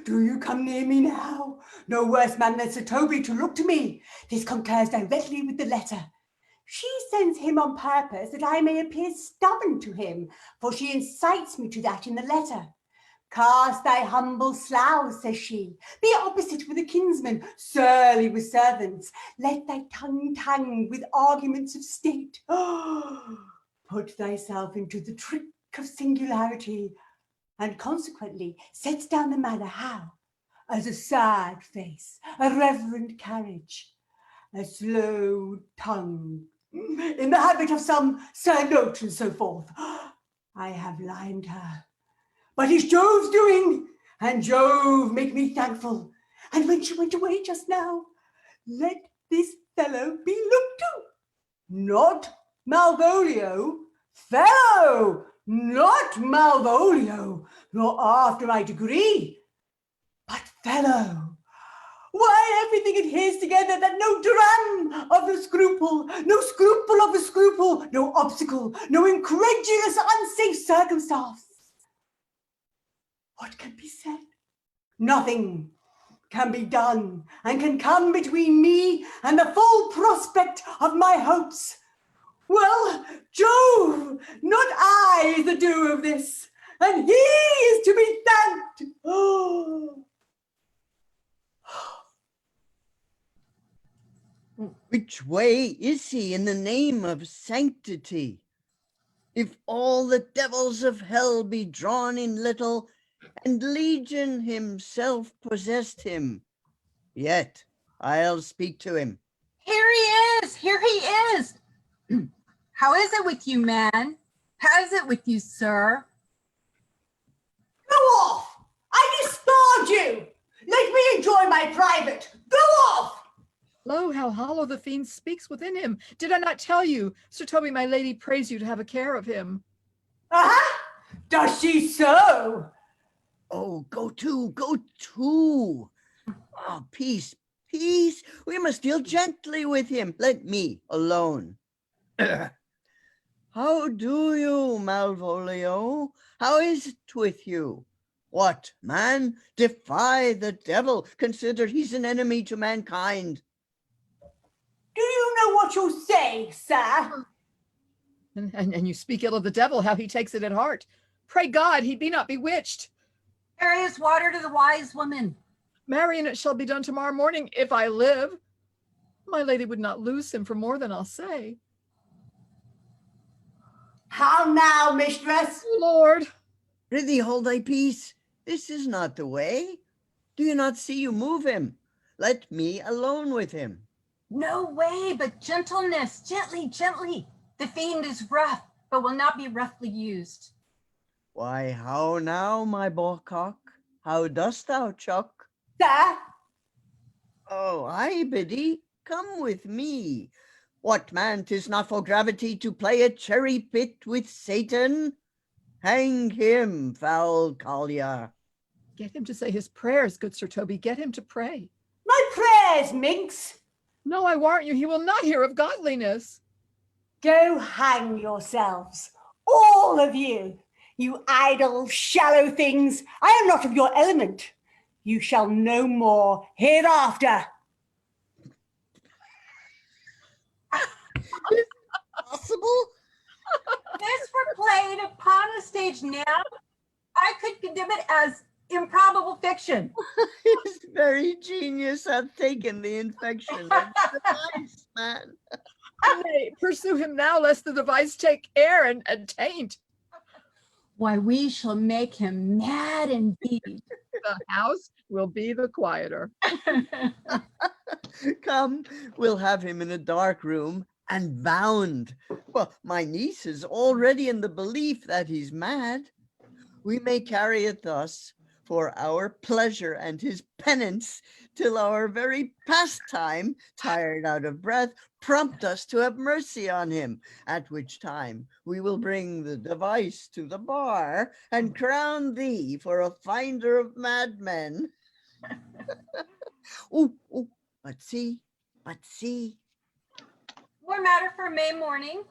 do you come near me now? No worse man than Sir Toby to look to me. This concurs directly with the letter. She sends him on purpose that I may appear stubborn to him, for she incites me to that in the letter. Cast thy humble slough, says she. Be opposite with a kinsman, surly with servants. Let thy tongue tang with arguments of state. Put thyself into the trick of singularity, and consequently sets down the manner how, as a sad face, a reverent carriage, a slow tongue, in the habit of some Sir Note and so forth. I have limed her. But it's Jove's doing, and Jove make me thankful. And when she went away just now, let this fellow be looked to. Not Malvolio, fellow, not Malvolio, nor after my degree, but fellow. Why, everything adheres together that no dram of the scruple, no scruple of the scruple, no obstacle, no incredulous unsafe circumstance. What can be said? Nothing can be done and can come between me and the full prospect of my hopes. Well, Jove, not I is the doer of this, and he is to be thanked. Oh. Which way is he in the name of sanctity? If all the devils of hell be drawn in little, and Legion himself possessed him, yet I'll speak to him. Here he is! Here he is! How is it with you, man? How is it with you, sir? Go off! I discard you! Let me enjoy my private. Go off! Lo, how hollow the fiend speaks within him. Did I not tell you? Sir Toby, my lady, prays you to have a care of him. Uh-huh. Does she so? Oh, go to, go to. Oh, peace, peace. We must deal gently with him. Let me alone. How do you, Malvolio? How is it with you? What, man? Defy the devil. Consider he's an enemy to mankind. Do you know what you say, sir? And you speak ill of the devil, how he takes it at heart. Pray God he be not bewitched. There is water to the wise woman. Marry, and it shall be done tomorrow morning, if I live. My lady would not lose him for more than I'll say. How now, mistress? Lord. Prithee, hold thy peace. This is not the way. Do you not see you move him? Let me alone with him. No way, but gentleness, gently, gently. The fiend is rough, but will not be roughly used. Why, how now, my bawcock? How dost thou, Chuck? Sir, Oh, aye, Biddy, come with me. What man, 'tis not for gravity to play at cherry pit with Satan? Hang him, foul collier. Get him to say his prayers, good Sir Toby. Get him to pray. my prayers, minx. No, I warrant you, he will not hear of godliness. Go hang yourselves, all of you, you idle, shallow things. I am not of your element. You shall no more hereafter. Possible? This were played upon a stage now, I could condemn it as improbable fiction. His very genius hath taken the infection of the device, man. Nay, pursue him now, lest the device take air and taint. Why, we shall make him mad indeed. The house will be the quieter. Come, we'll have him in a dark room and bound. Well, my niece is already in the belief that he's mad. We may carry it thus for our pleasure and his penance till our very pastime, tired out of breath, prompt us to have mercy on him, at which time we will bring the device to the bar and crown thee for a finder of madmen. Ooh, but see. More matter for May morning.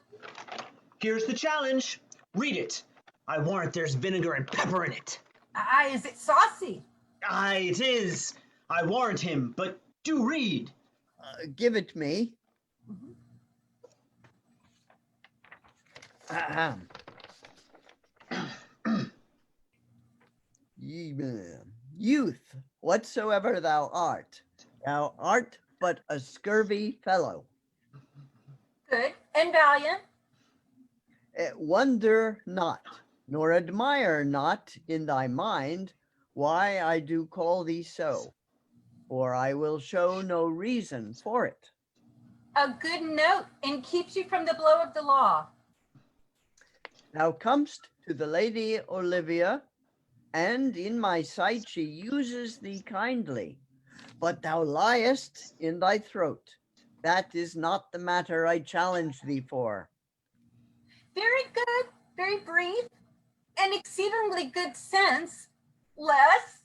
Here's the challenge. Read it. I warrant there's vinegar and pepper in it. Ah, is it saucy? Aye, it is. I warrant him, but do read. Give it me. Ahem. Youth, whatsoever thou art but a scurvy fellow. Good and valiant. Wonder not, nor admire not in thy mind why I do call thee so, for I will show no reason for it. A good note and keeps you from the blow of the law. Thou comest to the Lady Olivia, and in my sight she uses thee kindly, but thou liest in thy throat. That is not the matter I challenge thee for. Very good, very brief, and exceedingly good sense. Less.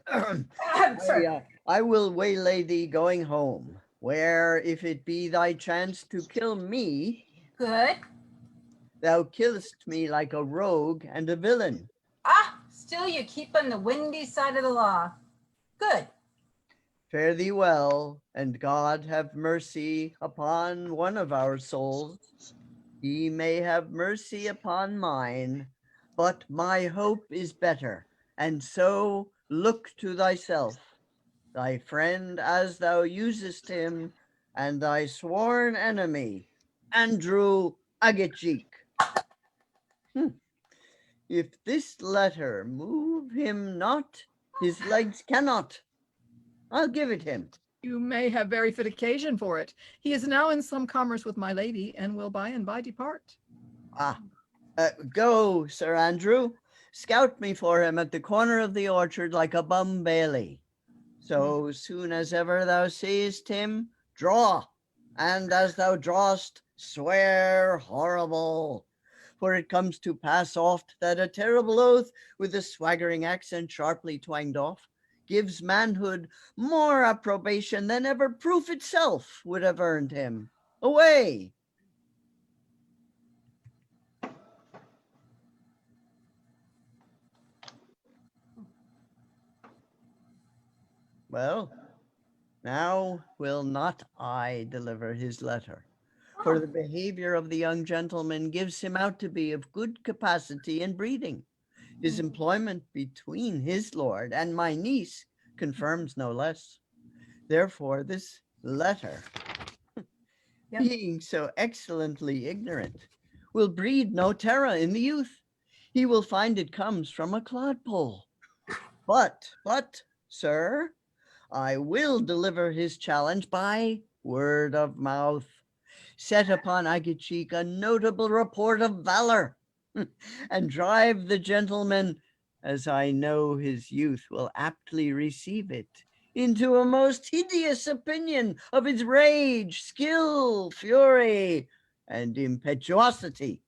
I'm sorry. I will waylay thee going home, where if it be thy chance to kill me, Good. thou killest me like a rogue and a villain. Ah, still you keep on the windy side of the law. Good. Fare thee well, and God have mercy upon one of our souls. He may have mercy upon mine, but my hope is better, and so look to thyself, thy friend as thou usest him, and thy sworn enemy, Andrew Agatchik. If this letter move him not, his legs cannot. I'll give it him. You may have very fit occasion for it. He is now in some commerce with my lady, and will by and by depart. Go, Sir Andrew. Scout me for him at the corner of the orchard like a bum bailey. So soon as ever thou seest him, draw, and as thou drawest, swear horrible. For it comes to pass oft that a terrible oath, with a swaggering accent sharply twanged off, gives manhood more approbation than ever proof itself would have earned him. Away! Well, now will not I deliver his letter, for the behavior of the young gentleman gives him out to be of good capacity and breeding. His employment between his lord and my niece confirms no less. Therefore, this letter, being so excellently ignorant, will breed no terror in the youth. He will find it comes from a clodpole. But, sir, I will deliver his challenge by word of mouth. Set upon Agatchik a notable report of valor, and drive the gentleman as I know his youth will aptly receive it, into a most hideous opinion of his rage, skill, fury, and impetuosity.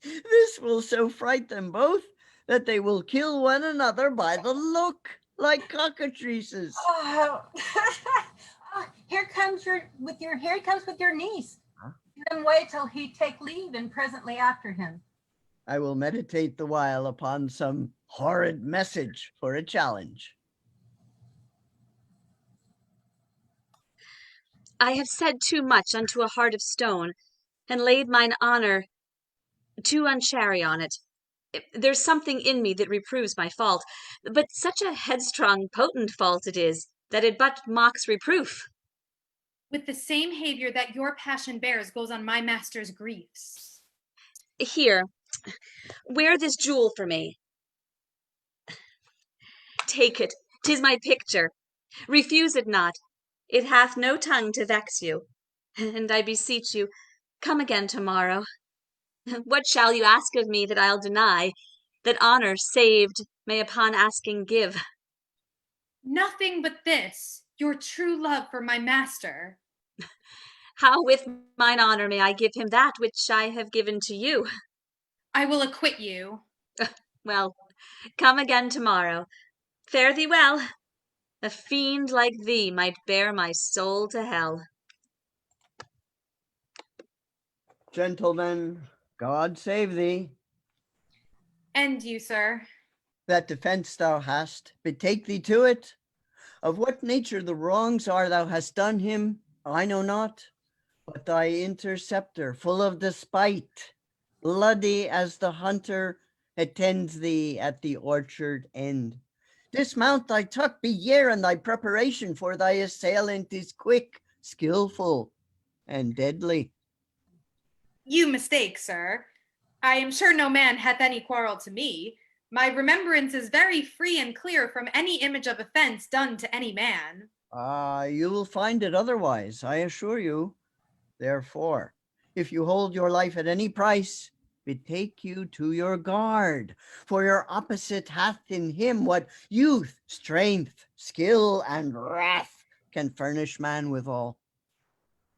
This will so fright them both that they will kill one another by the look, like cockatrices. Oh, oh, here comes with your niece. Huh? Then wait till he take leave and presently after him. I will meditate the while upon some horrid message for a challenge. I have said too much unto a heart of stone, and laid mine honor too unchary on it. There's something in me that reproves my fault, but such a headstrong, potent fault it is, that it but mocks reproof. With the same behavior that your passion bears goes on my master's griefs. Here, wear this jewel for me. Take it, 'tis my picture. Refuse it not. It hath no tongue to vex you. And I beseech you, come again tomorrow. What shall you ask of me that I'll deny, that honor saved may upon asking give? Nothing but this, your true love for my master. How with mine honor may I give him that which I have given to you? I will acquit you. Well, come again tomorrow. Fare thee well. A fiend like thee might bear my soul to hell. Gentlemen, God save thee. And you, sir. That defense thou hast, betake thee to it. Of what nature the wrongs are thou hast done him, I know not, but thy interceptor, full of despite, bloody as the hunter, attends thee at the orchard end. Dismount thy tuck, be yare in thy preparation, for thy assailant is quick, skillful, and deadly. You mistake, sir. I am sure no man hath any quarrel to me. My remembrance is very free and clear from any image of offense done to any man. You will find it otherwise, I assure you. Therefore, if you hold your life at any price, betake you to your guard, for your opposite hath in him what youth, strength, skill, and wrath can furnish man withal.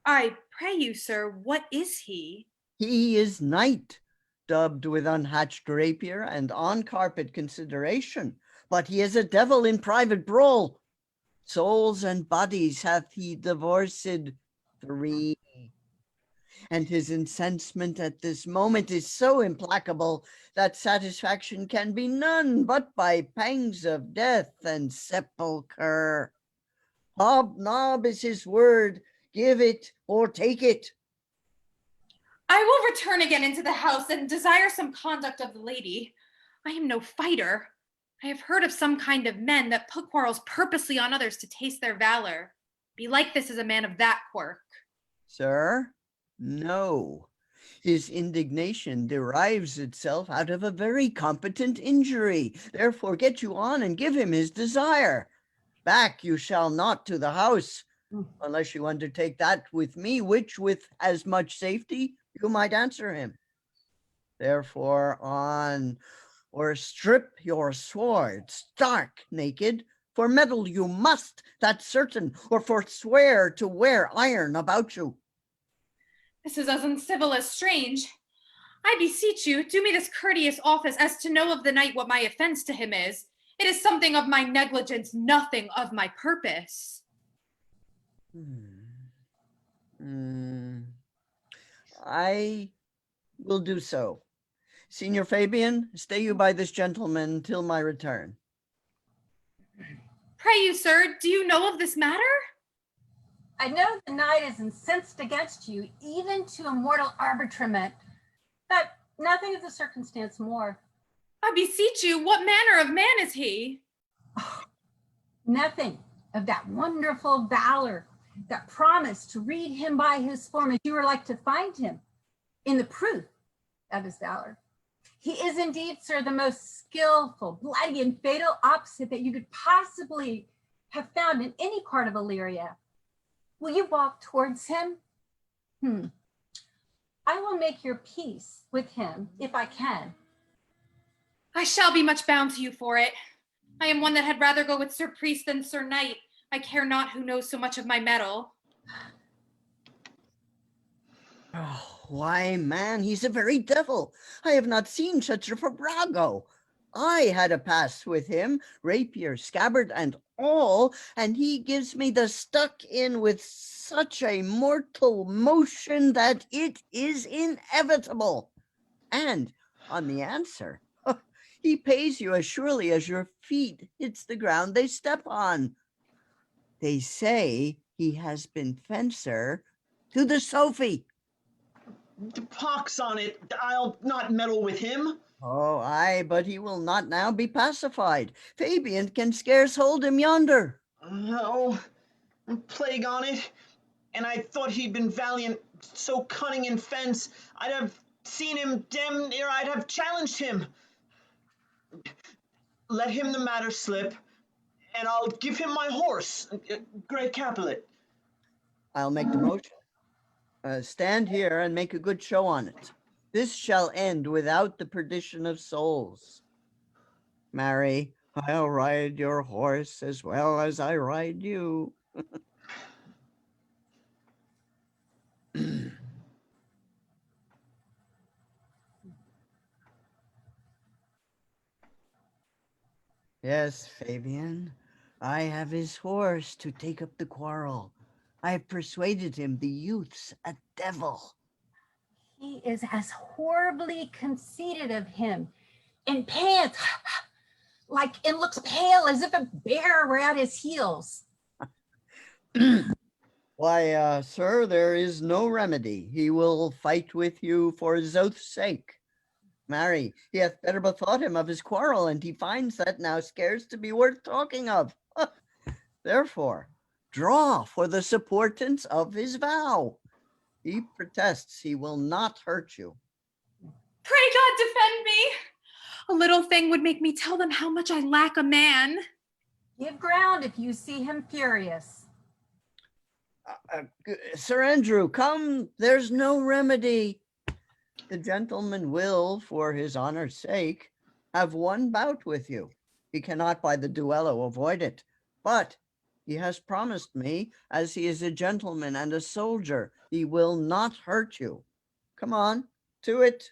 I pray you, sir, what is he? He is night, dubbed with unhatched rapier and on carpet consideration, but he is a devil in private brawl. Souls and bodies hath he divorced 3, and his incensement at this moment is so implacable that satisfaction can be none but by pangs of death and sepulchre. Hobnob is his word, give it or take it. I will return again into the house and desire some conduct of the lady. I am no fighter. I have heard of some kind of men that put quarrels purposely on others to taste their valor. Belike this is a man of that quirk. Sir, no. His indignation derives itself out of a very competent injury. Therefore get you on and give him his desire. Back you shall not to the house, unless you undertake that with me, which with as much safety you might answer him. Therefore on, or strip your sword stark naked, for meddle you must, that's certain, or forswear to wear iron about you. This is as uncivil as strange. I beseech you, do me this courteous office as to know of the knight what my offense to him is. It is something of my negligence, nothing of my purpose. I will do so. Signor Fabian, stay you by this gentleman till my return. Pray you, sir, do you know of this matter? I know the knight is incensed against you, even to a mortal arbitrament, but nothing of the circumstance more. I beseech you, what manner of man is he? Oh, nothing of that wonderful valor that promised to read him by his form as you were like to find him in the proof of his valor. He is indeed, sir, the most skillful, bloody, and fatal opposite that you could possibly have found in any part of Illyria. Will you walk towards him? I will make your peace with him if I can. I shall be much bound to you for it. I am one that had rather go with Sir Priest than Sir Knight. I care not who knows so much of my mettle. Oh, why, man, he's a very devil. I have not seen such a farrago. I had a pass with him, rapier, scabbard, and all, and he gives me the stuck in with such a mortal motion that it is inevitable. And on the answer, he pays you as surely as your feet hits the ground they step on. They say he has been fencer to the Sophie. Pox on it, I'll not meddle with him. Oh, aye, but he will not now be pacified. Fabian can scarce hold him yonder. Oh, plague on it. And I thought he'd been valiant, so cunning in fence. I'd have seen him damn near, I'd have challenged him. Let him the matter slip, and I'll give him my horse, Grey Capulet. I'll make the motion. Stand here and make a good show on it. This shall end without the perdition of souls. Marry, I'll ride your horse as well as I ride you. Yes, Fabian, I have his horse to take up the quarrel. I have persuaded him the youth's a devil. He is as horribly conceited of him, and pants like, and looks pale as if a bear were at his heels. Why, sir, there is no remedy. He will fight with you for his oath's sake. Marry, he hath better bethought him of his quarrel, and he finds that now scarce to be worth talking of. Therefore, draw for the supportance of his vow. He protests he will not hurt you. Pray God defend me. A little thing would make me tell them how much I lack a man. Give ground if you see him furious. Sir Andrew, come, there's no remedy. The gentleman will, for his honor's sake, have one bout with you. He cannot by the duello avoid it, but he has promised me, as he is a gentleman and a soldier, he will not hurt you. Come on, to it.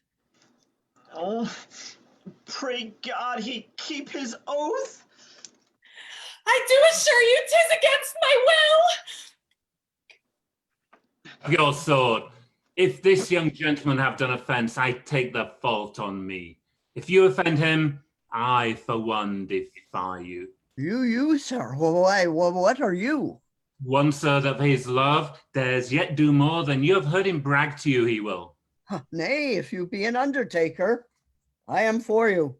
Oh, pray God he keep his oath. I do assure you 'tis against my will. Your sword. If this young gentleman have done offence, I take the fault on me. If you offend him, I, for one, defy you. You, sir? Why, what are you? One, sir, that for his love dares yet do more than you have heard him brag to you he will. Nay, if you be an undertaker, I am for you.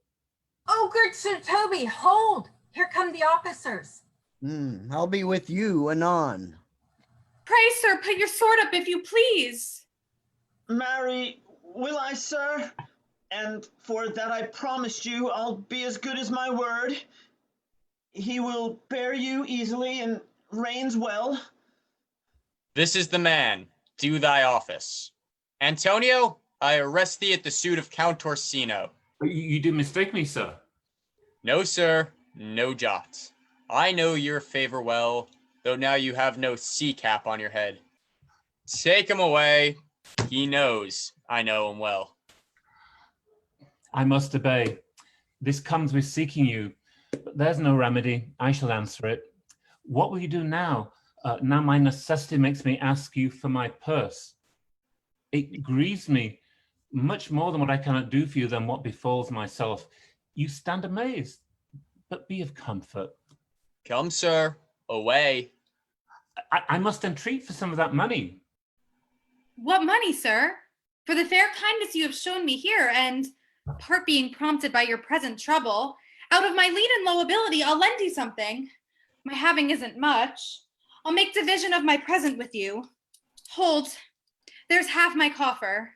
Oh, good Sir Toby, hold! Here come the officers. I'll be with you anon. Pray, sir, put your sword up if you please. Marry, will I, sir? And for that I promised you, I'll be as good as my word. He will bear you easily and reigns well. This is the man. Do thy office. Antonio, I arrest thee at the suit of Count Orsino. You do mistake me, sir. No, sir, no jot. I know your favor well, though now you have no sea cap on your head. Take him away. He knows I know him well. I must obey. This comes with seeking you, but there's no remedy. I shall answer it. What will you do now? Now my necessity makes me ask you for my purse. It grieves me much more than what I cannot do for you than what befalls myself. You stand amazed, but be of comfort. Come, sir, away. I must entreat for some of that money. What money, sir? For the fair kindness you have shown me here, and part being prompted by your present trouble, out of my lean and low ability, I'll lend you something. My having isn't much. I'll make division of my present with you. Hold, there's half my coffer.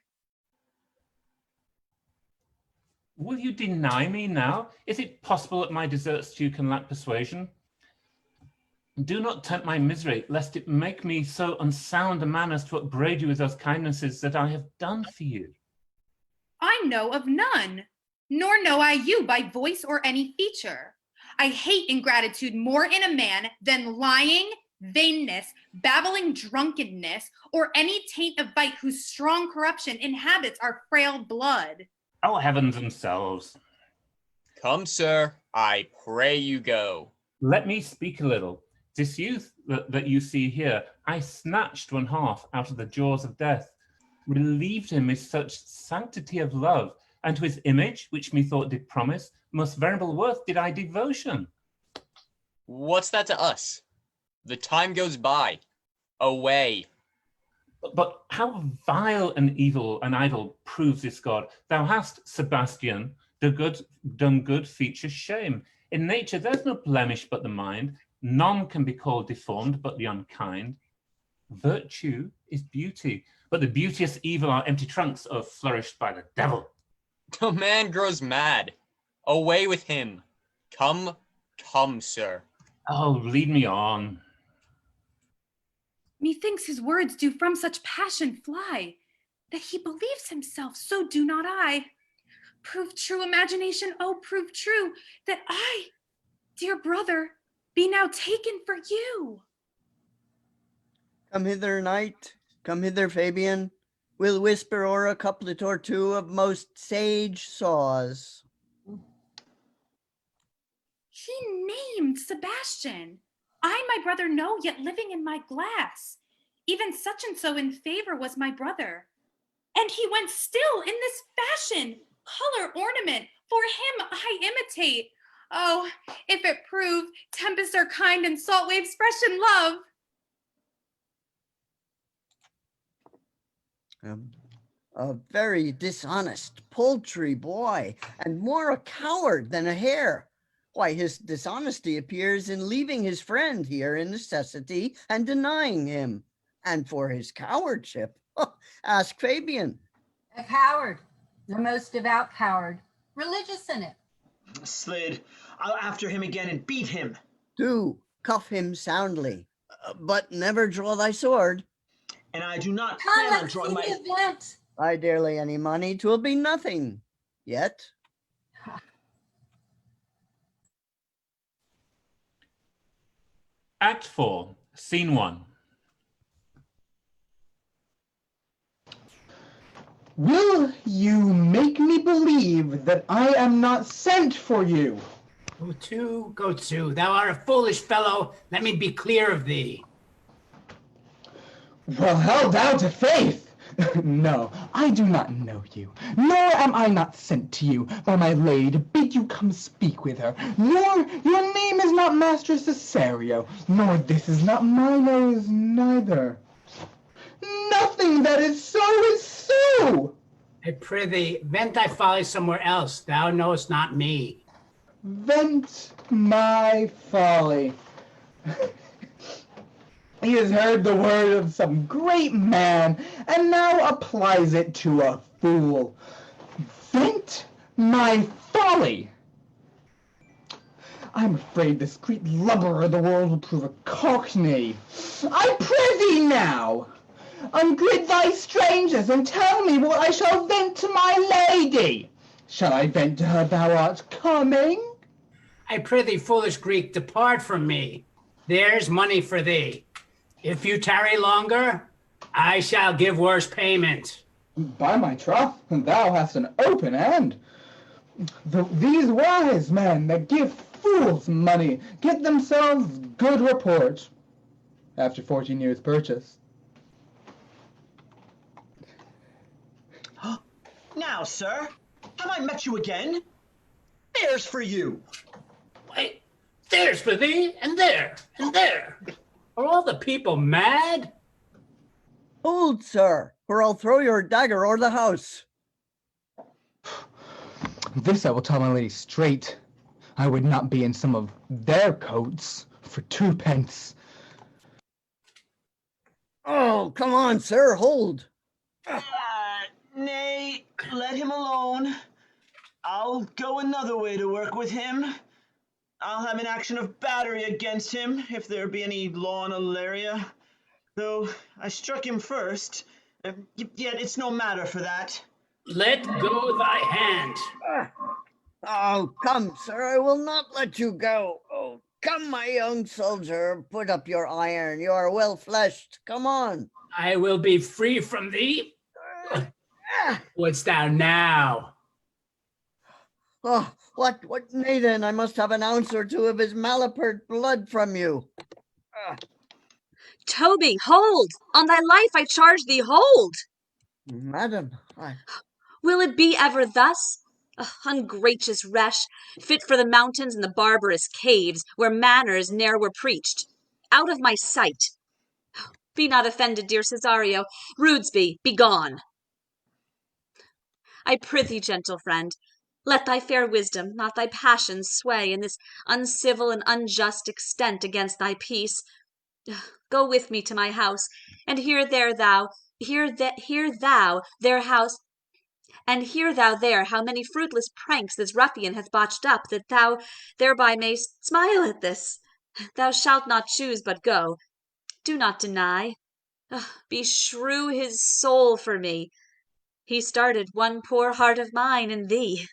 Will you deny me now? Is it possible that my deserts to you can lack persuasion? Do not tempt my misery, lest it make me so unsound a man as to upbraid you with those kindnesses that I have done for you. I know of none. Nor know I you by voice or any feature. I hate ingratitude more in a man than lying, vainness, babbling drunkenness, or any taint of bite whose strong corruption inhabits our frail blood. Oh, heavens themselves. Come, sir, I pray you go. Let me speak a little. This youth that you see here, I snatched one half out of the jaws of death, relieved him with such sanctity of love, and to his image, which methought did promise, most venerable worth did I devotion. What's that to us? The time goes by. Away. But how vile and evil and idle proves this God. Thou hast, Sebastian, done good features shame. In nature there's no blemish but the mind. None can be called deformed but the unkind. Virtue is beauty, but the beauteous evil are empty trunks flourished by the devil. The man grows mad. Away with him. Come, come, sir. Oh, lead me on. Methinks his words do from such passion fly, that he believes himself, so do not I. Prove true, imagination, oh, prove true, that I, dear brother, be now taken for you. Come hither, knight. Come hither, Fabian. We'll whisper o'er a couplet or two of most sage saws. He named Sebastian. I my brother know, yet living in my glass. Even such and so in favor was my brother. And he went still in this fashion, color, ornament, for him I imitate. Oh, if it prove tempests are kind and salt waves fresh in love. A very dishonest, paltry boy, and more a coward than a hare. Why, his dishonesty appears in leaving his friend here in necessity and denying him. And for his cowardship, ask Fabian. A coward, the most devout coward, religious in it. Slid, I'll after him again and beat him. Do, cuff him soundly, but never draw thy sword. And I do not Come, plan on let's drawing see my... the event. I dare lay any money, 'twill be nothing. Yet. Act 4, Scene 1. Will you make me believe that I am not sent for you? Go to, thou art a foolish fellow. Let me be clear of thee. Well held thou to faith. No, I do not know you, nor am I not sent to you by my lady to bid you come speak with her, nor your name is not Master Cesario, nor this is not my nose neither. Nothing that is so is so. I prithee, vent thy folly somewhere else. Thou knowest not me. Vent my folly. He has heard the word of some great man, and now applies it to a fool. Vent my folly. I'm afraid this great lubber of the world will prove a cockney. I prithee now, ungrid thy strangers, and tell me what I shall vent to my lady. Shall I vent to her thou art coming? I prithee, foolish Greek, depart from me. There's money for thee. If you tarry longer, I shall give worse payment. By my troth, thou hast an open hand. These wise men that give fools money get themselves good report after 14 years' purchase. Now, sir, have I met you again? There's for you. Wait, there's for thee, and there, and there. Are all the people mad? Hold, sir, or I'll throw your dagger o'er the house. This I will tell my lady straight. I would not be in some of their coats for 2 pence. Oh, come on, sir, hold. Nay, let him alone. I'll go another way to work with him. I'll have an action of battery against him, if there be any law in Ilaria. Though I struck him first, yet it's no matter for that. Let go thy hand. Oh, come, sir, I will not let you go. Oh, come, my young soldier, put up your iron. You are well fleshed. Come on. I will be free from thee. Wouldst thou now? Oh, what nay then? I must have an ounce or two of his malapert blood from you. Toby, hold! On thy life I charge thee, hold! Madam, Will it be ever thus? Ungracious wretch, fit for the mountains and the barbarous caves, where manners ne'er were preached. Out of my sight! Be not offended, dear Cesario. Rudesby, be gone. I prithee, gentle friend, let thy fair wisdom, not thy passions, sway in this uncivil and unjust extent against thy peace. Go with me to my house, and hear thou there how many fruitless pranks this ruffian hath botched up, that thou thereby mayst smile at this. Thou shalt not choose but go. Do not deny. Beshrew his soul for me. He started one poor heart of mine in thee.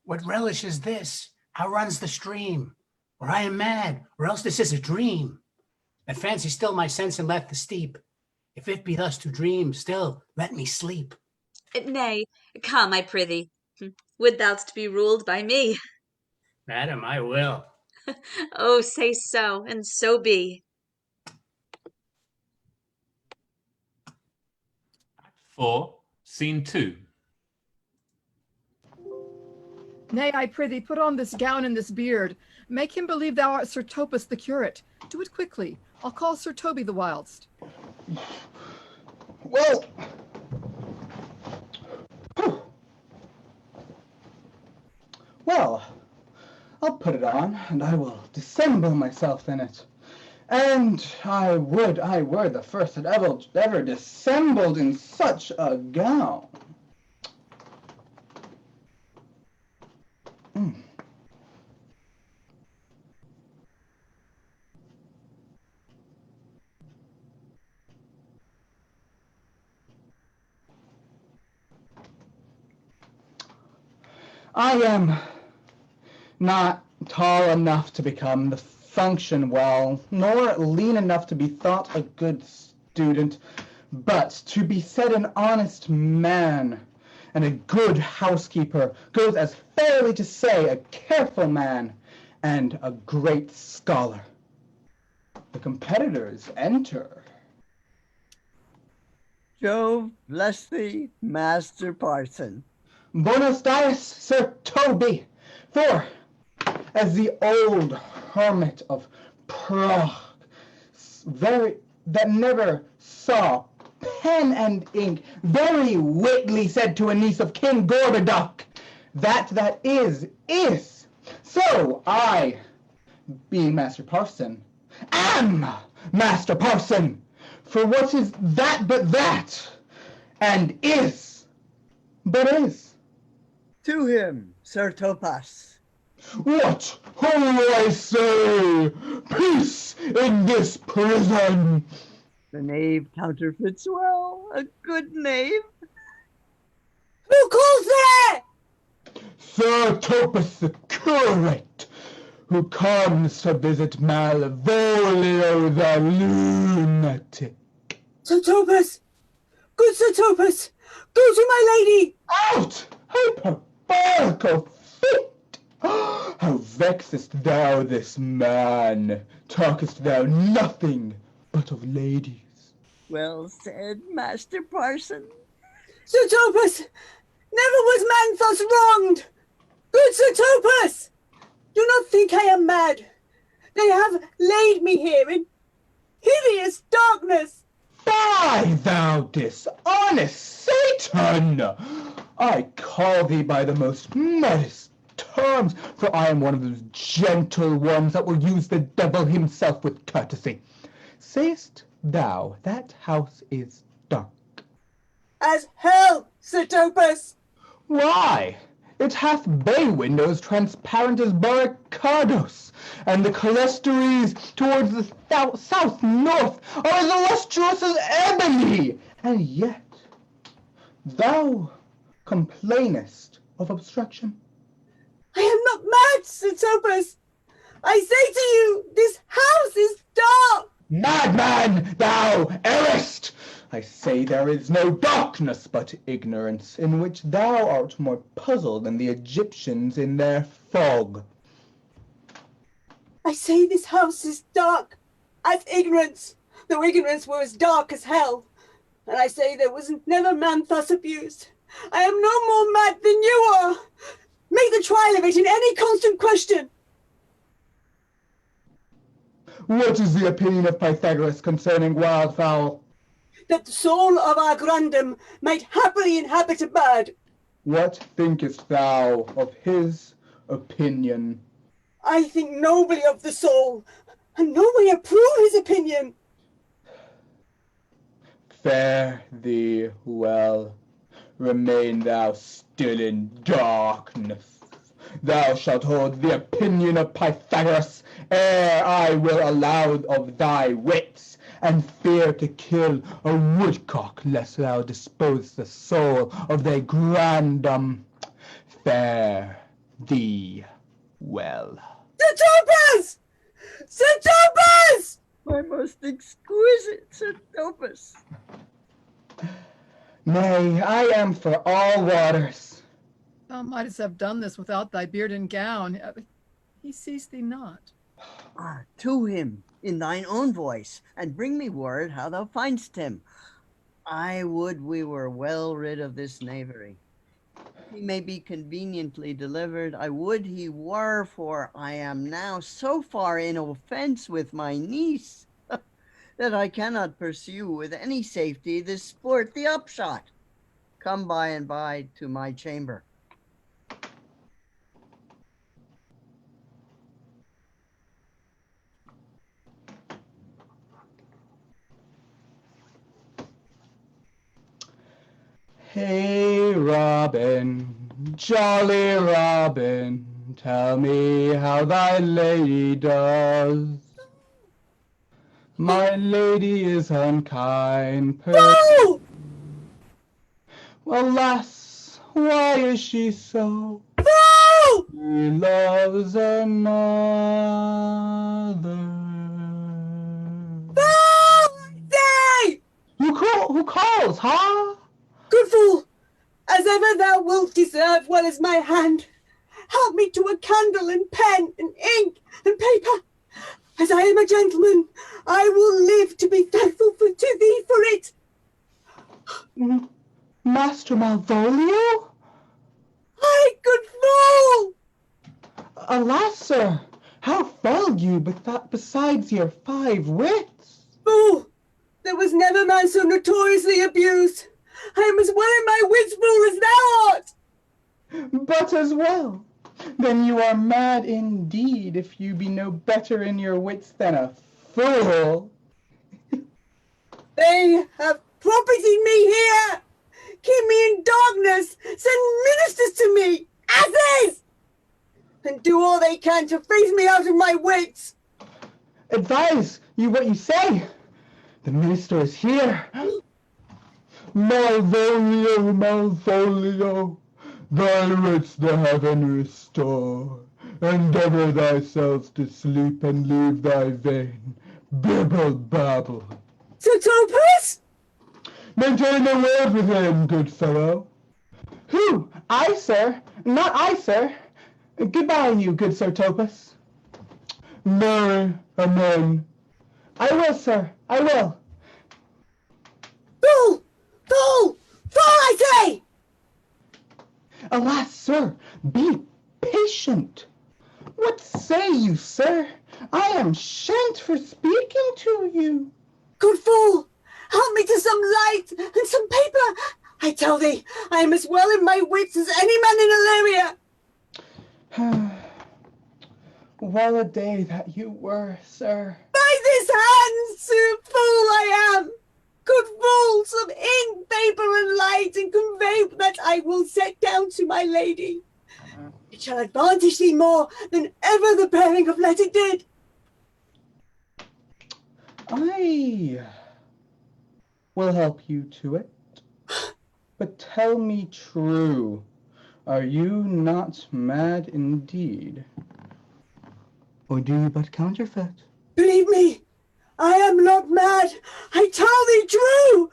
What relish is this? How runs the stream? Or I am mad, or else this is a dream. That fancy still my sense and let the steep. If it be thus to dream, still let me sleep. Nay, come, I prithee. Would thou'dst be ruled by me? Madam, I will. Oh, say so, and so be. Act 4, Scene 2. Nay, I prithee, put on this gown and this beard. Make him believe thou art Sir Topus the curate. Do it quickly. I'll call Sir Toby the whilst. Well, well, I'll put it on, and I will dissemble myself in it. And I were the first that ever dissembled in such a gown. I am not tall enough to become the function well, nor lean enough to be thought a good student, but to be said an honest man and a good housekeeper goes as fairly to say a careful man and a great scholar. The competitors enter. Jove bless thee, Master Parson. Buenos dias, Sir Toby, for as the old hermit of Prague, that never saw pen and ink, very witly said to a niece of King Gorboduc, that is. So I, being Master Parson, am Master Parson, for what is that but that, and is but is. To him, Sir Topas. What ho I say? Peace in this prison. The knave counterfeits well, a good knave. Who calls there? Sir Topas the curate, who comes to visit Malvolio the lunatic. Sir Topas! Good Sir Topas! Go to my lady! Out! Hyperbolical fit! How vexest thou this man? Talkest thou nothing but of ladies? Well said, Master Parson. Sir Topas! Never was man thus wronged! Good Sir Topas! Do not think I am mad. They have laid me here in hideous darkness. Fie, thou dishonest Satan! I call thee by the most modest terms, for I am one of those gentle ones that will use the devil himself with courtesy. Sayest thou that house is dark? As hell, Sir Topas! Why, it hath bay windows transparent as barricadoes, and the clerestories towards the south-north are as illustrious as ebony, and yet thou complainest of obstruction. I am not mad, Sir Topas. I say to you, this house is dark. Madman, thou errest! I say there is no darkness but ignorance, in which thou art more puzzled than the Egyptians in their fog. I say this house is dark as ignorance, though ignorance were as dark as hell. And I say there was never man thus abused. I am no more mad than you are. Make the trial of it in any constant question. What is the opinion of Pythagoras concerning wildfowl? That the soul of our grandam might happily inhabit a bird. What thinkest thou of his opinion? I think nobly of the soul, and nobly approve his opinion. Fare thee well. Remain thou still in darkness. Thou shalt hold the opinion of Pythagoras, ere I will allow of thy wits, and fear to kill a woodcock, lest thou dispose the soul of thy grandam. Fare thee well. Sir Topas! Sir Topas! My most exquisite Sir Topas. Nay, I am for all waters. Thou mightest have done this without thy beard and gown. He sees thee not. To him in thine own voice, and bring me word how thou find'st him. I would we were well rid of this knavery. He may be conveniently delivered. I would he were, for I am now so far in offense with my niece that I cannot pursue with any safety this sport the upshot. Come by and by to my chamber. Hey, Robin, jolly Robin, tell me how thy lady does. My lady is unkind. No! Well, lass, why is she so? No! She loves another. No! Say! Who calls, huh? Good fool, as ever thou wilt deserve well as my hand. Help me to a candle and pen and ink and paper. As I am a gentleman, I will live to be thankful to thee for it. Master Malvolio? Ay, good fool! Alas, sir, how fell you but that besides your 5 wits? Fool, there was never man so notoriously abused. I am as well in my wits, fool, as thou art. But as well. Then you are mad indeed, if you be no better in your wits than a fool. They have propertied me here. Keep me in darkness. Send ministers to me, asses! And do all they can to phase me out of my wits. Advise you what you say. The minister is here. Malvolio, Malvolio, thy wits the heaven restore. Endeavor thyself to sleep and leave thy vain bibble babble. Sir Topas? Maintain a word with him, good fellow. Who? I, sir? Not I, sir. Goodbye, you good Sir Topas. Marry, amen. I will, sir, I will. Fool! Fool! Fool, I say! Alas, sir, be patient. What say you, sir? I am shent for speaking to you. Good fool! Help me to some light and some paper. I tell thee, I am as well in my wits as any man in Illyria. Well a day that you were, sir. By this hand, sir fool I am. Good fool, some ink, paper, and light, and convey that I will set down to my lady. It shall advantage thee more than ever the bearing of letter did. I will help you to it. But tell me true, Are you not mad indeed? Or do you but counterfeit? Believe me, I am not mad. I tell thee true.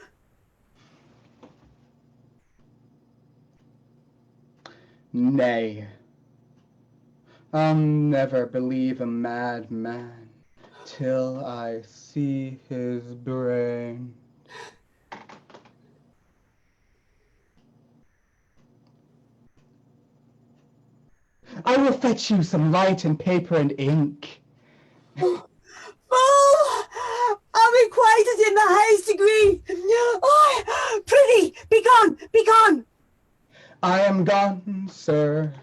Nay, I'll never believe a madman till I see his brain. I will fetch you some light and paper and ink. Fool! Unrequited in the highest degree. Oh, prithee, begone, begone. I am gone, sir,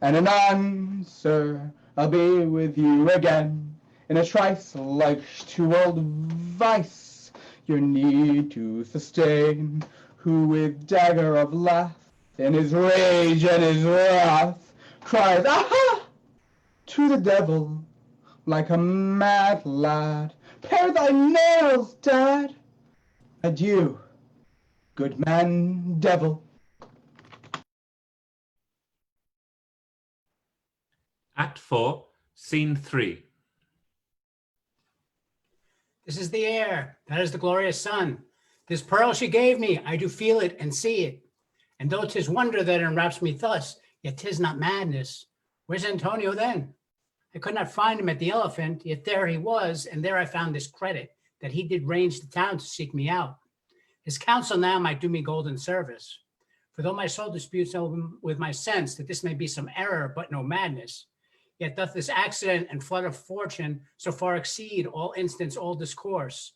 and anon, sir, I'll be with you again. In a trice, like to old vice, your need to sustain, who with dagger of lath, in his rage and his wrath, cries, aha! To the devil, like a mad lad. Pare thy nails, dad! Adieu, good man, devil. Act 4, Scene 3. This is the air, that is the glorious sun. This pearl she gave me, I do feel it and see it. And though 'tis wonder that enwraps me thus, yet 'tis not madness. Where's Antonio then? I could not find him at the Elephant, yet there he was, and there I found this credit, that he did range the town to seek me out. His counsel now might do me golden service. For though my soul disputes with my sense that this may be some error, but no madness, yet doth this accident and flood of fortune so far exceed all instance, all discourse,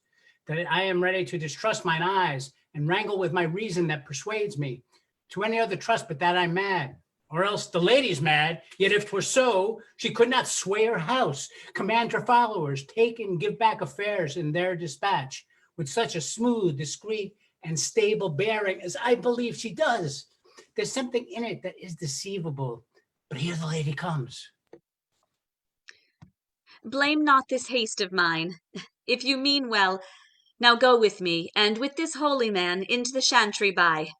that I am ready to distrust mine eyes and wrangle with my reason that persuades me to any other trust but that I'm mad. Or else the lady's mad, yet if 'twere so, she could not sway her house, command her followers, take and give back affairs in their dispatch, with such a smooth, discreet, and stable bearing as I believe she does. There's something in it that is deceivable, but here the lady comes. Blame not this haste of mine. If you mean well, now go with me, and with this holy man into the chantry by.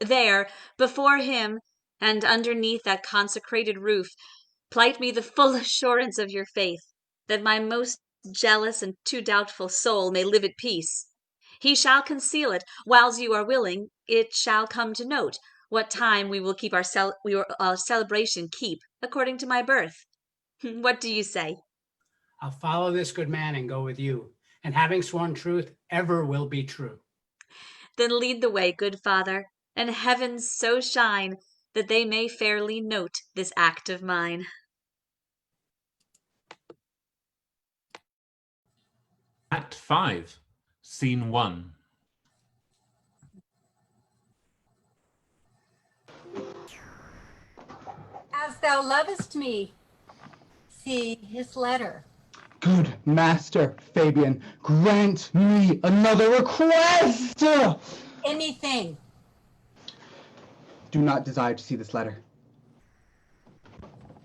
There, before him, and underneath that consecrated roof, plight me the full assurance of your faith, that my most jealous and too doubtful soul may live at peace. He shall conceal it, whiles you are willing, it shall come to note what time we will keep our celebration keep, according to my birth. What do you say? I'll follow this good man and go with you, and having sworn truth, ever will be true. Then lead the way, good father, and heavens so shine that they may fairly note this act of mine. Act 5, Scene 1. As thou lovest me, see his letter. Good Master Fabian, grant me another request! Anything. Do not desire to see this letter.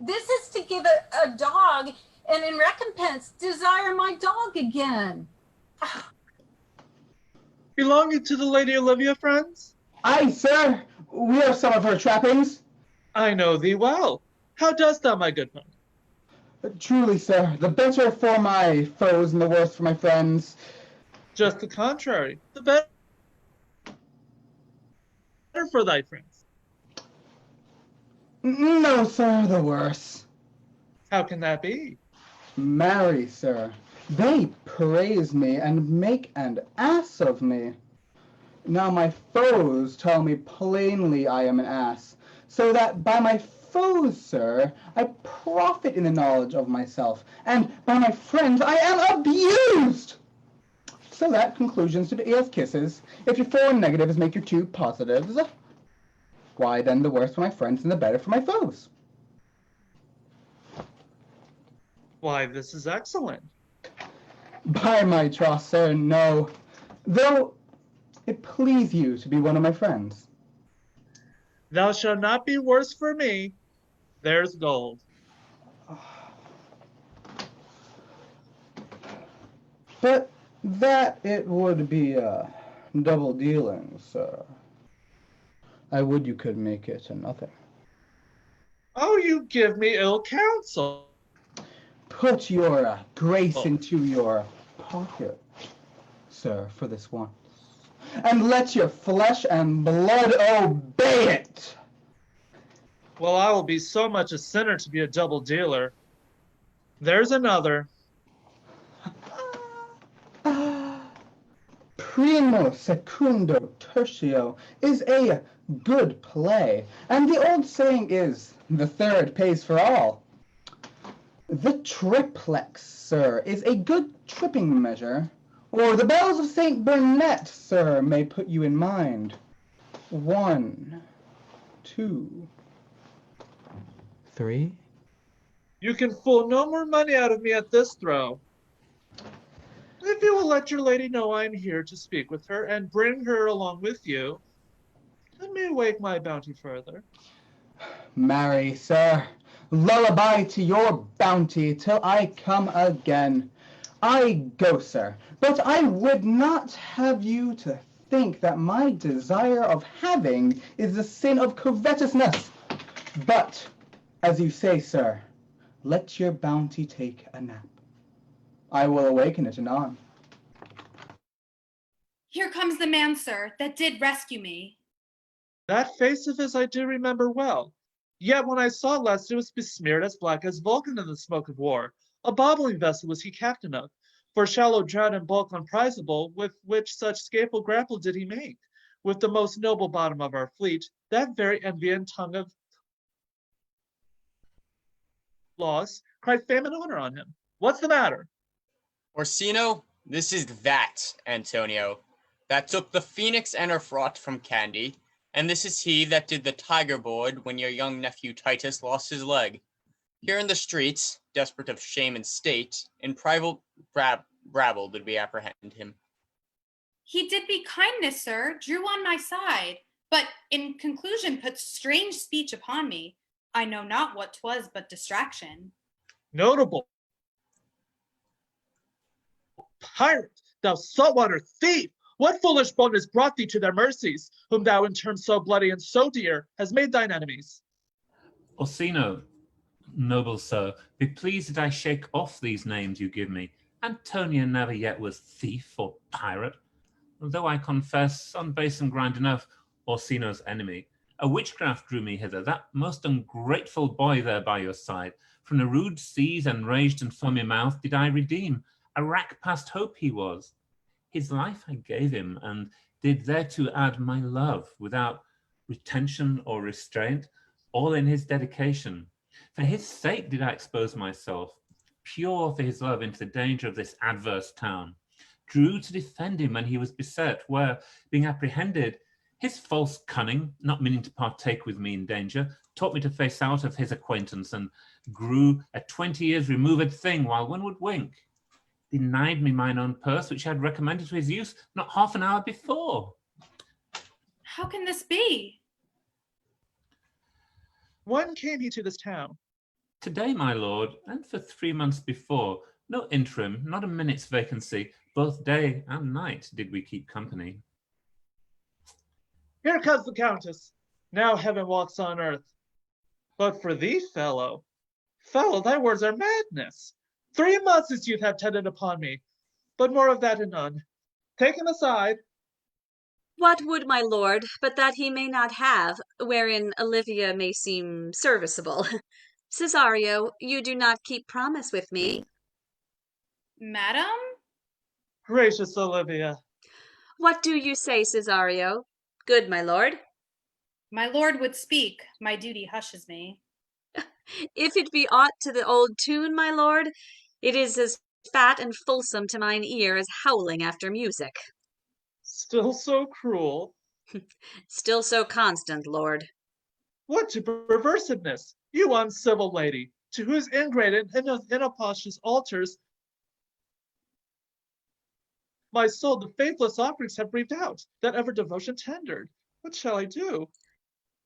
This is to give a dog, and in recompense, desire my dog again. Belonging to the Lady Olivia, friends? Aye, sir. We are some of her trappings. I know thee well. How dost thou, my good friend? Truly, sir, the better for my foes and the worse for my friends. Just the contrary. The better for thy friends. No, sir, the worse. How can that be? Marry, sir, they praise me and make an ass of me. Now my foes tell me plainly I am an ass, so that by my foes, sir, I profit in the knowledge of myself, and by my friends I am abused. So that conclusions to the kisses, if your 4 negatives make your 2 positives, why then the worse for my friends and the better for my foes. Why, this is excellent. By my troth, sir, no, though it please you to be one of my friends. Thou shalt not be worse for me. There's gold. But that it would be double dealing, sir. I would you could make it another. Oh, you give me ill counsel. Put your grace into your pocket, sir, for this once, and let your flesh and blood obey it. Well, I will be so much a sinner to be a double dealer. There's another. Primo secundo tertio is a good play, and the old saying is, the third pays for all. The triplex, sir, is a good tripping measure, or the bells of St. Bernard, sir, may put you in mind. 1, 2, 3. You can fool no more money out of me at this throw. If you will let your lady know I am here to speak with her and bring her along with you, I may wake my bounty further. Marry, sir, lullaby to your bounty till I come again. I go, sir, but I would not have you to think that my desire of having is the sin of covetousness. But, as you say, sir, let your bounty take a nap. I will awaken it anon. Here comes the man, sir, that did rescue me. That face of his I do remember well. Yet when I saw last it was besmeared as black as Vulcan in the smoke of war. A bobbling vessel was he captain of, for shallow draught and bulk unprizable, with which such scapel grapple did he make. With the most noble bottom of our fleet, that very envy and tongue of laws cried fame and honor on him. What's the matter? Orsino, this is that, Antonio, that took the Phoenix and her fraught from Candy, and this is he that did the tiger board when your young nephew Titus lost his leg. Here in the streets, desperate of shame and state, in private rabble did we apprehend him. He did me kindness, sir, drew on my side, but in conclusion put strange speech upon me. I know not what 'twas but distraction. Notable pirate, thou saltwater thief! What foolish boldness brought thee to their mercies, whom thou in terms so bloody and so dear has made thine enemies? Orsino, noble sir, be pleased that I shake off these names you give me. Antonia never yet was thief or pirate, though I confess, unbase and grind enough, Orsino's enemy. A witchcraft drew me hither, that most ungrateful boy there by your side. From the rude seas enraged and foamy mouth did I redeem. A rack past hope he was. His life I gave him, and did thereto add my love, without retention or restraint, all in his dedication. For his sake did I expose myself, pure for his love, into the danger of this adverse town. Drew to defend him when he was beset, where, being apprehended, his false cunning, not meaning to partake with me in danger, taught me to face out of his acquaintance, and grew a 20 years removed thing while one would wink. Denied me mine own purse, which I had recommended to his use not half an hour before. How can this be? When came he to this town? Today, my lord, and for 3 months before. No interim, not a minute's vacancy. Both day and night did we keep company. Here comes the Countess. Now heaven walks on earth. But for thee, fellow, thy words are madness. 3 months this youth have tended upon me, but more of that anon. Take him aside. What would my lord, but that he may not have, wherein Olivia may seem serviceable? Cesario, you do not keep promise with me. Madam? Gracious Olivia. What do you say, Cesario? Good, my lord. My lord would speak, my duty hushes me. If it be aught to the old tune, my lord, it is as fat and fulsome to mine ear as howling after music. Still so cruel. Still so constant, lord. What to perversedness, you uncivil lady, to whose ingrate and inauspicious altars my soul the faithless offerings have breathed out, that ever devotion tendered. What shall I do?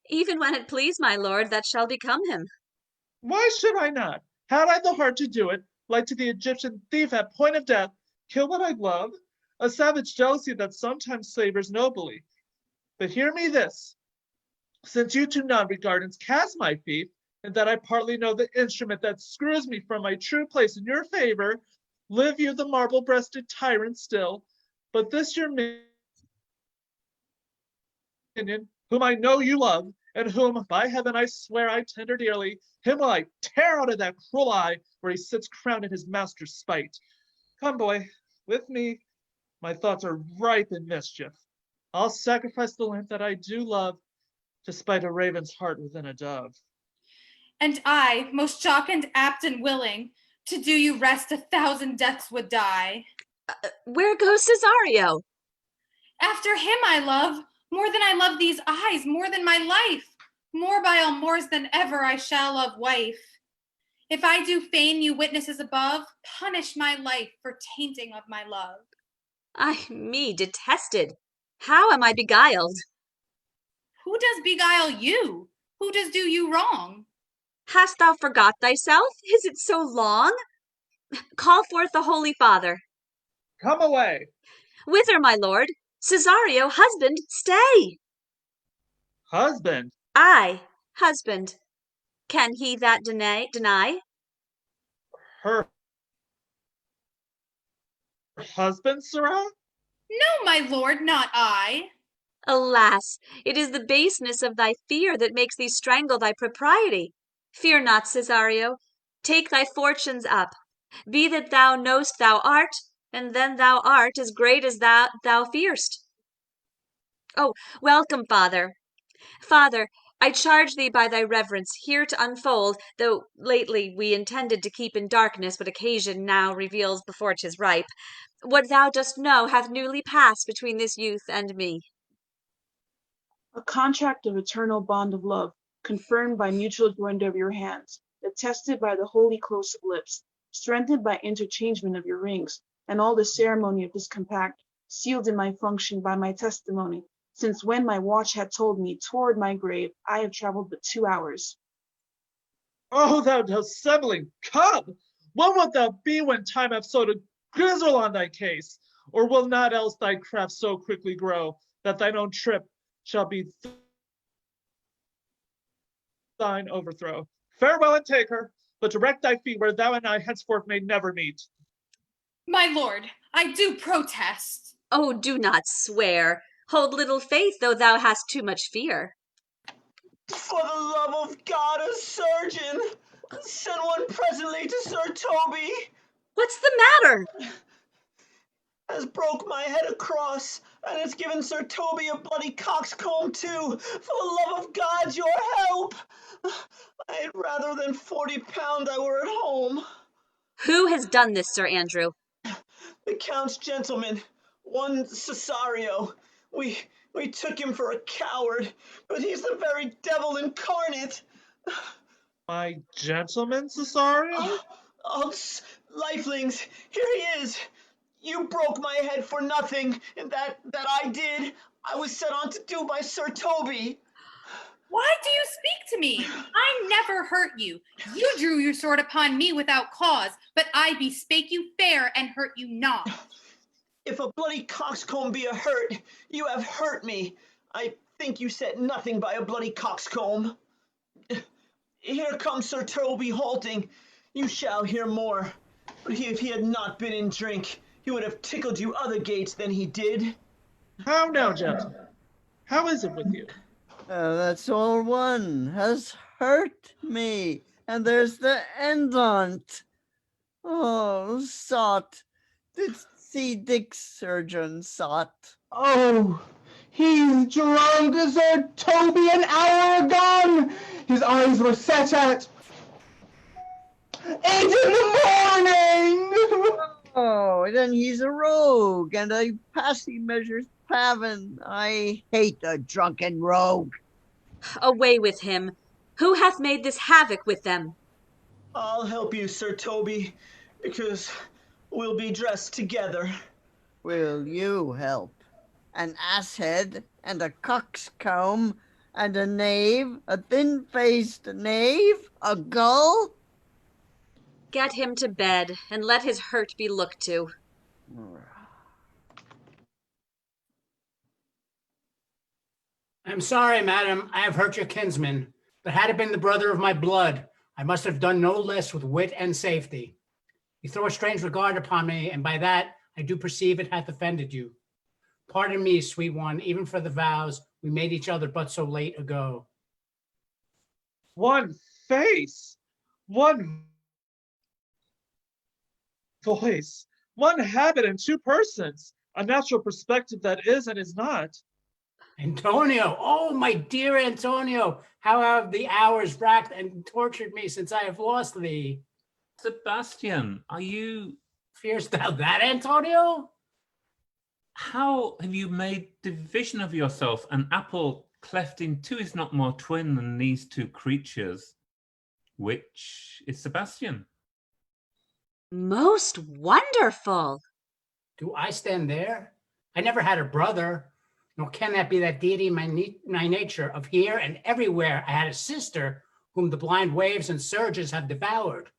Even when it please my lord, that shall become him. Why should I not? Had I the heart to do it, like to the Egyptian thief at point of death, kill what I love? A savage jealousy that sometimes savors nobly. But hear me this. Since you to none regardance cast my fief, and that I partly know the instrument that screws me from my true place in your favor, live you the marble-breasted tyrant still, but this your minion, whom I know you love, and whom, by heaven, I swear I tender dearly, him will I tear out of that cruel eye where he sits crowned in his master's spite. Come, boy, with me. My thoughts are ripe in mischief. I'll sacrifice the lamb that I do love to spite a raven's heart within a dove. And I, most jocund, apt, and willing, to do you rest 1,000 deaths would die. Where goes Cesario? After him I love, more than I love these eyes, more than my life, more by all mores than ever I shall love wife. If I do feign you witnesses above, punish my life for tainting of my love. Ay, me detested. How am I beguiled? Who does beguile you? Who does do you wrong? Hast thou forgot thyself? Is it so long? Call forth the Holy Father. Come away. Whither, my lord? Cesario, husband, stay. Husband? I, husband. Can he that deny? Her husband, sirrah? No, my lord, not I. Alas, it is the baseness of thy fear that makes thee strangle thy propriety. Fear not, Cesario. Take thy fortunes up. Be that thou know'st thou art, and then thou art as great as thou fearst. Oh, welcome, father. Father, I charge thee by thy reverence here to unfold, though lately we intended to keep in darkness what occasion now reveals before 'tis ripe, what thou dost know hath newly passed between this youth and me. A contract of eternal bond of love, confirmed by mutual joinder of your hands, attested by the holy close of lips, strengthened by interchangement of your rings, and all the ceremony of this compact, sealed in my function by my testimony, since when my watch had told me toward my grave I have traveled but 2 hours. Oh, thou dissembling cub! What wilt thou be when time hath sowed a grizzle on thy case? Or will not else thy craft so quickly grow, that thine own trip shall be thine overthrow? Farewell, and take her, but direct thy feet where thou and I henceforth may never meet. My lord, I do protest. Oh, do not swear. Hold little faith, though thou hast too much fear. For the love of God, a surgeon! Send one presently to Sir Toby. What's the matter? Has broke my head across, and has given Sir Toby a bloody coxcomb too. For the love of God, your help! I had rather than 40 pound I were at home. Who has done this, Sir Andrew? The Count's gentleman, one Cesario. We took him for a coward, but he's the very devil incarnate. My gentleman, Cesario? Oh, lifelings, here he is. You broke my head for nothing, and that I did. I was set on to do by Sir Toby. Why do you speak to me? I never hurt you. You drew your sword upon me without cause, but I bespake you fair and hurt you not. If a bloody coxcomb be a hurt, you have hurt me. I think you set nothing by a bloody coxcomb. Here comes Sir Toby halting. You shall hear more. But if he had not been in drink, he would have tickled you other gates than he did. How now, gentlemen? How is it with you? That's all one has hurt me, and there's the end on't. Oh, sot, didst see Dick's surgeon, sot? Oh, he's drunk as Sir Toby an hour agone. His eyes were set at 8 in the morning. Oh, then he's a rogue and a passy measures paven. I hate a drunken rogue. Away with him. Who hath made this havoc with them? I'll help you, Sir Toby, because we'll be dressed together. Will you help? An asshead and a coxcomb and a knave, a thin-faced knave, a gull? Get him to bed, and let his hurt be looked to. I'm sorry, madam, I have hurt your kinsman. But had it been the brother of my blood, I must have done no less with wit and safety. You throw a strange regard upon me, and by that I do perceive it hath offended you. Pardon me, sweet one, even for the vows we made each other but so late ago. One face, one voice, one habit, and two persons. A natural perspective that is and is not. Antonio, oh, my dear Antonio, how have the hours racked and tortured me since I have lost thee? Sebastian, are you... Fearest thou that, Antonio? How have you made division of yourself? An apple cleft in two is not more twin than these two creatures. Which is Sebastian? Most wonderful. Do I stand there? I never had a brother, nor can that be that deity my nature of here and everywhere. I had a sister whom the blind waves and surges have devoured.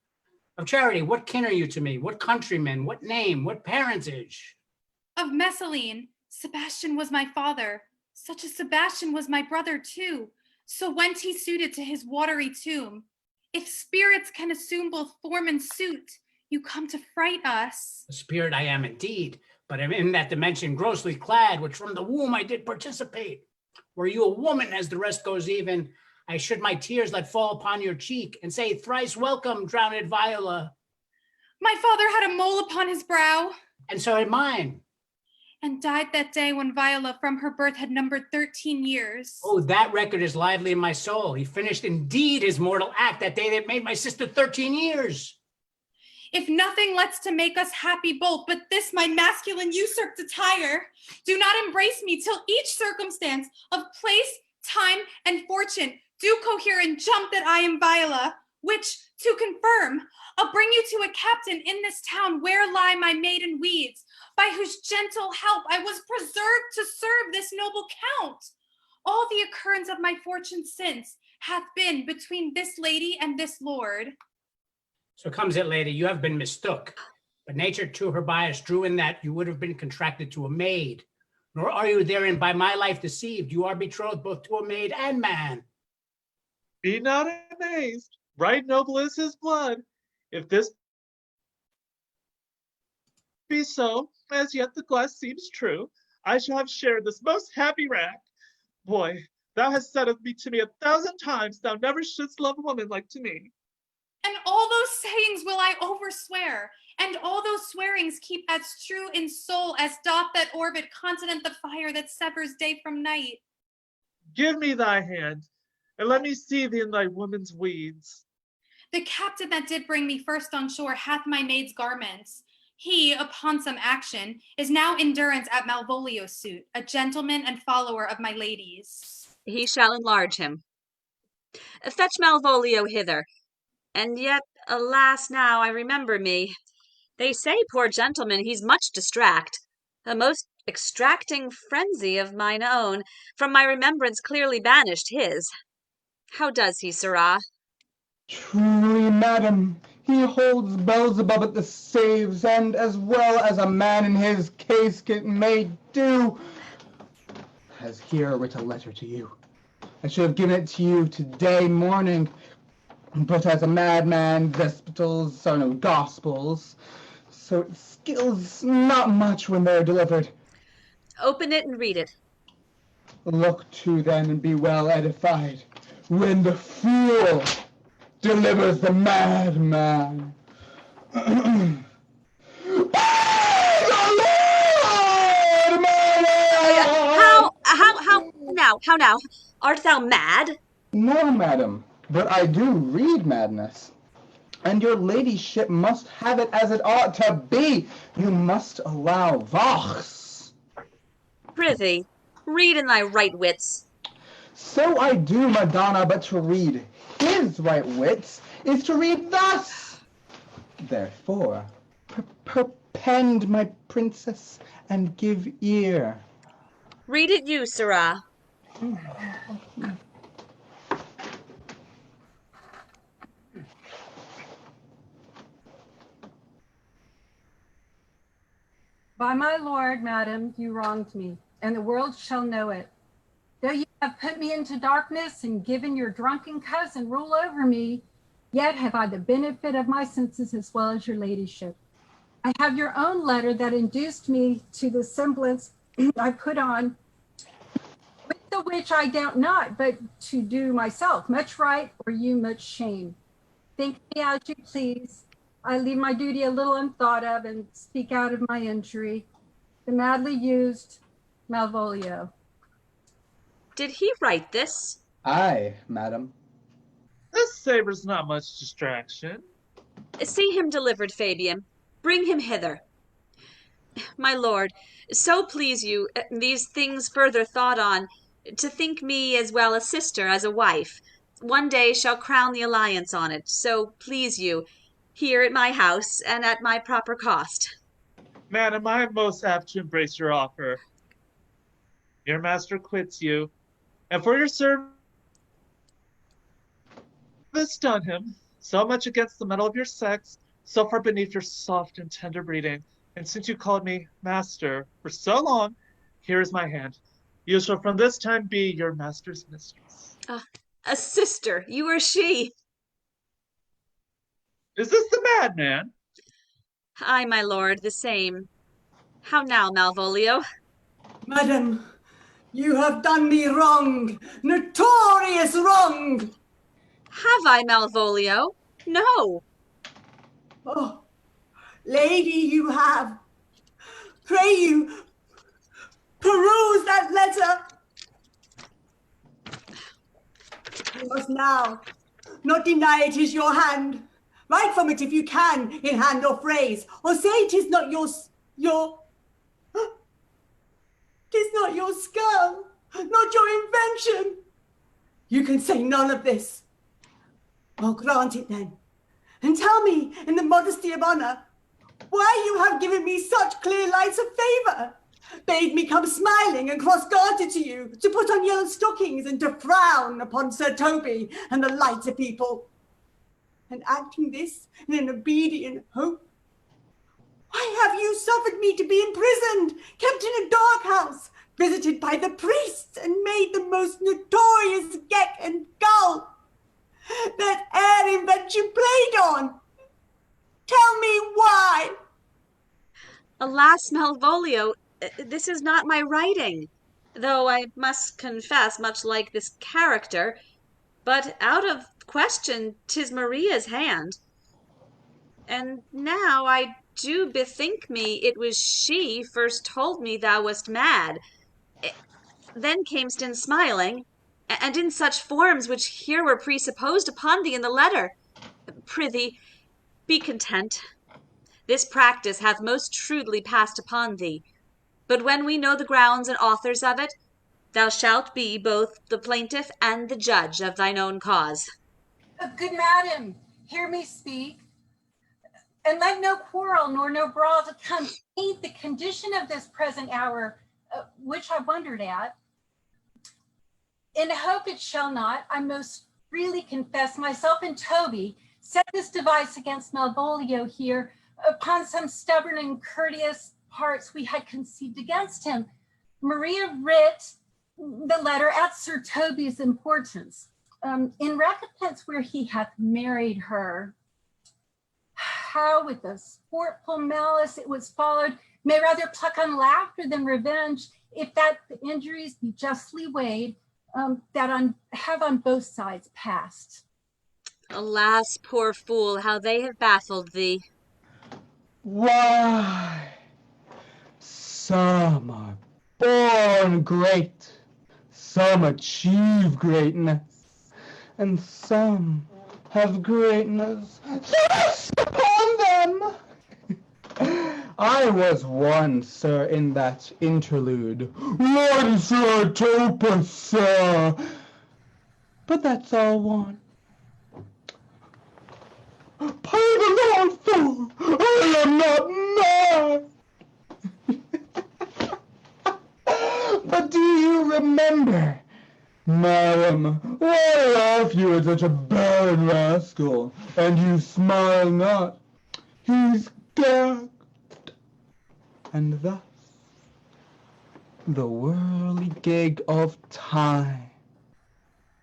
Of Charity, what kin are you to me? What countrymen? What name? What parentage? Of Messalene, Sebastian was my father. Such a Sebastian was my brother too. So went he suited to his watery tomb. If spirits can assume both form and suit, you come to fright us. A spirit I am indeed, but am in that dimension grossly clad, which from the womb I did participate. Were you a woman as the rest goes even, I should my tears let fall upon your cheek and say, thrice welcome, drowned Viola. My father had a mole upon his brow. And so had mine. And died that day when Viola from her birth had numbered 13 years. Oh, that record is lively in my soul. He finished indeed his mortal act that day that made my sister 13 years. If nothing lets to make us happy both, but this my masculine usurped attire, do not embrace me till each circumstance of place, time, and fortune do cohere and jump that I am Viola, which, to confirm, I'll bring you to a captain in this town where lie my maiden weeds, by whose gentle help I was preserved to serve this noble count. All the occurrence of my fortune since hath been between this lady and this lord. So comes it, lady, you have been mistook. But nature to her bias drew in that you would have been contracted to a maid. Nor are you therein by my life deceived. You are betrothed both to a maid and man. Be not amazed, right noble is his blood. If this be so, as yet the glass seems true, I shall have shared this most happy rack. Boy, thou hast said of me to me 1,000 times, thou never shouldst love a woman like to me. And all those sayings will I overswear, and all those swearings keep as true in soul as doth that orbit continent the fire that severs day from night. Give me thy hand, and let me see thee in thy woman's weeds. The captain that did bring me first on shore hath my maid's garments. He, upon some action, is now in durance at Malvolio's suit, a gentleman and follower of my lady's. He shall enlarge him. Fetch Malvolio hither. And yet, alas, now I remember me. They say, poor gentleman, he's much distract. A most extracting frenzy of mine own, from my remembrance clearly banished his. How does he, sirrah? Truly, madam, he holds Beelzebub at the saves, and as well as a man in his casket may do, has here writ a letter to you. I should have given it to you today morning, but as a madman, vespitals are no gospels, so it skills not much when they're delivered. Open it and read it. Look to then and be well edified, when the fool delivers the madman. How now? Art thou mad? No, madam, but I do read madness. And your ladyship must have it as it ought to be. You must allow vox. Prithee, read in thy right wits. So I do, Madonna, but to read his right wits is to read thus. Therefore, perpend, my princess, and give ear. Read it you, sirrah. By my lord, madam, you wronged me, and the world shall know it. Though you have put me into darkness and given your drunken cousin rule over me, yet have I the benefit of my senses as well as your ladyship. I have your own letter that induced me to the semblance I put on, with the which I doubt not, but to do myself much right or you much shame. Think me as you please. I leave my duty a little unthought of and speak out of my injury. The madly used Malvolio. Did he write this? Aye, madam. This savors not much distraction. See him delivered, Fabian. Bring him hither. My lord, so please you, these things further thought on, to think me as well a sister as a wife, one day shall crown the alliance on it, so please you, here at my house and at my proper cost. Madam, I am most apt to embrace your offer. Your master quits you, and for your service done him, so much against the metal of your sex, so far beneath your soft and tender breeding, and since you called me master for so long, here is my hand. You shall from this time be your master's mistress. A sister, you are she. Is this the madman? Aye, my lord, the same. How now, Malvolio? Madam, you have done me wrong, notorious wrong. Have I, Malvolio? No. Oh, lady, you have. Pray you, peruse that letter. You must now not deny it is your hand. Write from it if you can, in hand or phrase, or say it is not your Tis not your skull, not your invention. You can say none of this. Well, grant it then. And tell me, in the modesty of honor, why you have given me such clear lights of favor, bade me come smiling and cross-gartered to you, to put on yellow stockings and to frown upon Sir Toby and the lighter people. And acting this in an obedient hope, why have you suffered me to be imprisoned, kept in a dark house, visited by the priests, and made the most notorious geck and gull that e'er invention played on? Tell me why. Alas, Malvolio, this is not my writing, though I must confess, much like this character, but out of question 'tis Maria's hand. And now I do bethink me it was she first told me thou wast mad, then camest in smiling, and in such forms which here were presupposed upon thee in the letter. Prithee, be content. This practice hath most shrewdly passed upon thee, but when we know the grounds and authors of it, thou shalt be both the plaintiff and the judge of thine own cause. Good madam, hear me speak, and let no quarrel nor no brawl to come paint the condition of this present hour, which I wondered at. In hope it shall not, I most freely confess myself and Toby set this device against Malvolio here upon some stubborn and courteous parts we had conceived against him. Maria writ the letter at Sir Toby's importance, in recompense where he hath married her. How with a sportful malice it was followed, may rather pluck on laughter than revenge, if that the injuries be justly weighed, that have on both sides passed. Alas, poor fool, how they have baffled thee. Why, some are born great, some achieve greatness, and some have greatness thrust upon them. I was one, sir, in that interlude. One, Sir Topus, sir. But that's all one. Pay the Lord, fool! I am not mad! But do you remember, madam, why laugh you at such a barren rascal, and you smile not? He's gagged. And thus, the whirligig of time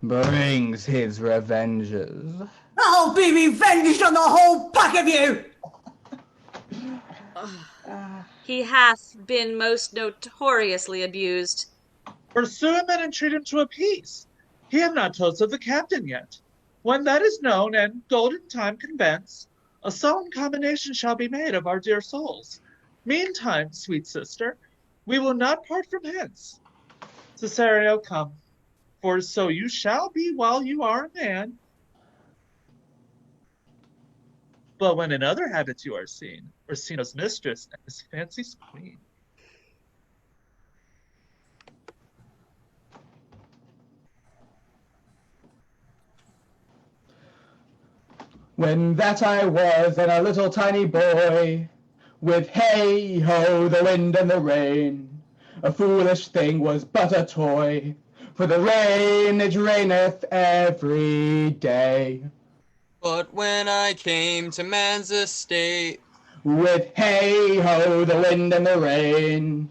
brings his revenges. I'll be revenged on the whole pack of you! He hath been most notoriously abused. Pursue him and entreat him to appease. He hath not told of the captain yet. When that is known and golden time convents, a solemn combination shall be made of our dear souls. Meantime, sweet sister, we will not part from hence. Cesario, come, for so you shall be while you are a man. But when in other habits you are seen, Orsino's mistress and his fancy's queen. When that I was and a little tiny boy, with hey ho, the wind and the rain, a foolish thing was but a toy, for the rain it raineth every day. But when I came to man's estate, with hey ho, the wind and the rain,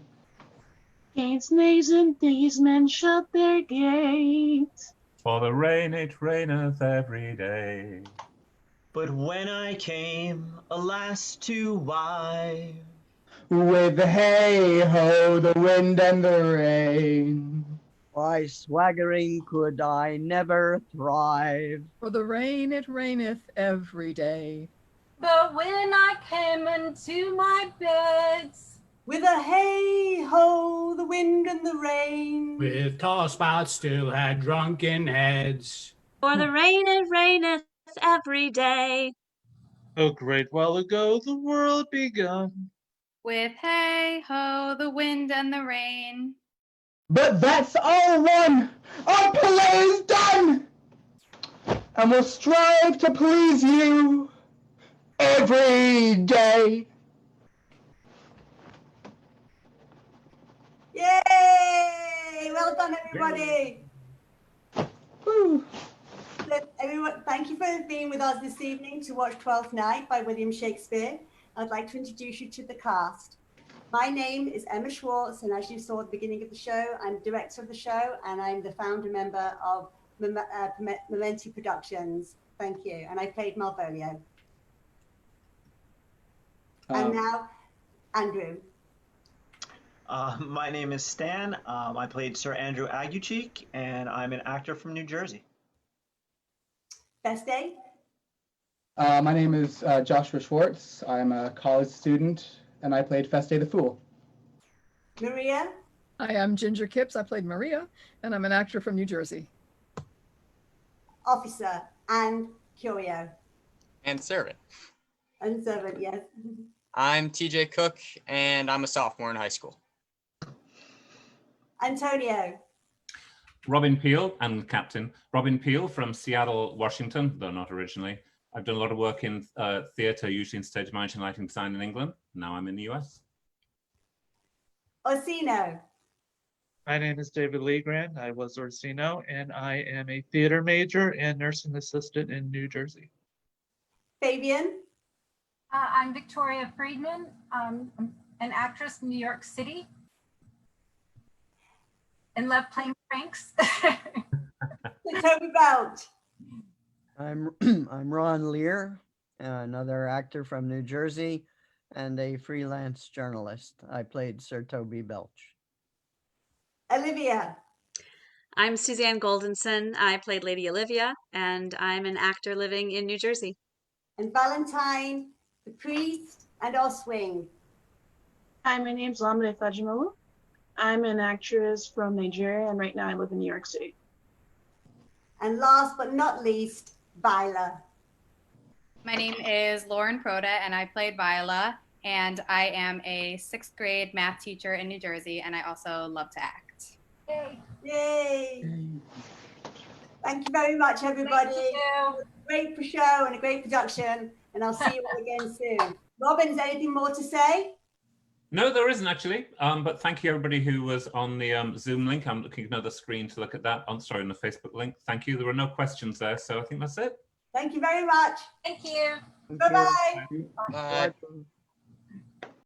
Gates, knaves, and thieves, men shut their gates. For the rain it raineth every day. But when I came, alas, to wive, with hey ho, the wind and the rain, Why, swaggering could I never thrive. For the rain it raineth every day. But when I came into my beds, with a hey ho, the wind and the rain, With tall spouts still had drunken heads. For the rain it raineth every day. A great while ago the world begun. With hey ho, the wind and the rain. but that's all one. Our play is done, and we'll strive to please you every day. Yay! Well done, everybody. Woo. So, everyone, thank you for being with us this evening to watch Twelfth Night by William Shakespeare. I'd like to introduce you to the cast. My name is Emma Schwartz, and as you saw at the beginning of the show, I'm the director of the show, and I'm the founder member of Mementi Productions. Thank you. And I played Malvolio. And now, Andrew. My name is Stan. I played Sir Andrew Agucheek, and I'm an actor from New Jersey. Best day? My name is Joshua Schwartz. I'm a college student, and I played Feste the Fool. Maria? I am Ginger Kipps. I played Maria, and I'm an actor from New Jersey. Officer and Curio. and servant. And servant, yes. I'm TJ Cook, and I'm a sophomore in high school. Antonio. Robin Peel and Captain. Robin Peel from Seattle, Washington, though not originally. I've done a lot of work in theatre, usually in stage management, lighting design in England. Now I'm in the US. Orsino. My name is David Legrand. I was Orsino, and I am a theater major and nursing assistant in New Jersey. Fabian. I'm Victoria Friedman. I'm an actress in New York City and love playing pranks. Toby Belt. I'm Ron Lear, another actor from New Jersey and a freelance journalist. I played Sir Toby Belch. Olivia. I'm Suzanne Goldenson. I played Lady Olivia, and I'm an actor living in New Jersey. And Valentine, the priest, and Oswing. Hi, my name's Lamine Fajimolu. I'm an actress from Nigeria, and right now I live in New York City. And last but not least, Viola. My name is Lauren Proda, and I played Viola, and I am a 6th grade math teacher in New Jersey, and I also love to act. Yay. Yay! Thank you very much, everybody. Thank you. Great show and a great production, and I'll see you all again soon. Robin, is there anything more to say? No, there isn't actually. But thank you everybody who was on the Zoom link. I'm looking at another screen to look at that. I'm sorry, on the Facebook link. Thank you. There were no questions there, so I think that's it. Thank you very much. Thank you. Bye-bye. Bye. Bye.